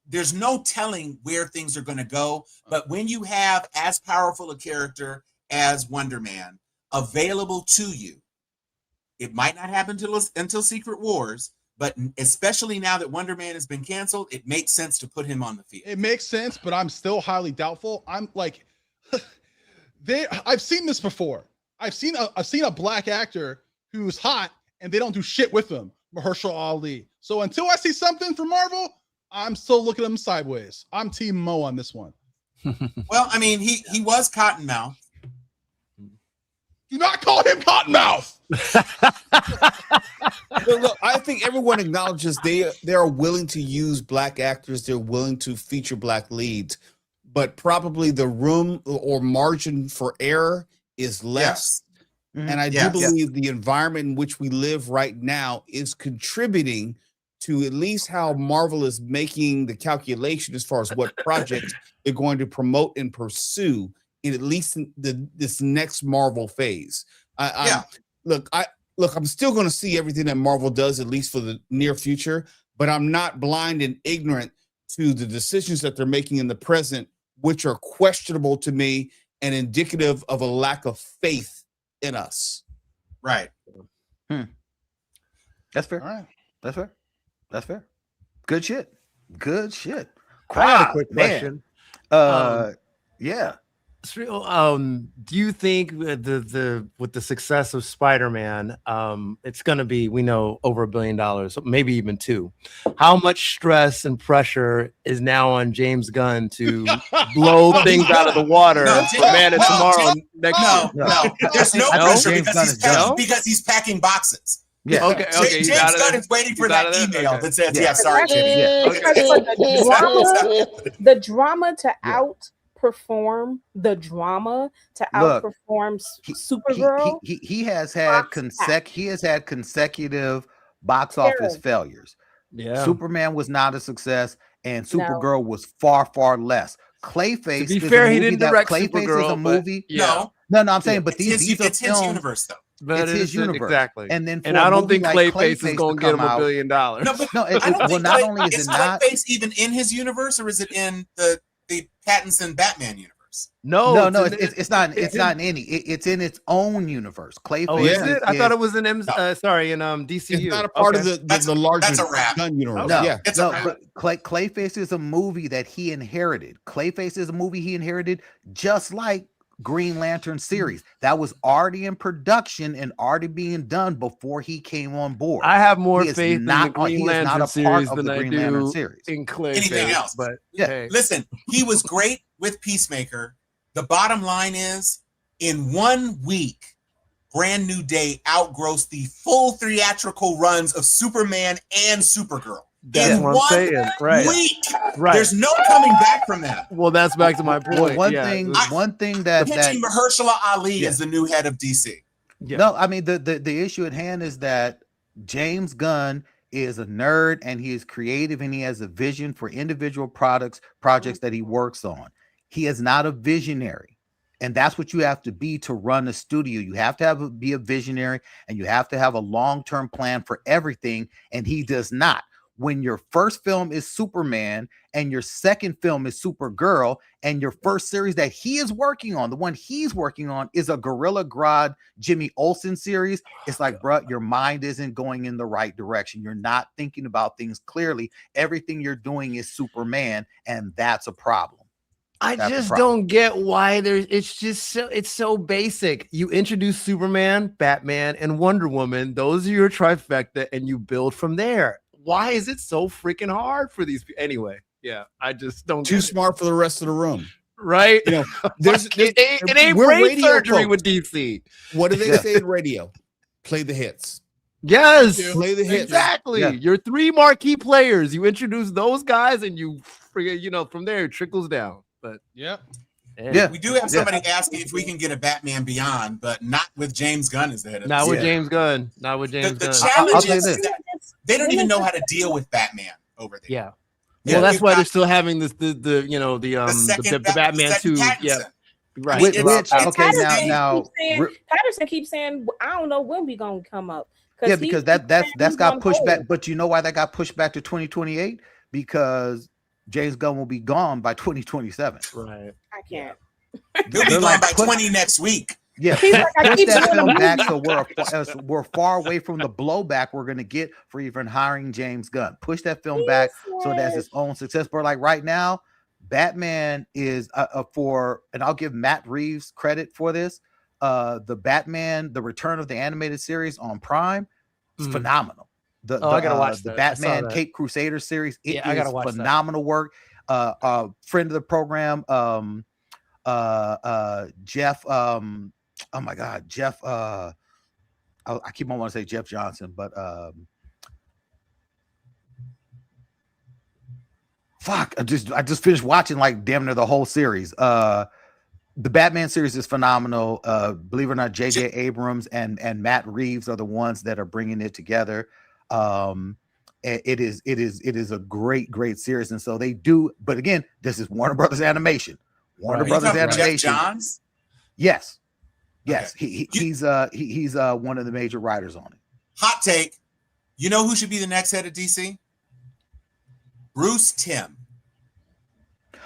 there's no telling where things are going to go. But when you have as powerful a character as Wonder Man available to you, it might not happen until Secret Wars. But especially now that Wonder Man has been canceled, it makes sense to put him on the field. It makes sense, but I'm still highly doubtful. I'm like, I've seen this before. I've seen a black actor who's hot and they don't do shit with him, Mahershala Ali. So until I see something from Marvel, I'm still looking at him sideways. I'm Team Mo on this one. Well, I mean, he was Cottonmouth. Do not call him Cottonmouth. Look, I think everyone acknowledges they are willing to use black actors. They're willing to feature black leads, but probably the room or margin for error is less. Yes. Mm-hmm. And I do believe the environment in which we live right now is contributing to at least how Marvel is making the calculation as far as what projects they're going to promote and pursue in at least this next Marvel phase. I'm still going to see everything that Marvel does, at least for the near future, but I'm not blind and ignorant to the decisions that they're making in the present, which are questionable to me and indicative of a lack of faith in us. Right. That's fair. All right. That's fair. Good shit. I got a quick question. Yeah. Do you think with the success of Spider-Man, it's going to be, we know, over $1 billion, maybe even $2 billion. How much stress and pressure is now on James Gunn to blow things out of the water for Man of Tomorrow next year? No. There's no pressure because he's packing boxes. Yeah. Okay. James Gunn is waiting for that email that says, sorry, Jimmy. The drama to outperform Supergirl. He has had consecutive box office failures. Yeah. Superman was not a success, and Supergirl was far less. Clayface. To be fair, he didn't direct Clayface Supergirl, is a movie. No, I'm saying, but these are it's his universe, though. But it's his universe, exactly. And then, I don't think Clayface is going to get him $1 billion. No, not only is Clayface even in his universe, or is it in the Pattinson Batman universe? No, it's not. It's not in any. It's in its own universe. Clayface. Oh, is it? I thought it was in DCU. It's not a part of the larger Gun universe. But Clayface is a movie that he inherited. Clayface is a movie he inherited, just like Green Lantern series that was already in production and already being done before he came on board. I have more faith in the Green Lantern series than I do in Clayface. Anything else. But listen, he was great with Peacemaker. The bottom line is in 1 week, Brand New Day outgrossed the full theatrical runs of Superman and Supergirl. That's in what I'm 1 saying. Right. week. Right. There's no coming back from that. Well, that's back to my point. Well, one Yeah. thing that Pitching Mahershala Ali Yeah. as the new head of DC. Yeah. no, I mean the issue at hand is that James Gunn is a nerd and he is creative and he has a vision for individual projects that he works on. He is not a visionary. And that's what you have to be to run a studio. You have to be a visionary and you have to have a long-term plan for everything. And he does not. When your first film is Superman and your second film is Supergirl and your first series that he is working on, the one he's working on is a Gorilla Grodd Jimmy Olsen series. It's like, bro, your mind isn't going in the right direction. You're not thinking about things clearly. Everything you're doing is Superman, and that's a problem. I That's the just problem. don't get why it's so basic. You introduce Superman, Batman, and Wonder Woman. Those are your trifecta, and you build from there. Why is it so freaking hard for these people? Anyway, yeah, I just don't Too get it. smart for the rest of the room. Right? You know, It ain't we're brain radio surgery folks. with DC. What do they Yeah. say in radio? Play the hits. Yes, Play the hits. exactly. Yeah. Your 3 marquee players. You introduce those guys, and you from there it trickles down. But Yeah. Yeah. We do have somebody asking if we can get a Batman Beyond, but not with James Gunn as the head of not DC. with James Gunn. Not with James The Gunn. I'll challenge say is this. that they don't even know how to deal with Batman over there. Yeah. Yeah, Well, that's you've why got they're still having this the Batman second 2. Pattinson. Yeah. Right. Which, It's- okay, Patterson now keeps saying, Patterson keeps saying, I don't know when we gonna come up. yeah, he because keeps saying that's he's got on pushed hold. back. But you know why that got pushed back to 2028? Because James Gunn will be gone by 2027. Right. I can't. He'll be They're gone like, by put- 20 next week. Yeah, He's like, I push keep that doing film the back movie. so we're far away from the blowback we're going to get for even hiring James Gunn. Push that film back so it has its own success. But like right now, Batman is and I'll give Matt Reeves credit for this. The Batman, the Return of the Animated Series on Prime is phenomenal. I gotta watch the that. I saw Batman that. Cape Crusader series. It Yeah, I gotta is watch that. phenomenal work. Friend of the program, Jeff. Oh my God, Jeff. I keep on wanting to say Jeff Johnson, but fuck. I just finished watching like damn near the whole series. The Batman series is phenomenal. Believe it or not, J.J. Abrams and Matt Reeves are the ones that are bringing it together. It is a great series, and so they do. But again, this is Warner Brothers Animation. Warner Are you Brothers talking about Jeff Animation. Johns? Yes. Okay. He's one of the major writers on it. Hot take. You know who should be the next head of DC? Bruce Timm.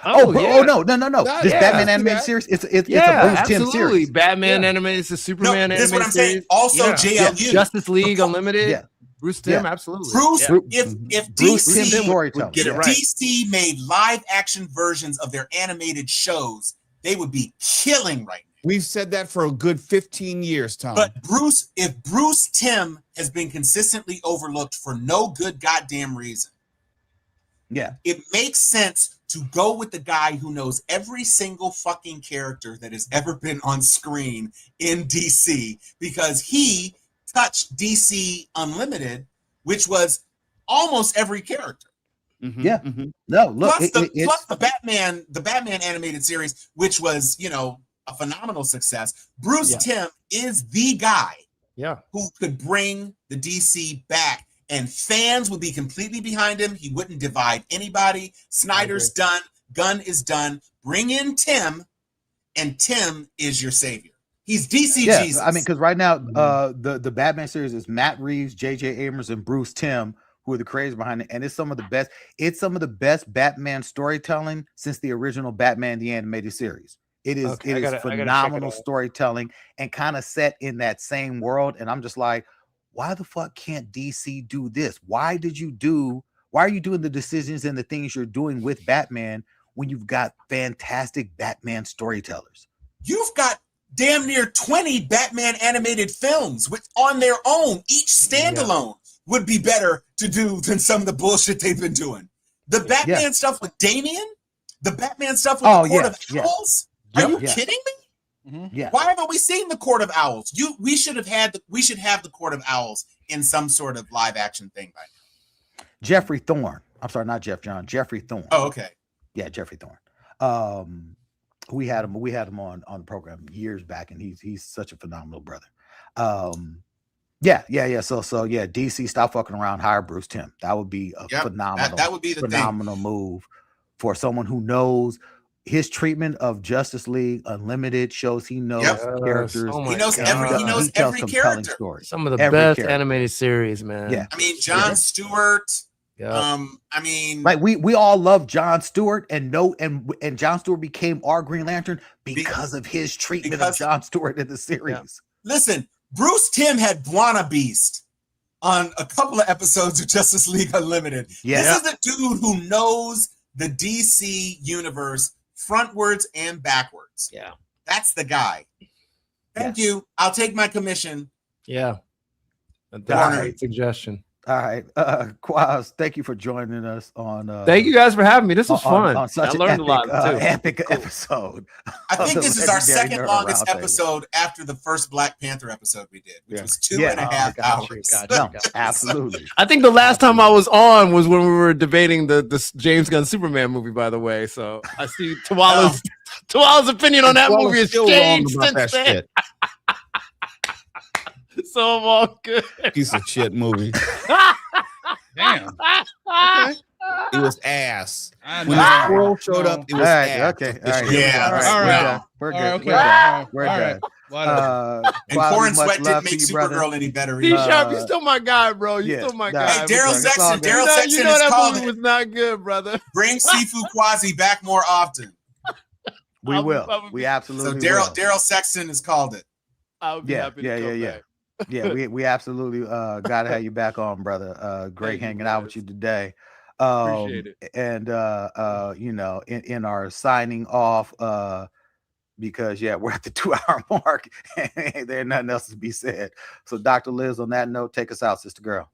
Oh yeah. no. That- This yeah, Batman I see animated that. series. It's a Yeah, Bruce Timm absolutely. series. Batman animated, it's a No, Superman this is what animated I'm saying. series. Also, Yeah. JLU. Justice League Unlimited. Yeah. Bruce Timm, Yeah. absolutely. Bruce, Yeah. if Bruce Timm DC storytelling. would get it if right. DC made live action versions of their animated shows, they would be killing right now. We've said that for a good 15 years, Tom. But if Bruce Timm has been consistently overlooked for no good goddamn reason, Yeah. it makes sense to go with the guy who knows every single fucking character that has ever been on screen in DC, because he touched DC Unlimited, which was almost every character. Mhm, Yeah. mhm. No, look. Plus It's the Batman animated series, which was, a phenomenal success. Bruce Yeah. Timm is the guy Yeah. who could bring the DC back, and fans would be completely behind him. He wouldn't divide anybody. Snyder's done. Gunn is done. Bring in Tim, and Tim is your savior. He's DC yeah. Jesus. I mean, because right now, the Batman series is Matt Reeves, J.J. Abrams, and Bruce Timm, who are the creators behind it, and it's some of the best. It's some of the best Batman storytelling since the original Batman the Animated Series. It is Okay, I it is gotta check it phenomenal out. storytelling and kind of set in that same world. And I'm just like, why the fuck can't DC do this? Why are you doing the decisions and the things you're doing with Batman when you've got fantastic Batman storytellers? You've got damn near 20 Batman animated films, which on their own, each standalone, would be better to do than some of the bullshit they've been doing. The Batman stuff with Damian, the Batman stuff with the Court of Owls. Are you Yeah. kidding me? Yeah. Why haven't we seen the Court of Owls? We should have the Court of Owls in some sort of live action thing by now. Jeffrey Thorne. I'm sorry, not Jeff John. Jeffrey Thorne. Oh, okay. Yeah, Jeffrey Thorne. We had him on the program years back, and he's such a phenomenal brother. Yeah. So yeah, DC, stop fucking around, hire Bruce Timm. That would be a phenomenal, that would be the phenomenal move for someone who knows his treatment of Justice League Unlimited. Shows he knows characters. He knows every character. Stories. Some of the best animated series, man. Yeah. I mean, John Stewart. Yeah. I mean, like we all love John Stewart and John Stewart became our Green Lantern because of his treatment of John Stewart in the series. Yeah. Listen, Bruce Timm had Buana Beast on a couple of episodes of Justice League Unlimited. Yeah. This is a dude who knows the DC universe frontwards and backwards. Yeah. That's the guy. Thank you. I'll take my commission. Yeah. That's All a right. great suggestion. All right. Quaz, thank you for joining us on thank you guys for having me. This was fun. On such I learned an a lot too. epic episode. I think of this the is our Legendary second Nerd longest Roundtable. episode after the first Black Panther episode we did, which Yeah. was 2.5 hours. No, absolutely. I think the last time I was on was when we were debating the James Gunn Superman movie, by the way. So I see Tawala's opinion on that movie has changed since then. So I'm all good. Piece of shit movie. Damn. It was ass. I When know. the squirrel showed up, it All was right. ass. Okay. This All right. shit Yeah. was All right. ass. We're All good. right, okay. We're done. We're All done. right. Whatever. And Quaz, Corn much Sweat love didn't to make you, brother. Supergirl any better. D-Sharp, you still my guy, bro. You yeah, still my nah, guy. Hey, Daryl it's all Sexton. good. Daryl Sexton you know has that called movie it. was not good, brother. Bring Sifu Quasi back more often. We I would will. probably- We So absolutely Daryl will. Daryl Sexton has called it. I would be happy to come back. Yeah, we absolutely gotta have you back on, brother. Great Thank you, hanging out with guys. you today. Appreciate it. And you know, in our signing off, because we're at the 2-hour mark and there's nothing else to be said. So Dr. Liz, on that note, take us out, sister girl.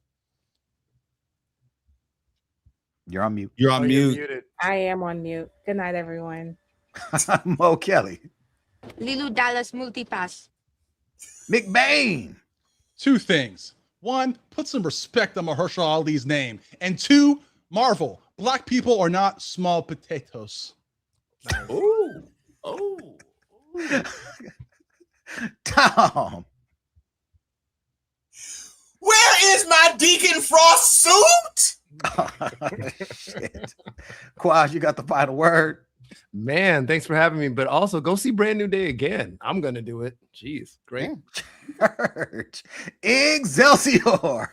You're on mute. You're on Oh, you're mute. muted. I am on mute. Good night, everyone. Mo Kelly. Lilu Dallas Multipass. McBain. 2 things. 1, put some respect on Mahershala Ali's name. And 2, Marvel. Black people are not small potatoes. Oh. Tom. Where is my Deacon Frost suit? Shit. Quaz, you got the final word. Man, thanks for having me. But also go see Brand New Day again. I'm gonna do it. Jeez, great. Church. Excelsior.